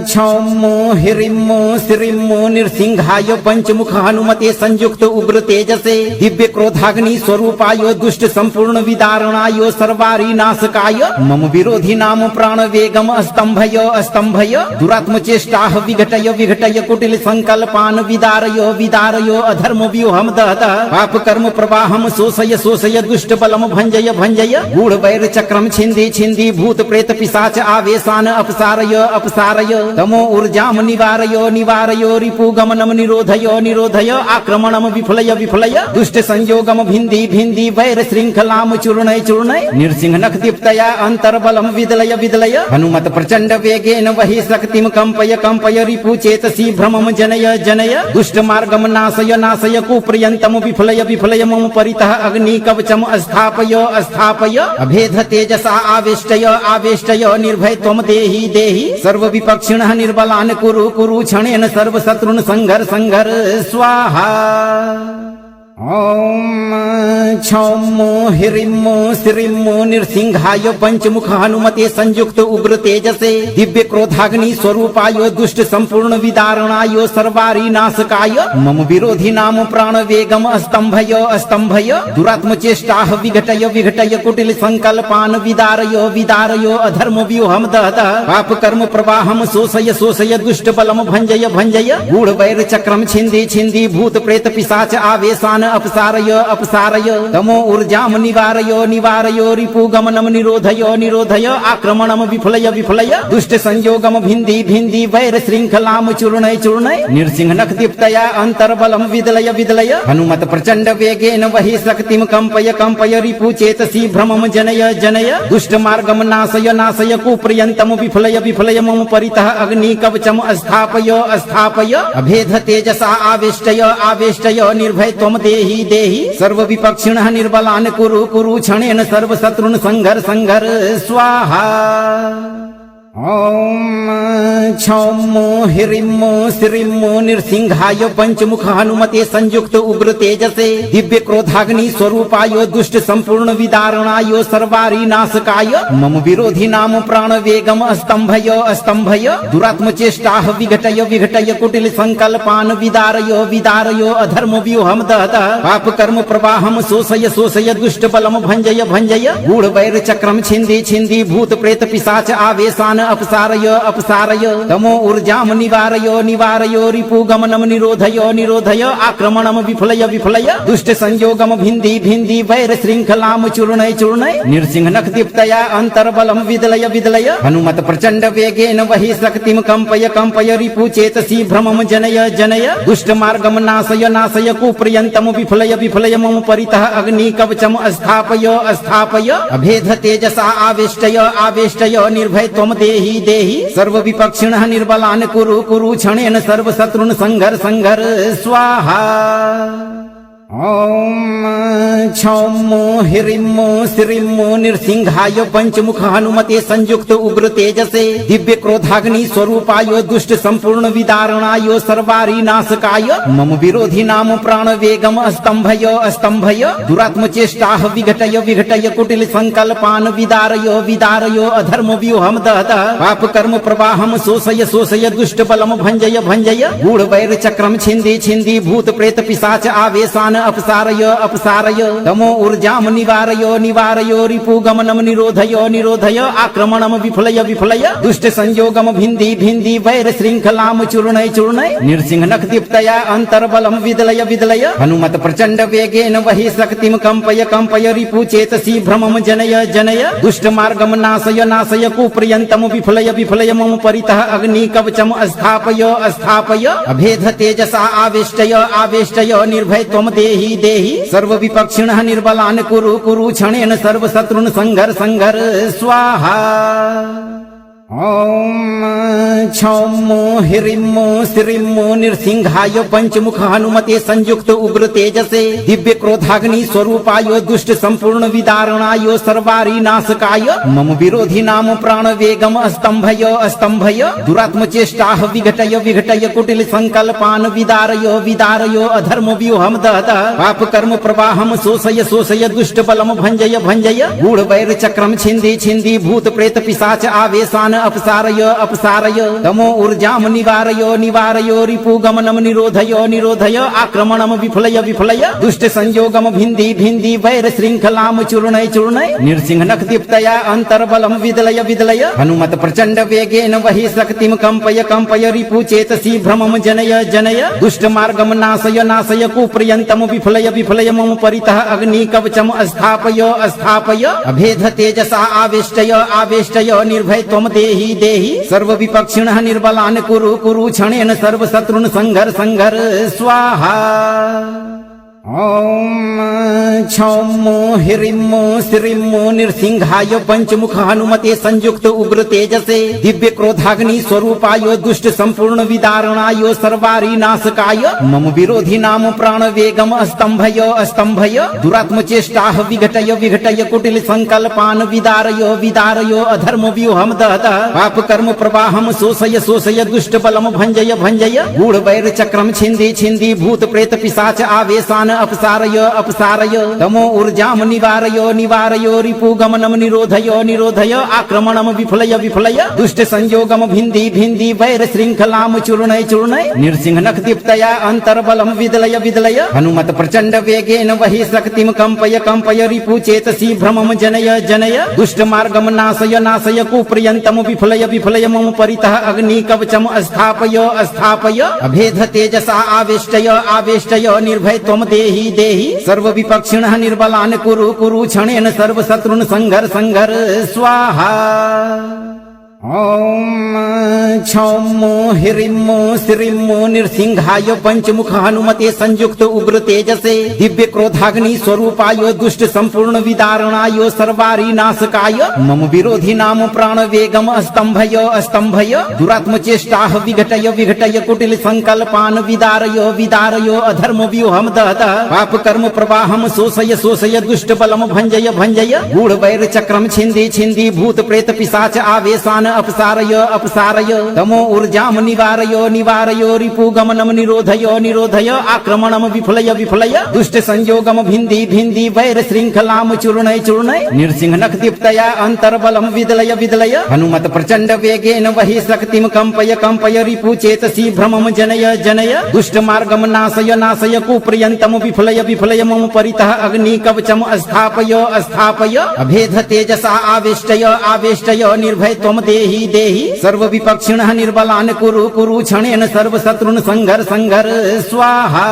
क्षौमो हिरिमो श्रीमो नृसिंहाय पंचमुख हनुमते संयुक्त उग्र तेजसे दिव्य क्रोधाग्नि स्वरूपाय दुष्ट संपूर्ण विदारणाय सर्वारी नाशकाय मम विरोधी नाम प्राण वेगम स्तंभय स्तंभय दुरात्म चेष्टाः विघटय विघटय कुटिल संकल्पान विदारय विदारय अधर्म व्यूहम दहतः पाप कर्म प्रवाहम शोषय शोषय दुष्ट बलम भंजय भंजय गूढ़ वैर चक्रम छिंदी छिंदी भूत प्रेत पिशाच आवेशान अपसारय अपसारय तमो ऊर्जाम निवारय निवारय रिपुगमनम निरोधय निरोधय आक्रमणम विफलय विफलय दुष्ट संयोगम भिन्दी भिन्दी वैर श्रृंखलाम चूर्णय चूर्णय नृसिंहनख दीप्तया अंतर्बलम विदलय विदलय हनुमत प्रचंड वेगेन वही शक्तिम कंपय कंपय रिपु चेतसी भ्रमम जनय जनय दुष्ट मार्गम नाशय नाशय कुप्रियंतम विफलय विफलय मम परितः अग्नि कवचम स्थापय स्थापय अभेद तेजसा आवेष्टय आवेष्टय निर्भय त्वम देहि देहि सर्व विपक्षिणः निर्बलान् कुरु कुरु क्षणेन सर्व शत्रुन् संघर संघर स्वाहा। ओम क्षौमो हिरिमो श्रीमो नृसिंहाय पंचमुख हनुमते संयुक्त उग्र तेजसे दिव्य क्रोधाग्नि स्वरूपाय दुष्ट संपूर्ण विदारणाय सर्वारी नाशकाय मम विरोधी नाम प्राण वेगम स्तंभय स्तंभय दुरात्म चेष्टाः विघटय विघटय कुटिल संकल्पान विदारय विदारय अधर्म व्यूहम दहतः पाप कर्म प्रवाहम शोषय शोषय दुष्ट बलम भंजय भंजय गूढ़ वैर चक्रम छिंदी छिंदी भूत प्रेत पिशाच आवेशान अपसारय अपसारय तमो ऊर्जाम निवारय निवारय रिपुगमनम निरोधय निरोधय आक्रमणम विफलय विफलय दुष्ट संयोगम भिन्दी भिन्दी वैर श्रृंखलाम चूर्णय चूर्णय नृसिंहनख दीप्तया अंतर्बलम विदलय विदलय हनुमत प्रचंड वेगेन वही शक्तिम कंपय कंपय रिपु चेतसी भ्रमम जनय जनय दुष्ट मार्गम नाशय नाशय कुप्रियंतम विफलय विफलय मम परितः अग्नि कवचम स्थापय स्थापय अभेद तेजसा आवेष्टय आवेष्टय निर्भय त्वम देहि देहि सर्व विपक्षिणः निर्बलान् कुरु कुरु क्षणेन सर्व शत्रुन् संघर संघर स्वाहा। ओम क्षौमो हिरिमो श्रीमो नृसिंहाय पंचमुख हनुमते संयुक्त उग्र तेजसे दिव्य क्रोधाग्नि स्वरूपाय दुष्ट संपूर्ण विदारणाय सर्वारी नाशकाय मम विरोधी नाम प्राण वेगम स्तंभय स्तंभय दुरात्म चेष्टाः विघटय विघटय कुटिल संकल्पान विदारय विदारय अधर्म व्यूहम दहतः पाप कर्म प्रवाहम शोषय शोषय दुष्ट बलम भंजय भंजय गूढ़ वैर चक्रम छिंदी छिंदी भूत प्रेत पिशाच आवेशान अपसारय अपसारय तमो ऊर्जाम निवारय निवारय रिपुगमनम निरोधय निरोधय आक्रमणम विफलय विफलय दुष्ट संयोगम भिन्दी भिन्दी वैर श्रृंखलाम चूर्णय चूर्णय नृसिंहनख दीप्तया अंतर्बलम विदलय विदलय हनुमत प्रचंड वेगेन वही शक्तिम कंपय कंपय रिपु चेतसी भ्रमम जनय जनय दुष्ट मार्गम नाशय नाशय कुप्रियंतम विफलय विफलय मम परितः अग्नि कवचम स्थापय स्थापय अभेद तेजसा आवेष्टय आवेष्टय निर्भय त्वम देहि देहि सर्व विपक्षिणः निर्बलान् कुरु कुरु क्षणेन सर्व शत्रुन् संघर संघर स्वाहा। ओम क्षौमो हिरिमो श्रीमो नृसिंहाय पंचमुख हनुमते संयुक्त उग्र तेजसे दिव्य क्रोधाग्नि स्वरूपाय दुष्ट संपूर्ण विदारणाय सर्वारी नाशकाय मम विरोधी नाम प्राण वेगम स्तंभय स्तंभय दुरात्म चेष्टाः विघटय विघटय कुटिल संकल्पान विदारय विदारय अधर्म व्यूहम दहतः पाप कर्म प्रवाहम शोषय शोषय दुष्ट बलम भंजय भंजय गूढ़ वैर चक्रम छिंदी छिंदी भूत प्रेत पिशाच आवेशान अपसारय अपसारय तमो ऊर्जाम निवारय निवारय रिपुगमनम निरोधय निरोधय आक्रमणम विफलय विफलय दुष्ट संयोगम भिन्दी भिन्दी वैर श्रृंखलाम चूर्णय चूर्णय नृसिंहनख दीप्तया अंतर्बलम विदलय विदलय हनुमत प्रचंड वेगेन वही शक्तिम कंपय कंपय रिपु चेतसी भ्रमम जनय जनय दुष्ट मार्गम नाशय नाशय कुप्रियंतम विफलय विफलय मम परितः अग्नि कवचम स्थापय स्थापय अभेद तेजसा आवेष्टय आवेष्टय निर्भय त्वम देहि देहि सर्व विपक्षिणः निर्बलान् कुरु कुरु क्षणेन सर्व शत्रुन् संघर संघर स्वाहा। ॐ क्षौमो ह्रीं श्रीं नृसिंहाय पंचमुख हनुमते संयुक्त उग्र तेजसे दिव्य क्रोधाग्नि स्वरूपाय दुष्ट संपूर्ण विदारणाय सर्वारि नाशकाय मम विरोधी नाम प्राण वेगम स्तंभय स्तंभय दुरात्म चेष्टाः विघटय विघटय कुटिल संकल्पान् विदारय विदारय अधर्म व्यूहम दहत पाप कर्म प्रवाहम शोषय शोषय दुष्ट बलम भंजय भंजय गूढ़ वैर चक्रम छिंदी छिंदी भूत प्रेत पिशाच आवेशान अपसारय अपसारय तमो ऊर्जाम निवारय निवारय रिपु गमनम निरोधय निरोधय आक्रमणम विफलय विफलय दुष्ट संयोगम भिंदी भिंदी वैर श्रृंखलाम चूर्णय चूर्णय नृसिंह नख दीप्तया अंतर्बलम विदलय विदलय हनुमत प्रचंड वेगेन वही शक्तिम कंपय कंपय रिपु चेतसी भ्रमम जनय जनय दुष्ट मार्गम नाशय नाशय कुप्रियंतम विफलय विफलय मम परितः अग्नि कवचम स्थापय स्थापय अभेद तेजसा आवेष्टय आवेष्टय निर्भय त्वम देहि देहि सर्व विपक्षिणः निर्बलान् कुरु कुरु क्षणेन सर्व शत्रुन् संघर संघर स्वाहा। ॐ क्षौमो ह्रीं श्रीं नृसिंहाय पंचमुख हनुमते संयुक्त उग्र तेजसे दिव्य क्रोधाग्नि स्वरूपाय दुष्ट संपूर्ण विदारणाय सर्वारि नाशकाय मम विरोधी नाम प्राण वेगम स्तंभय स्तंभय दुरात्म चेष्टाः विघटय विघटय कुटिल संकल्पान् विदारय विदारय अधर्म व्यूहम दहत पाप कर्म प्रवाहम शोषय शोषय दुष्ट बलम भंजय भंजय गूढ़ वैर चक्रम छिंदी छिंदी भूत प्रेत पिशाच आवेशान अपसारय अपसारय तमो ऊर्जाम निवारय निवारय रिपु गमनम निरोधय निरोधय आक्रमणम विफलय विफलय दुष्ट संयोगम भिंदी भिंदी वैर श्रृंखलाम चूर्णय चूर्णय नृसिंह नख दीप्तया अंतर्बलम विदलय विदलय हनुमत प्रचंड वेगेन वही शक्तिम कंपय कंपय रिपु चेतसी भ्रमम जनय जनय दुष्ट मार्गम नाशय नाशय कुप्रियंतम विफलय विफलय मम परितः अग्नि कवचम स्थापय स्थापय अभेद तेजसा आवेष्टय आवेष्टय निर्भय त्वम देहि देहि सर्व विपक्षिणः निर्बलान् कुरु कुरु क्षणेन सर्व शत्रुन् संघर संघर स्वाहा। ॐ क्षौमो ह्रीं श्रीं नृसिंहाय पंचमुख हनुमते संयुक्त उग्र तेजसे दिव्य क्रोधाग्नि स्वरूपाय दुष्ट संपूर्ण विदारणाय सर्वारि नाशकाय मम विरोधी नाम प्राण वेगम स्तंभय स्तंभय दुरात्म चेष्टाः विघटय विघटय कुटिल संकल्पान् विदारय विदारय अधर्म व्यूहम दहत पाप कर्म प्रवाहम शोषय शोषय दुष्ट बलम भंजय भंजय गूढ़ वैर चक्रम छिंदी छिंदी भूत प्रेत पिशाच आवेशान अपसारय अपसारय तमो ऊर्जाम निवारय निवारय रिपु गमनम निरोधय निरोधय आक्रमणम विफलय विफलय दुष्ट संयोगम भिंदी भिंदी वैर श्रृंखलाम चूर्णय चूर्णय नृसिंह नख दीप्तया अंतर्बलम विदलय विदलय हनुमत प्रचंड वेगेन वही शक्तिम कंपय कंपय रिपु चेतसी भ्रमम जनय जनय दुष्ट मार्गम नाशय नाशय कुप्रियंतम विफलय विफलय मम परितः अग्नि कवचम स्थापय स्थापय अभेद तेजसा आवेष्टय आवेष्टय निर्भय त्वम देहि देहि सर्व विपक्षिणः निर्बलान् कुरु कुरु क्षणेन सर्व शत्रुन् संघर संघर स्वाहा।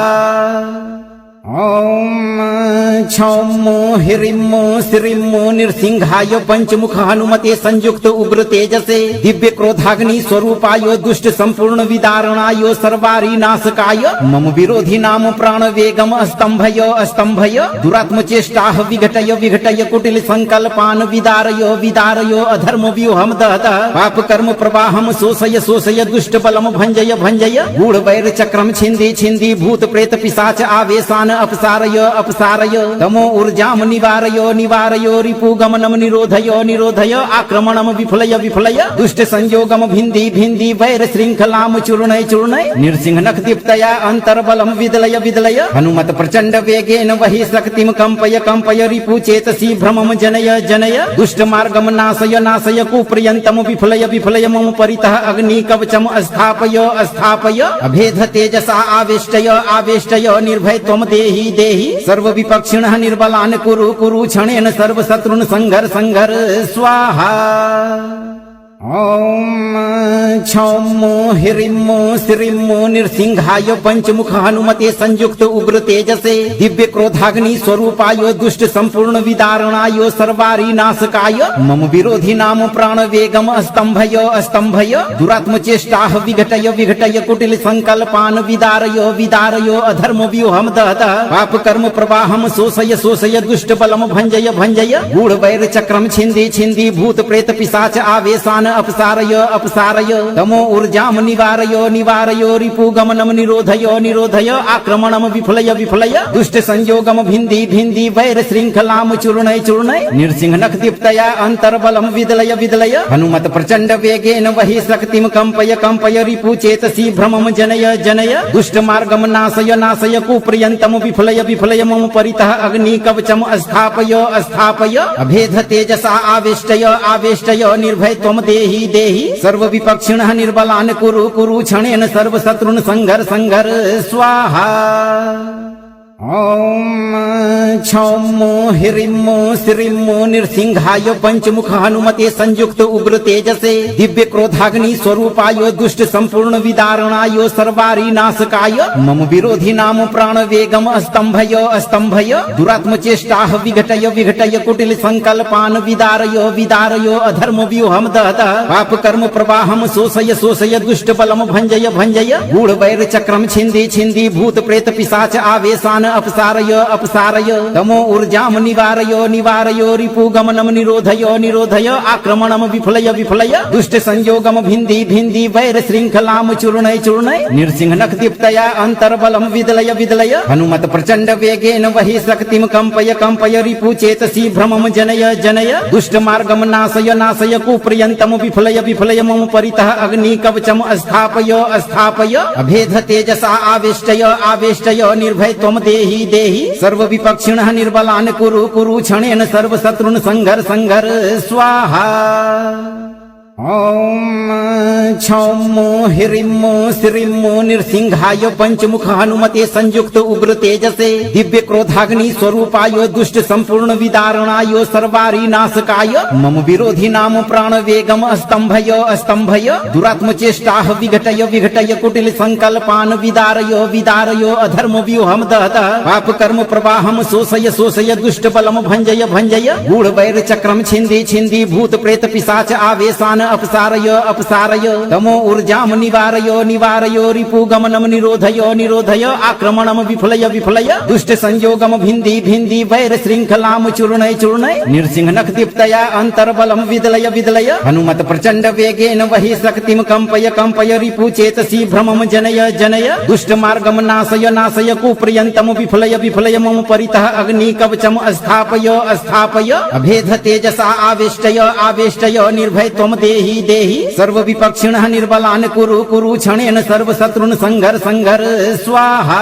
ॐ क्षौमो ह्रीं श्रीं नृसिंहाय पंचमुख हनुमते संयुक्त उग्र तेजसे दिव्य क्रोधाग्नि स्वरूपाय दुष्ट संपूर्ण विदारणाय सर्वारि नाशकाय मम विरोधी नाम प्राण वेगम स्तंभय स्तंभय दुरात्म चेष्टाः विघटय विघटय कुटिल संकल्पान् विदारय विदारय अधर्म व्यूहम दहत पाप कर्म प्रवाहम शोषय शोषय दुष्ट बलम भंजय भंजय गूढ़ वैर चक्रम छिंदी छिंदी भूत प्रेत पिशाच आवेशान अपसारय अपसारय तमो ऊर्जाम निवारय निवारय रिपु गमनम निरोधय निरोधय आक्रमणम विफलय विफलय दुष्ट संयोगम भिंदी भिंदी वैर श्रृंखलाम चूर्णय चूर्णय नृसिंह नख दीप्तया अंतर्बलम विदलय विदलय हनुमत प्रचंड वेगेन वही शक्तिम कंपय कंपय रिपु चेतसी भ्रमम जनय जनय दुष्ट मार्गम नाशय नाशय कुप्रियंतम विफलय विफलय मम परितः अग्नि कवचम स्थापय स्थापय अभेद तेजसा आवेष्टय आवेष्टय निर्भय त्वम देहि देहि सर्व विपक्षिणः निर्बलान् कुरु कुरु क्षणेन सर्व शत्रुन् संघर संघर स्वाहा। ॐ क्षौमो ह्रीं श्रीं नृसिंहाय पंचमुख हनुमते संयुक्त उग्र तेजसे दिव्य क्रोधाग्नि स्वरूपाय दुष्ट संपूर्ण विदारणाय सर्वारी नाशकाय मम विरोधी नाम प्राण वेगम अस्तंभय अस्तंभय दुरात्म चेष्टाः विघटय विघटय कुटिल संकल्पान विदारय विदारय अधर्म व्यूहम दहतः पाप कर्म प्रवाहम शोषय शोषय दुष्ट बलम भंजय भंजय गूढ़ वैर चक्रम छिंदी छिंदी भूत प्रेत पिशाच आवेशान अपसारय अपसारय तमो ऊर्जाम निवारय निवारय रिपु गमनम निरोधय निरोधय आक्रमणम विफलय विफलय दुष्ट संयोगम भिंदी भिंदी वैर श्रृंखलाम चूर्णय चूर्णय नृसिंह नख दीप्तया अंतर्बलम विदलय विदलय हनुमत प्रचंड वेगेन वही शक्तिम कंपय कंपय रिपु चेतसी भ्रमम जनय जनय दुष्ट मार्गम नाशय नाशय कुप्रियंतम विफलय विफलय मम परितः अग्नि कवचम स्थापय स्थापय अभेद तेजसा आवेष्टय आवेष्टय निर्भय त्वम देहि देहि सर्व विपक्षिणः निर्बलान् कुरु कुरु क्षणेन सर्व शत्रुन् संघर संघर स्वाहा ॐ क्षौमो ह्रीं श्रीं नृसिंहाय पंचमुख हनुमते संयुक्त उग्र तेजसे दिव्य क्रोधाग्नि स्वरूपाय दुष्ट संपूर्ण विदारणाय सर्वारी नाशकाय मम विरोधी नाम प्राण वेगम अस्तंभय अस्तंभय दुरात्म चेष्टाः विघटय विघटय कुटिल संकल्पान विदारय विदारय अधर्म व्यूहम दहतः पाप कर्म प्रवाहम शोषय शोषय दुष्ट बलम भंजय भंजय गूढ़ वैर चक्रम छिंदी छिंदी भूत प्रेत पिशाच आवेशान अपसारय अपसारय तमो ऊर्जाम निवारय निवारय रिपु गमनम निरोधय निरोधय आक्रमणम विफलय विफलय दुष्ट संयोगम भिंदी भिंदी वैर श्रृंखलाम चूर्णय चूर्णय नृसिंह नख दीप्तया अंतर्बलम विदलय विदलय हनुमत प्रचंड वेगेन वही शक्तिम कंपय कंपय रिपु चेतसी भ्रमम जनय जनय दुष्ट मार्गम नाशय नाशय कुप्रियंतम विफलय विफलय मम परितः अग्नि कवचम स्थापय स्थापय अभेद तेजसा आवेष्टय आवेष्टय निर्भय त्वम देहि देहि सर्व विपक्षिणः निर्बलान् कुरु कुरु क्षणेन सर्व शत्रुन् संघर संघर स्वाहा ॐ क्षौमो ह्रीं श्रीं नृसिंहाय पंचमुख हनुमते संयुक्त उग्र तेजसे दिव्य क्रोधाग्नि स्वरूपाय दुष्ट संपूर्ण विदारणाय सर्वारी नाशकाय मम विरोधी नाम प्राण वेगम अस्तंभय अस्तंभय दुरात्म चेष्टाः विघटय विघटय कुटिल संकल्पान विदारय विदारय अधर्म व्यूहम दहतः पाप कर्म प्रवाहम शोषय शोषय दुष्ट बलम भंजय भंजय गूढ़ वैर चक्रम छिंदी छिंदी भूत प्रेत पिशाच आवेशान अपसारय अपसारय तमो ऊर्जाम निवारय निवारय रिपु गमनम निरोधय निरोधय आक्रमणम विफलय विफलय दुष्ट संयोगम भिंदी भिंदी वैर श्रृंखलाम चूर्णय चूर्णय नृसिंह नख दीप्तया अंतर्बलम विदलय विदलय हनुमत प्रचंड वेगेन वही शक्तिम कंपय कंपय रिपु चेतसी भ्रमम जनय जनय दुष्ट मार्गम नाशय नाशय कुप्रियंतम विफलय विफलय मम परितः अग्नि कवचम स्थापय स्थापय अभेद तेजसा आवेष्टय आवेष्टय निर्भय त्वम देहि देहि सर्व विपक्षिणः निर्बलान् कुरु कुरु क्षणेन सर्व शत्रुन् संघर संघर स्वाहा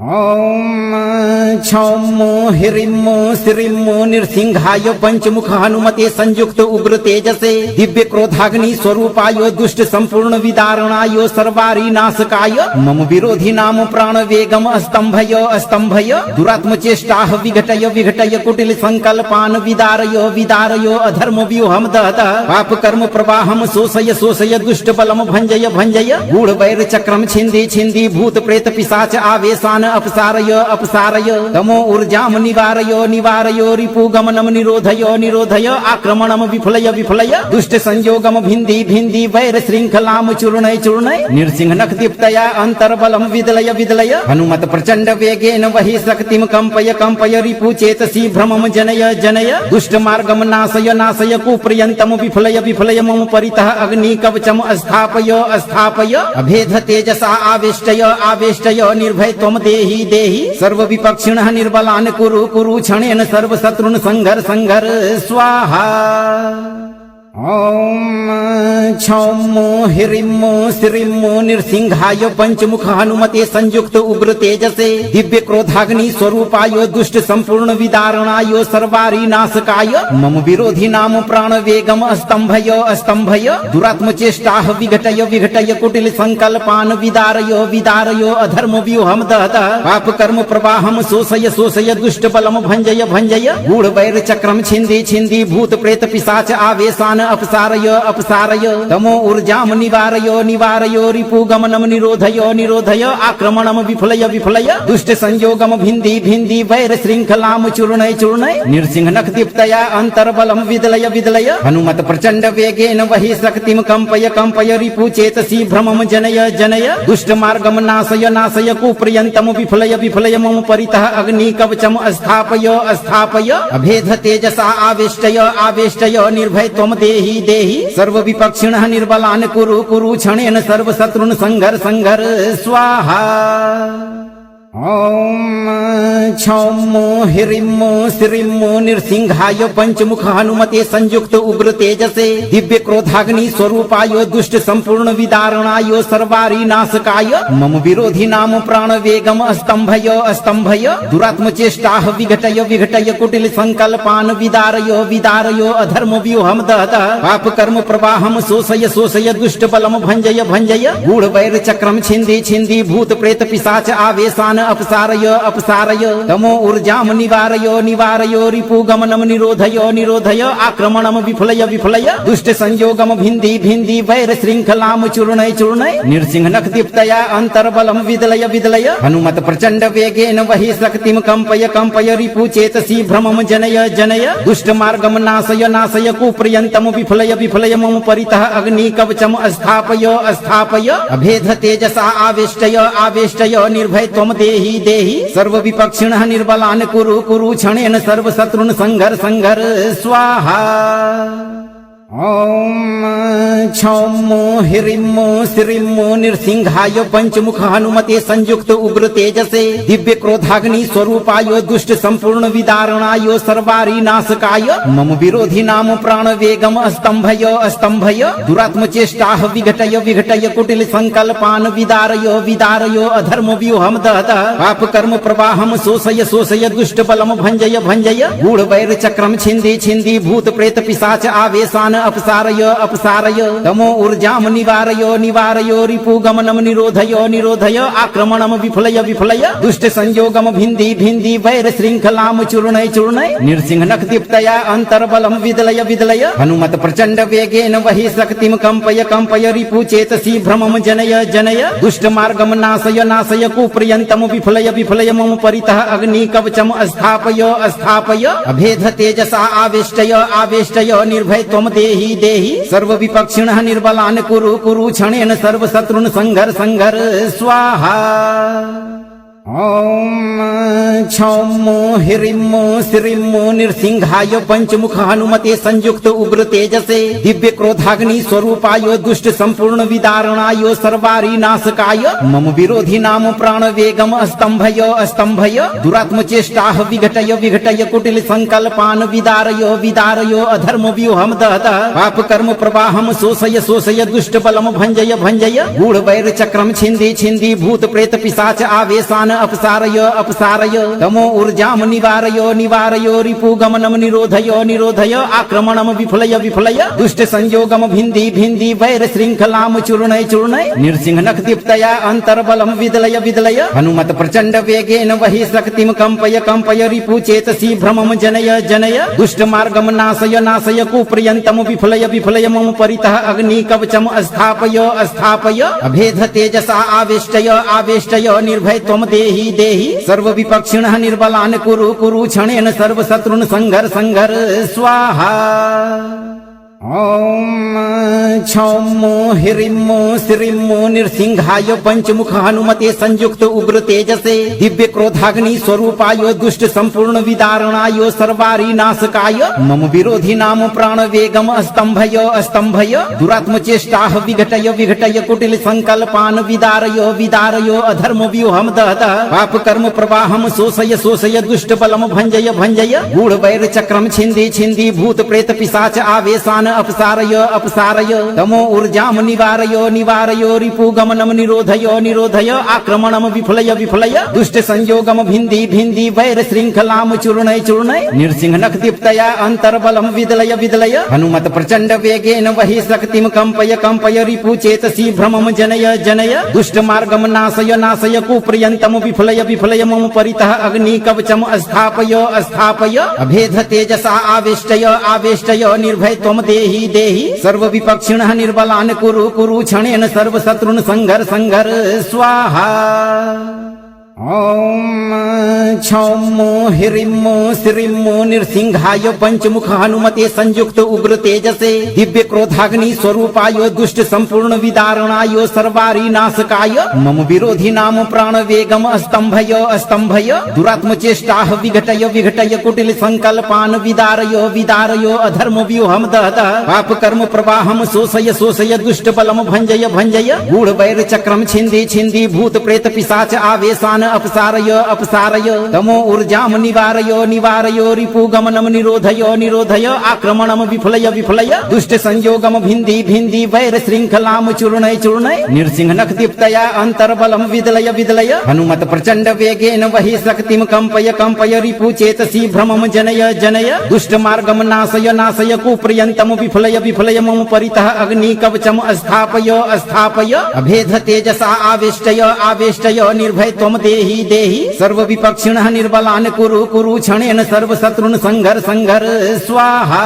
ॐ क्षौमो ह्रीं श्रीं नृसिंहाय पंचमुख हनुमते संयुक्त उग्र तेजसे दिव्य क्रोधाग्नि स्वरूपाय दुष्ट संपूर्ण विदारणाय सर्वारी नाशकाय मम विरोधी नाम प्राण वेगम अस्तंभय अस्तंभय दुरात्म चेष्टाः विघटय विघटय कुटिल संकल्पान विदारय विदारय अधर्म व्यूहम दहतः पाप कर्म प्रवाहम शोषय शोषय दुष्ट बलम भंजय भंजय गूढ़ वैर चक्रम छिंदी छिंदी भूत प्रेत पिशाच आवेशान अपसारय अपसारय तमो ऊर्जाम निवारय निवारय रिपु गमनम निरोधय निरोधय आक्रमणम विफलय विफलय दुष्ट संयोगम भिंदी भिंदी वैर श्रृंखलाम चूर्णय चूर्णय नृसिंह नख दीप्तया अंतर्बलम विदलय विदलय हनुमत प्रचंड वेगेन वही शक्तिम कंपय कंपय रिपु चेतसी भ्रमम जनय जनय दुष्ट मार्गम नाशय नाशय कुप्रियंतम विफलय विफलय मम परितः अग्नि कवचम स्थापय स्थापय अभेद तेजसा आवेष्टय आवेष्टय निर्भय त्वम देहि देहि सर्व विपक्षिणः निर्बलान् कुरु कुरु क्षणेन सर्व शत्रुन् संघर संघर स्वाहा ॐ क्षौमो ह्रीं श्रीं नृसिंहाय पंचमुख हनुमते संयुक्त उग्र तेजसे दिव्य क्रोधाग्नि स्वरूपाय दुष्ट संपूर्ण विदारणाय सर्वारी नाशकाय मम विरोधी नाम प्राण वेगम अस्तंभय अस्तंभय दुरात्म चेष्टाः विघटय विघटय कुटिल संकल्पान विदारय विदारय अधर्म व्यूहम दहतः पाप कर्म प्रवाहम शोषय शोषय दुष्ट बलम भंजय भंजय गूढ़ वैर चक्रम छिंदी छिंदी भूत प्रेत पिशाच आवेशान अपसारय अपसारय तमो ऊर्जाम निवारय निवारय रिपुगमनम निरोधय निरोधय आक्रमणम विफलय विफलय दुष्ट संयोगम भिन्दी भिन्दी वैर श्रृंखलाम चूर्णय चूर्णय नृसिंह नख दीप्तया अंतर्बलम विदलय विदलय हनुमत प्रचंड वेगेन वही शक्तिम कंपय कंपय रिपु चेतसी भ्रमम जनय जनय दुष्ट मार्गम नाशय नाशय कुप्रियंतम विफलय विफलय मम परितः अग्नि कवचम स्थापय स्थापय अभेद तेजसा आवेष्टय आवेष्टय निर्भय त्वम देहि देहि सर्व विपक्षिणः निर्बलान् कुरु कुरु क्षणेन सर्व शत्रुन् संघर संघर स्वाहा। ओम क्षौमो हिरिमो श्रीमो नृसिंहाय पंचमुख हनुमते संयुक्त उग्र तेजसे दिव्य क्रोधाग्नि स्वरूपाय दुष्ट संपूर्ण विदारणाय सर्वारी नाशकाय मम विरोधी नाम प्राण वेगम स्तंभय स्तंभय दुरात्म चेष्टाः विघटय विघटय कुटिल संकल्पान विदारय विदारय अधर्म व्यूहम दहतः पाप कर्म प्रवाहम शोषय शोषय दुष्ट बलम भंजय भंजय गूढ़ वैर चक्रम छिंदी छिंदी भूत प्रेत पिशाच आवेशान अपसारय अपसारय तमो ऊर्जाम निवारय निवारय रिपुगमनम निरोधय निरोधय आक्रमणम विफलय विफलय दुष्ट संयोगम भिन्दी भिन्दी वैर श्रृंखलाम चूर्णय चूर्णय नृसिंह नख दीप्तया अंतर्बलम विदलय विदलय हनुमत प्रचंड वेगेन वही शक्तिम कंपय कंपय रिपु चेतसी भ्रमम जनय जनय दुष्ट मार्गम नाशय नाशय कुप्रियंतम विफलय विफलय मम परितः अग्नि कवचम स्थापय स्थापय अभेद तेजसा आवेष्टय आवेष्टय निर्भय त्वम देहि देहि सर्व विपक्षिणः निर्बलान् कुरु कुरु क्षणेन सर्व शत्रुन् संघर संघर स्वाहा। ओम क्षौमो हिरिमो श्रीमो नृसिंहाय पंचमुख हनुमते संयुक्त उग्र तेजसे दिव्य क्रोधाग्नि स्वरूपाय दुष्ट संपूर्ण विदारणाय सर्वारी नाशकाय मम विरोधी नाम प्राण वेगम स्तंभय स्तंभय दुरात्म चेष्टाः विघटय विघटय कुटिल संकल्पान विदारय विदारय अधर्म व्यूहम दहतः पाप कर्म प्रवाहम शोषय शोषय दुष्ट बलम भंजय भंजय गूढ़ वैर चक्रम छिंदी छिंदी भूत प्रेत पिशाच आवेशान अपसारय अपसारय तमो ऊर्जाम निवारय निवारय रिपुगमनम निरोधय निरोधय आक्रमणम विफलय विफलय दुष्ट संयोगम भिन्दी भिन्दी वैर श्रृंखलाम चूर्णय चूर्णय नृसिंह नख दीप्तया अंतर्बलम विदलय विदलय हनुमत प्रचंड वेगेन वही शक्तिम कंपय कंपय रिपु चेतसी भ्रमम जनय जनय दुष्ट मार्गम नाशय नाशय कुप्रियंतम विफलय विफलय मम परितः अग्नि कवचम स्थापय स्थापय अभेद तेजसा आवेष्टय आवेष्टय निर्भय त्वम देहि देहि सर्व विपक्षिणः निर्बलान् कुरु कुरु क्षणेन सर्व शत्रुन् संघर संघर स्वाहा। ओम क्षौमो हिरिमो श्रीमो नृसिंहाय पंचमुख हनुमते संयुक्त उग्र तेजसे दिव्य क्रोधाग्नि स्वरूपाय दुष्ट संपूर्ण विदारणाय सर्वारी नाशकाय मम विरोधी नाम प्राण वेगम स्तंभय स्तंभय दुरात्म चेष्टाः विघटय विघटय कुटिल संकल्पान विदारय विदारय अधर्म व्यूहम दहतः पाप कर्म प्रवाहम शोषय शोषय दुष्ट बलम भंजय भंजय गूढ़ वैर चक्रम छिंदी छिंदी भूत प्रेत पिशाच आवेशान अपसारय अपसारय तमो ऊर्जाम निवारय निवारय रिपुगमनम निरोधय निरोधय आक्रमणम विफलय विफलय दुष्ट संयोगम भिन्दी भिन्दी वैर श्रृंखलाम चूर्णय चूर्णय नृसिंह नख दीप्तया अंतर्बलम विदलय विदलय हनुमत प्रचंड वेगेन वही शक्तिम कंपय कंपय रिपु चेतसी भ्रमम जनय जनय दुष्ट मार्गम नाशय नाशय कुप्रियंतम विफलय विफलय मम परितः अग्नि कवचम स्थापय स्थापय अभेद तेजसा आवेष्टय आवेष्टय निर्भय त्वम देहि देहि सर्व विपक्षिणः निर्बलान् कुरु कुरु क्षणेन सर्व शत्रुन् संघर संघर स्वाहा। ओम क्षौमो हिरिमो श्रीमो नृसिंहाय पंचमुख हनुमते संयुक्त उग्र तेजसे दिव्य क्रोधाग्नि स्वरूपाय दुष्ट संपूर्ण विदारणाय सर्वारी नाशकाय मम विरोधी नाम प्राण वेगम स्तंभय स्तंभय दुरात्म चेष्टाः विघटय विघटय कुटिल संकल्पान विदारय विदारय अधर्म व्यूहम दहतः पाप कर्म प्रवाहम शोषय शोषय दुष्ट बलम भंजय भंजय गूढ़ वैर चक्रम छिंदी छिंदी भूत प्रेत पिशाच आवेशान अपसारय अपसारय तमो ऊर्जाम निवारय निवारय रिपुगमनम निरोधय निरोधय आक्रमणम विफलय विफलय दुष्ट संयोगम भिन्दी भिन्दी वैर श्रृंखलाम चूर्णय चूर्णय नृसिंह नख दीप्तया अंतर्बलम विदलय विदलय हनुमत प्रचंड वेगेन वही शक्तिम कंपय कंपय रिपु चेतसी भ्रमम जनय जनय दुष्ट मार्गम नाशय नाशय कुप्रियंतम विफलय विफलय मम परितः अग्नि कवचम स्थापय स्थापय अभेद तेजसा आवेष्टय आवेष्टय निर्भय त्वम देहि देहि देहि सर्वविपक्षिणः निर्बलान् कुरु कुरु क्षणेन सर्वशत्रुन् संघर संघर स्वाहा। ॐ क्षौमो ह्रीं श्रीं नृसिंहाय पंचमुख हनुमते संयुक्त उग्र तेजसे दिव्य क्रोधाग्नि स्वरूपाय दुष्ट संपूर्ण विदारणाय सर्वारी नाशकाय मम विरोधी नाम प्राण वेगम स्तंभय स्तंभय दुरात्म चेष्टाः विघटय विघटय कुटिल संकल्पान् विदारय विदारय अधर्म व्यूहम दहतः पाप कर्म प्रवाहम शोषय शोषय दुष्ट बलम भंजय भंजय गूढ़ वैर चक्रम छिंदी छिंदी भूत प्रेत पिशाच आवेशान अपसारय अपसारय तमो ऊर्जाम निवारय निवारय रिपु गमनम निरोधय निरोधय आक्रमणम विफलय विफलय दुष्ट संयोगम भिंदी भिंदी वैर श्रृंखलाम चूर्णय चूर्णय नृसिंहनख दीप्तया अंतर्बलम विदलय विदलय हनुमत प्रचंड वेगेन वही शक्तिम कंपय कंपय रिपु चेतसी भ्रमम जनय जनय दुष्ट मार्गम नाशय नाशय कुप्रियंतम विफलय विफलय मम परितः अग्नि कवचम स्थापय स्थापय अभेद तेजसा आवेष्टय आवेष्टय निर्भय त्वम देहि देहि सर्वविपक्षिणः निर्बलान् कुरु कुरु क्षणेन सर्वशत्रुन् संघर संघर स्वाहा।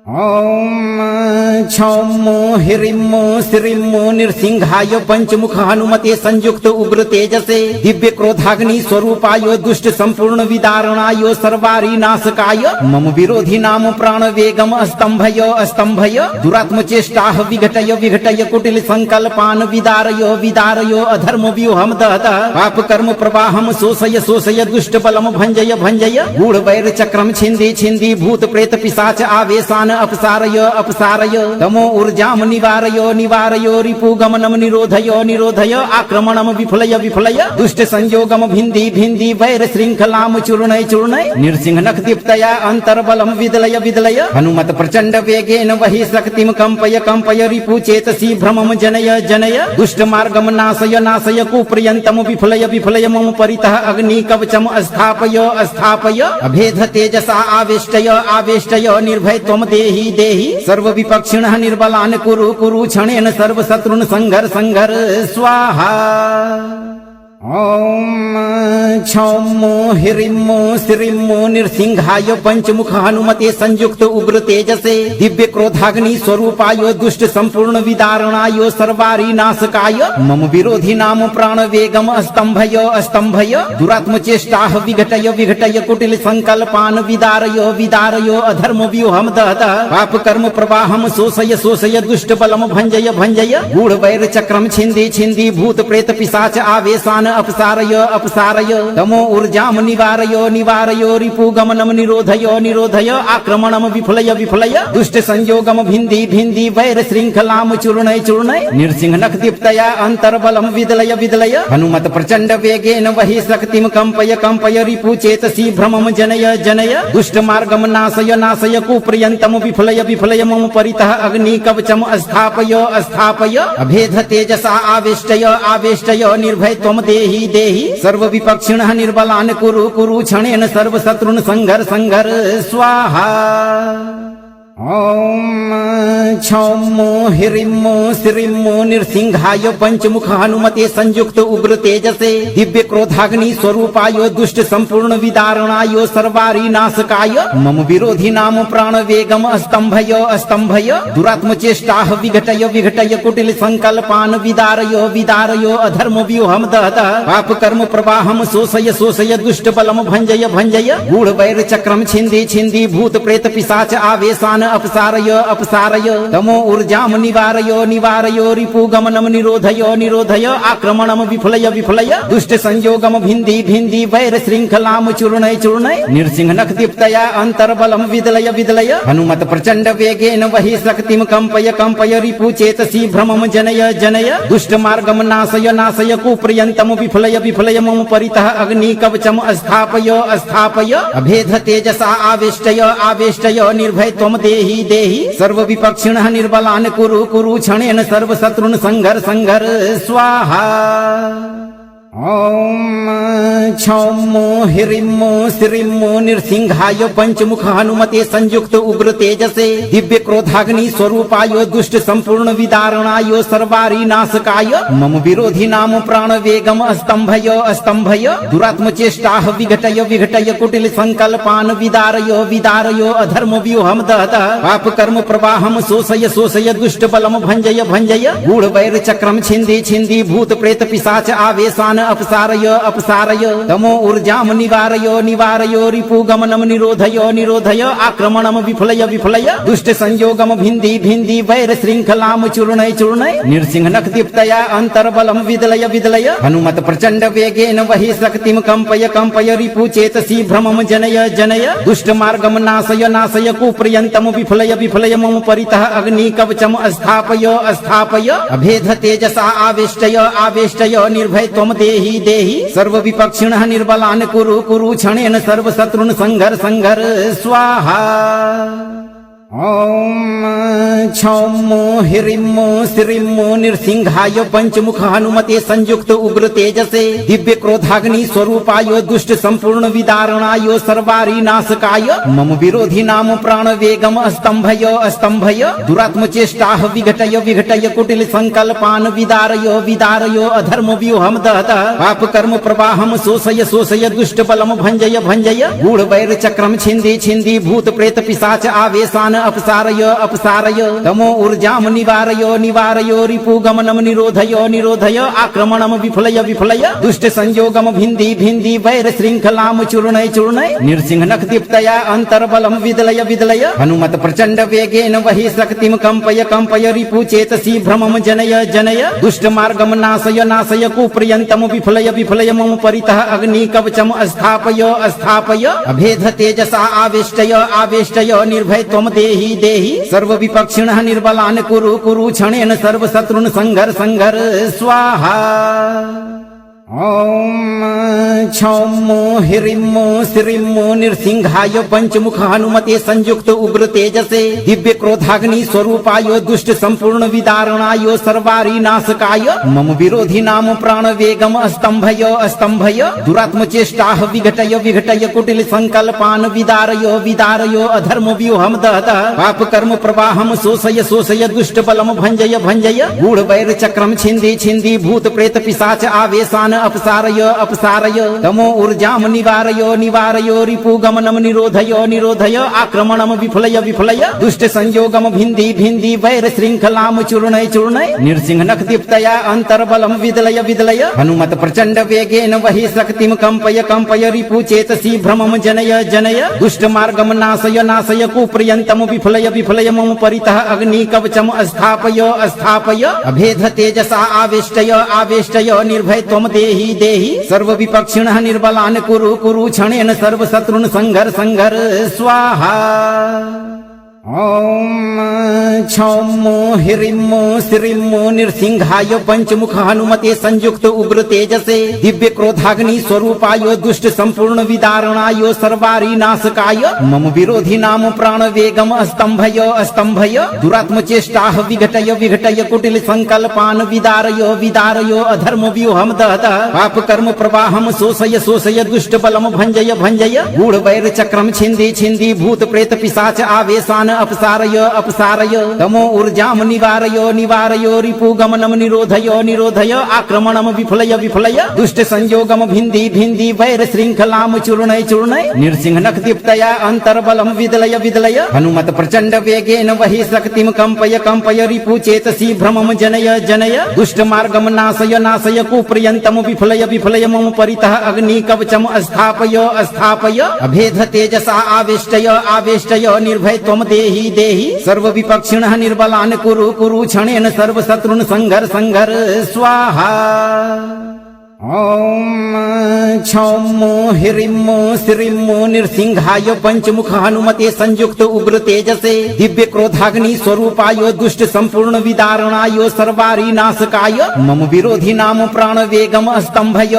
ॐ क्षौमो ह्रीं श्रीं नृसिंहाय पंचमुख हनुमते संयुक्त उग्र तेजसे दिव्य क्रोधाग्नि स्वरूपाय दुष्ट संपूर्ण विदारणाय सर्वारी नाशकाय मम विरोधी नाम प्राण वेगम स्तंभय स्तंभय दुरात्म चेष्टाः विघटय विघटय कुटिल संकल्पान् विदारय विदारय अधर्म व्यूहम दहतः पाप कर्म प्रवाहम शोषय शोषय दुष्ट बलम भंजय भंजय गूढ़ वैर चक्रम छिंदी छिंदी भूत प्रेत पिशाच आवेशान अपसारय अपसारय तमो ऊर्जाम निवारय निवारय रिपु गमनम निरोधय निरोधय आक्रमणम विफलय विफलय दुष्ट संयोगम भिंदी भिंदी वैर श्रृंखलाम चूर्णय चूर्णय नृसिंहनख दीप्तया अंतर्बलम विदलय विदलय हनुमत प्रचंड वेगेन वही शक्तिम कंपय कंपय रिपु चेतसी भ्रमम जनय जनय दुष्ट मार्गम नाशय नाशय कुप्रियंतम विफलय विफलय मम परितः अग्नि कवचम स्थापय स्थापय अभेद तेजसा आवेष्टय आवेष्टय निर्भय त्वम देहि देहि सर्वविपक्षिणः निर्बलान् कुरु कुरु क्षणेन सर्वशत्रुन् संघर संघर स्वाहा। ॐ क्षौमो ह्रीं श्रीं नृसिंहाय पंचमुख हनुमते संयुक्त उग्र तेजसे दिव्य क्रोधाग्नि स्वरूपाय दुष्ट संपूर्ण विदारणाय सर्वारी नाशकाय मम विरोधी नाम प्राण वेगम स्तंभय स्तंभय दुरात्म चेष्टाः विघटय विघटय कुटिल संकल्पान् विदारय विदारय अधर्म व्यूहम दहतः पाप कर्म प्रवाहम शोषय शोषय दुष्ट बलम भंजय भंजय गूढ़ वैर चक्रम छिंदी छिंदी भूत प्रेत पिशाच आवेशान अपसारय अपसारय तमो ऊर्जाम निवारय निवारय रिपु गमनम निरोधय निरोधय आक्रमणम विफलय विफलय दुष्ट संयोगम भिंदी भिंदी वैर श्रृंखलाम चूर्णय चूर्णय नृसिंहनख दीप्तया अंतर्बलम विदलय विदलय हनुमत प्रचंड वेगेन वही शक्तिम कंपय कंपय रिपु चेतसी भ्रमम जनय जनय दुष्ट मार्गम नाशय नाशय कुप्रियंतम विफलय विफलय मम परितः अग्नि कवचम स्थापय स्थापय अभेद तेजसा आवेष्टय आवेष्टय निर्भय त्वम देहि देहि सर्वविपक्षिणः निर्बलान् कुरु कुरु क्षणेन सर्वशत्रुन् संघर संघर स्वाहा। ॐ क्षौमो ह्रीं श्रीं नृसिंहाय पंचमुख हनुमते संयुक्त उग्र तेजसे दिव्य क्रोधाग्नि स्वरूपाय दुष्ट संपूर्ण विदारणाय सर्वारी नाशकाय मम विरोधी नाम प्राण वेगम स्तंभय स्तंभय दुरात्म चेष्टाः विघटय विघटय कुटिल संकल्पान् विदारय विदारय अधर्म व्यूहम दहतः पाप कर्म प्रवाहम शोषय शोषय दुष्ट बलम भंजय भंजय गूढ़ वैर चक्रम छिंदी छिंदी भूत प्रेत पिशाच आवेशान अपसारय अपसारय तमो ऊर्जाम निवारय निवारय रिपु गमनम निरोधय निरोधय आक्रमणम विफलय विफलय दुष्ट संयोगम भिंदी भिंदी वैर श्रृंखलाम चूर्णय चूर्णय नृसिंहनख दीप्तया अंतर्बलम विदलय विदलय हनुमत प्रचंड वेगेन वही शक्तिम कंपय कंपय रिपु चेतसी भ्रमम जनय जनय दुष्ट मार्गम नाशय नाशय कुप्रियंतम विफलय विफलय मम परितः अग्नि कवचम स्थापय स्थापय अभेद तेजसा आवेष्टय आवेष्टय निर्भय त्वम देहि देहि सर्वविपक्षिणः निर्बलान् कुरु कुरु क्षणेन सर्वशत्रुन् संघर संघर स्वाहा। ॐ क्षौमो ह्रीं श्रीं नृसिंहाय पंचमुख हनुमते संयुक्त उग्र तेजसे दिव्य क्रोधाग्नि स्वरूपाय दुष्ट संपूर्ण विदारणाय सर्वारी नाशकाय मम विरोधी नाम प्राण वेगम स्तंभय दुरात्म चेष्टाः विघटय विघटय कुटिल संकल्पान विदारय अधर्म व्यूहम दहतः पाप कर्म प्रवाहम शोषय दुष्ट बलम भंजय गूढ़ वैर चक्रम छिंदी भूत प्रेत पिशाच आवेशान अपसारय तमो ऊर्जाम निवारय रिपुगमनम निरोधय आक्रमणम विफलय दुष्ट संयोगम भिंदी वैर श्रृंखलाम चूर्णय नृसिंह नख दीप्तया अंतर्बलम विदलय हनुमत प्रचंड वेगेन वही शक्तिम कंपय रिपु चेतसी भ्रमम जनय दुष्ट मार्गम नाशय कुप्रियंतम विफलय मम परितः अग्नि कवचम स्थापय अभेद तेजसा आवेष्टय निर्भय त्वम देहि सर्व विपक्षिणः निर्बलान् कुरु क्षणेन सर्व शत्रुन् संघर स्वाहा ॐ क्षौमो ह्रीं श्रीं नृसिंहाय पंचमुख हनुमते संयुक्त उग्र तेजसे दिव्य क्रोधाग्नि स्वरूपाय दुष्ट संपूर्ण विदारणाय सर्वारी नाशकाय मम विरोधी नाम प्राण वेगम स्तंभय दुरात्म चेष्टाः विघटय कुटिल संकल्पान विदारय अधर्म व्यूहम दहतः पाप कर्म प्रवाहम शोषय दुष्ट बलम भंजय गूढ़ वैर चक्रम छिंदी भूत प्रेत पिशाच आवेशान अपसारय तमो ऊर्जाम निवारय रिपुगमनम निरोधय आक्रमणम विफलय दुष्ट संयोगम भिंदी वैर श्रृंखलाम चूर्णय नृसिंह नख दीप्तया अंतर्बलम विदलय हनुमत प्रचंड वेगेन वही शक्तिम कंपय रिपु चेतसी भ्रमम जनय दुष्ट मार्गम नाशय कुप्रियंतम विफलय मम परितः अग्नि कवचम स्थापय अभेद तेजसा आवेष्टय निर्भय त्वम देहि सर्व विपक्षिणः निर्बलान् कुरु क्षणेन सर्व शत्रुन् संघर स्वाहा ॐ क्षौमो ह्रीं श्रीं नृसिंहाय पंचमुख हनुमते संयुक्त उग्र तेजसे दिव्य क्रोधाग्नि स्वरूपाय दुष्ट संपूर्ण विदारणाय सर्वारी नाशकाय मम विरोधी नाम प्राण वेगम स्तंभय दुरात्म चेष्टाः विघटय कुटिल संकल्पान विदारय अधर्म व्यूहम दहतः पाप कर्म प्रवाहम शोषय दुष्ट बलम भंजय गूढ़ वैर चक्रम छिंदी भूत प्रेत पिशाच आवेशान अपसारय तमो ऊर्जाम निवारय रिपुगमनम निरोधय आक्रमणम विफलय दुष्ट संयोगम भिंदी वैर श्रृंखलाम चूर्णय नृसिंह नख दीप्तया अंतर्बलम विदलय हनुमत प्रचंड वेगेन वही शक्तिम कंपय रिपु चेतसी भ्रमम जनय दुष्ट मार्गम नाशय कुप्रियंतम विफलय मम परितः अग्नि कवचम स्थापय अभेद तेजसा आवेष्टय निर्भय त्वम देहि सर्व विपक्षिणः निर्बलान् कुरु क्षणेन सर्व शत्रुन् संघर स्वाहा ॐ क्षौमो ह्रीं श्रीं नृसिंहाय पंचमुख हनुमते संयुक्त उग्र तेजसे दिव्य क्रोधाग्नि स्वरूपाय दुष्ट संपूर्ण विदारणाय सर्वारी नाशकाय मम विरोधी नाम प्राण वेगम स्तंभय दुरात्म चेष्टाः विघटय कुटिल संकल्पान विदारय अधर्म व्यूहम दहतः पाप कर्म प्रवाहम शोषय दुष्ट बलम भंजय गूढ़ वैर चक्रम छिंदी भूत प्रेत पिशाच आवेशान अपसारय तमो ऊर्जाम निवारय रिपुगमनम निरोधय आक्रमणम विफलय दुष्ट संयोगम भिंदी वैर श्रृंखलाम चूर्णय नृसिंह नख दीप्तया अंतर्बलम विदलय हनुमत प्रचंड वेगेन वही शक्तिम कंपय रिपु चेतसी भ्रमम जनय दुष्ट मार्गम नाशय कुप्रियंतम विफलय मम परितः अग्नि कवचम स्थापय अभेद तेजसा आवेष्टय निर्भय त्वम देहि सर्व विपक्षिणः निर्बलान् कुरु क्षणेन सर्व शत्रुन् संघर स्वाहा ॐ क्षौमो ह्रीं श्रीं नृसिंहाय पंचमुख हनुमते संयुक्त उग्र तेजसे दिव्य क्रोधाग्नि स्वरूपाय दुष्ट संपूर्ण विदारणाय सर्वारी नाशकाय मम विरोधी नाम प्राण वेगम स्तंभय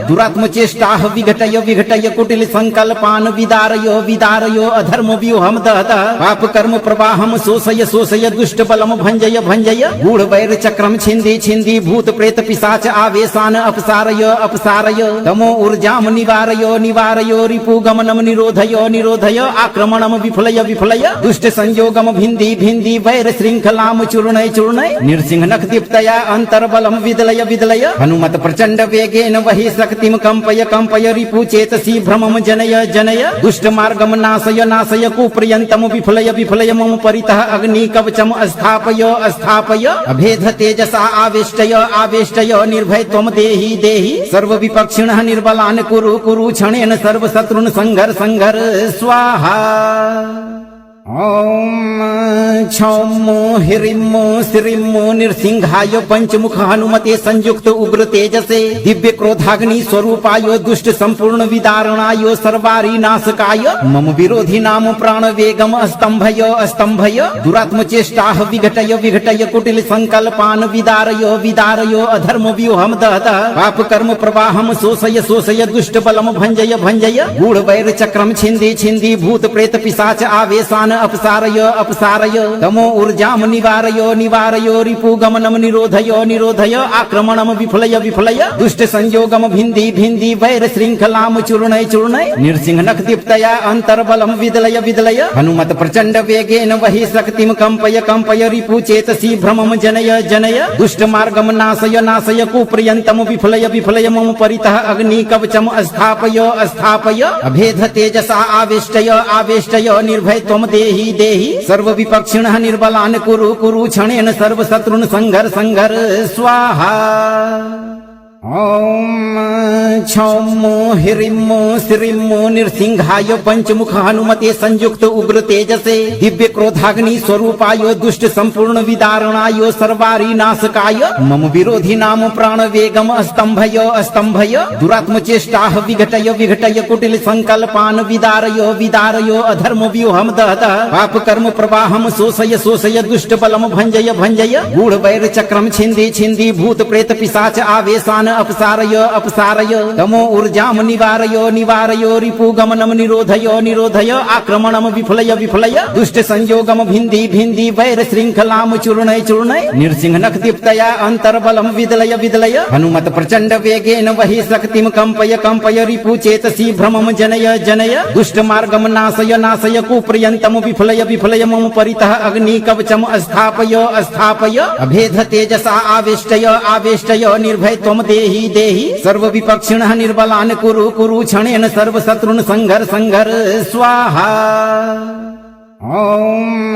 दुरात्म चेष्टाः विघटय कुटिल संकल्पान विदारय अधर्म व्यूहम दहतः पाप कर्म प्रवाहम शोषय दुष्ट बलम भंजय गूढ़ वैर चक्रम छिंदी भूत प्रेत पिशाच आवेशान अपसारय अपसारय तमो ऊर्जाम निवारय निवारय रिपुगमनम निरोधय निरोधय आक्रमणम विफलय विफलय दुष्ट संयोगम भिन्दी भिन्दी वैर श्रृंखलाम चूर्णय चूर्णय नृसिंह नख दीप्तया अंतर्बलम विदलय विदलय हनुमत प्रचंड वेगेन वही शक्तिम कंपय कंपय रिपु चेतसी भ्रमम जनय जनय दुष्ट मार्गम नाशय नाशय कुप्रियंतम विफलय विफलय मम परितः अग्नि कवचम स्थापय स्थापय अभेद तेजसा आवेष्टय आवेष्टय निर्भय त्वम देहि देहि सर्व विपक्षिणः निर्बलान् कुरु कुरु क्षणेन सर्व शत्रुन् संघर संघर स्वाहा ओम क्षौमो हिरिमो श्रीमो नृसिंहाय पंचमुख हनुमते संयुक्त उग्र तेजसे दिव्य क्रोधाग्नि स्वरूपाय दुष्ट संपूर्ण विदारणाय सर्वारी नाशकाय मम विरोधी नाम प्राण वेगम स्तंभय स्तंभय दुरात्म चेष्टाः विघटय विघटय कुटिल संकल्पान विदारय विदारय अधर्म व्यूहम दहतः पाप कर्म प्रवाहम शोषय शोषय दुष्ट बलम भंजय भंजय गूढ़ वैर चक्रम छिंदी छिंदी भूत प्रेत पिशाच आवेशान अपसारय अपसारय तमो ऊर्जाम निवारय निवारय रिपुगमनम निरोधय निरोधय आक्रमणम विफलय विफलय दुष्ट संयोगम भिन्दी भिन्दी वैर श्रृंखलाम चूर्णय चूर्णय नृसिंह नख दीप्तया अंतर्बलम विदलय विदलय हनुमत प्रचंड वेगेन वही शक्तिम कंपय कंपय रिपु चेतसी भ्रमम जनय जनय दुष्ट मार्गम नाशय नाशय कुप्रियंतम विफलय विफलय मम परितः अग्नि कवचम स्थापय स्थापय अभेद तेजसा आवेष्टय आवेष्टय निर्भय त्वम देहि देहि सर्व विपक्षिणः निर्बलान् कुरु कुरु क्षणेन सर्व शत्रुन् संघर संघर स्वाहा ओम क्षौमो हिरिमो श्रीमो नृसिंहाय पंचमुख हनुमते संयुक्त उग्र तेजसे दिव्य क्रोधाग्नि स्वरूपाय दुष्ट संपूर्ण विदारणाय सर्वारी नाशकाय मम विरोधी नाम प्राण वेगम स्तंभय स्तंभय दुरात्म चेष्टाः विघटय विघटय कुटिल संकल्पान विदारय विदारय अधर्म व्यूहम दहतः पाप कर्म प्रवाहम शोषय शोषय दुष्ट बलम भंजय भंजय गूढ़ वैर चक्रम छिंदी छिंदी भूत प्रेत पिशाच आवेशान अपसारय अपसारय तमो ऊर्जाम निवारय निवारय रिपुगमनम निरोधय निरोधय आक्रमणम विफलय विफलय दुष्ट संयोगम भिन्दी भिन्दी वैर श्रृंखलाम चूर्णय चूर्णय नृसिंह नख दीप्तया अंतर्बलम विदलय विदलय हनुमत प्रचंड वेगेन वही शक्तिम कंपय कंपय रिपु चेतसी भ्रमम जनय जनय दुष्ट मार्गम नाशय नाशय कुप्रियंतम विफलय विफलय मम परितः अग्नि कवचम स्थापय स्थापय अभेद तेजसा आवेष्टय आवेष्टय निर्भय त्वम देहि देहि सर्व विपक्षिणः निर्बलान् कुरु कुरु क्षणेन सर्व शत्रुन् संघर संघर स्वाहा ओम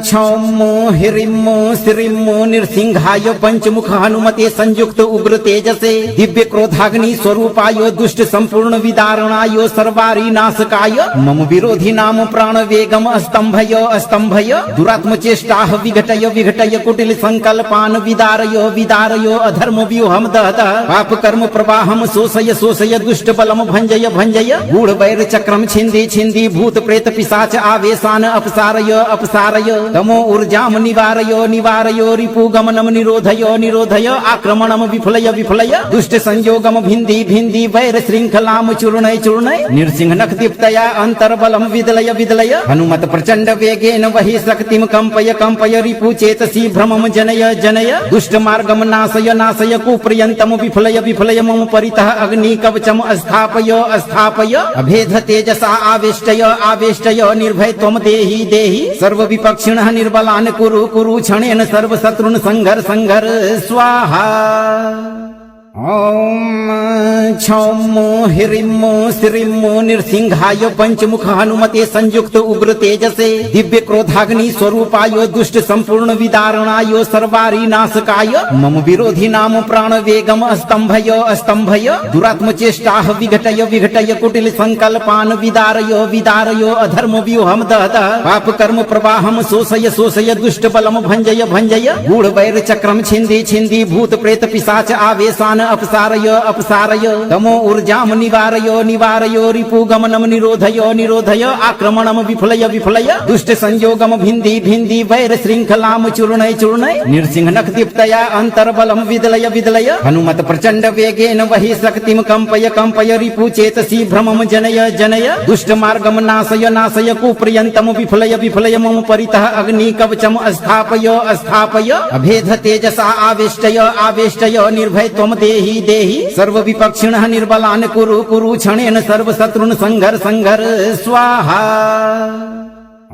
क्षौमो हिरिमो श्रीमो नृसिंहाय पंचमुख हनुमते संयुक्त उग्र तेजसे दिव्य क्रोधाग्नि स्वरूपाय दुष्ट संपूर्ण विदारणाय सर्वारी नाशकाय मम विरोधी नाम प्राण वेगम स्तंभय स्तंभय दुरात्म चेष्टाः विघटय विघटय कुटिल संकल्पान विदारय विदारय अधर्म व्यूहम दहतः पाप कर्म प्रवाहम शोषय शोषय दुष्ट बलम भंजय भंजय गूढ़ वैर चक्रम छिंदी छिंदी भूत प्रेत पिशाच आवेशान अपसारय अपसारय तमो ऊर्जाम निवारय निवारय रिपुगमनम निरोधय निरोधय आक्रमणम विफलय विफलय दुष्ट संयोगम भिन्दी भिन्दी वैर श्रृंखलाम चूर्णय चूर्णय नृसिंह नख दीप्तया अंतर्बलम विदलय विदलय हनुमत प्रचंड वेगेन वही शक्तिम कंपय कंपय रिपु चेतसी भ्रमम जनय जनय दुष्ट मार्गम नाशय नाशय कुप्रियंतम विफलय विफलय मम परितः अग्नि कवचम स्थापय स्थापय अभेद तेजसा आवेष्टय आवेष्टय निर्भय त्वम देहि देहि सर्व विपक्षिणः निर्बलान् कुरु कुरु क्षणेन सर्व शत्रुन् संघर संघर स्वाहा ओम क्षौमो हिरिमो श्रीमो नृसिंहाय पंचमुख हनुमते संयुक्त उग्र तेजसे दिव्य क्रोधाग्नि स्वरूपाय दुष्ट संपूर्ण विदारणाय सर्वारी नाशकाय मम विरोधी नाम प्राण वेगम स्तंभय स्तंभय दुरात्म चेष्टाः विघटय विघटय कुटिल संकल्पान विदारय विदारय अधर्म व्यूहम दहतः पाप कर्म प्रवाहम शोषय शोषय दुष्ट बलम भंजय भंजय गूढ़ वैर चक्रम छिंदी छिंदी भूत प्रेत पिशाच आवेशान अपसारय अपसारय तमो ऊर्जाम निवारय निवारय रिपुगमनम निरोधय निरोधय आक्रमणम विफलय विफलय दुष्ट संयोगम भिन्दी भिन्दी वैर श्रृंखलाम चूर्णय चूर्णय नृसिंह नख दीप्तया अंतर्बलम विदलय विदलय हनुमत प्रचंड वेगेन वही शक्तिम कंपय कंपय रिपु चेतसी भ्रमम जनय जनय दुष्ट मार्गम नाशय नाशय कुप्रियंतम विफलय विफलय मम परितः अग्नि कवचम स्थापय स्थापय अभेद तेजसा आवेष्टय आवेष्टय निर्भय त्वम देहि देहि देहि सर्व विपक्षिणः निर्बलान् कुरु कुरु क्षणेन सर्व शत्रुन् संघर संघर स्वाहा।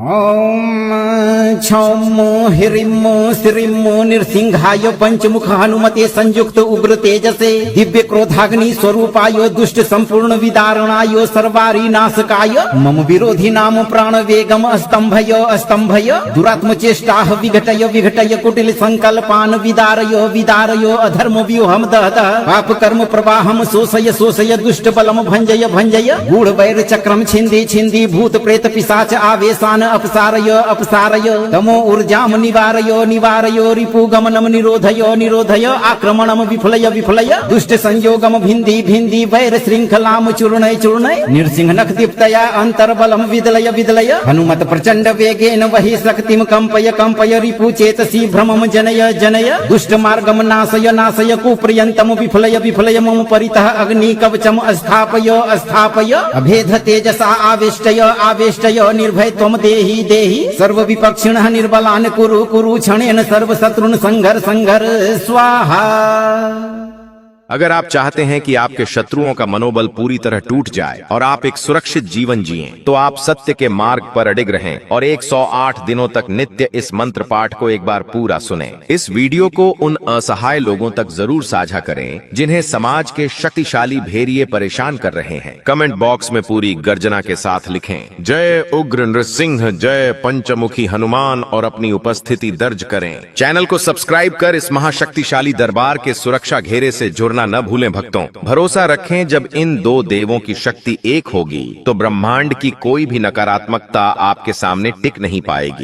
ॐ क्षौमो ह्रीं श्रीं नृसिंहाय पंचमुख हनुमते संयुक्त उग्र तेजसे दिव्य क्रोधाग्नि स्वरूपाय दुष्ट संपूर्ण विदारणाय सर्वारी नाशकाय मम विरोधी नाम प्राण वेगम स्तंभय स्तंभय दुरात्म चेष्टाः विघटय विघटय कुटिल संकल्पान् विदारय विदारय अधर्म व्यूहम दह दह पाप कर्म प्रवाहम शोषय शोषय दुष्ट बलम भंजय भंजय गूढ़ वैर चक्रम छिंदी छिंदी भूत प्रेत पिशाच आवेशान अपसारय अपसारय तमो ऊर्जाम निवारय निवारय रिपुगमनम निरोधय निरोधय आक्रमणम विफलय विफलय दुष्ट संयोगम भिंदी भिंदी वैर श्रृंखलाम चूर्णय चूर्णय नृसिंह नख दीप्तया अंतर्बलम विदलय विदलय हनुमत प्रचंड वेगेन वही शक्तिम कंपय कंपय रिपु चेतसी भ्रमम जनय जनय दुष्ट मार्गम नाशय नाशय कुप्रियंतम विफलय विफलय मम परितः अग्नि कवचम स्थापय स्थापय अभेद तेजसा आवेष्टय आवेष्टय निर्भय त्वम देहि देहि सर्व विपक्षिणः निर्बलान् कुरु कुरु क्षणेन सर्व शत्रुन् संघर संघर स्वाहा। अगर आप चाहते हैं कि आपके शत्रुओं का मनोबल पूरी तरह टूट जाए और आप एक सुरक्षित जीवन जिएं, तो आप सत्य के मार्ग पर अडिग रहें और 108 दिनों तक नित्य इस मंत्र पाठ को एक बार पूरा सुनें। इस वीडियो को उन असहाय लोगों तक जरूर साझा करें जिन्हें समाज के शक्तिशाली भेड़िए परेशान कर रहे हैं। कमेंट बॉक्स में पूरी गर्जना के साथ लिखें जय उग्र नृसिंह, जय पंचमुखी हनुमान और अपनी उपस्थिति दर्ज करें। चैनल को सब्सक्राइब कर इस महाशक्तिशाली दरबार के सुरक्षा घेरे से जुड़ना न भूलें भक्तों। भरोसा रखें, जब इन दो देवों की शक्ति एक होगी तो ब्रह्मांड की कोई भी नकारात्मकता आपके सामने टिक नहीं पाएगी।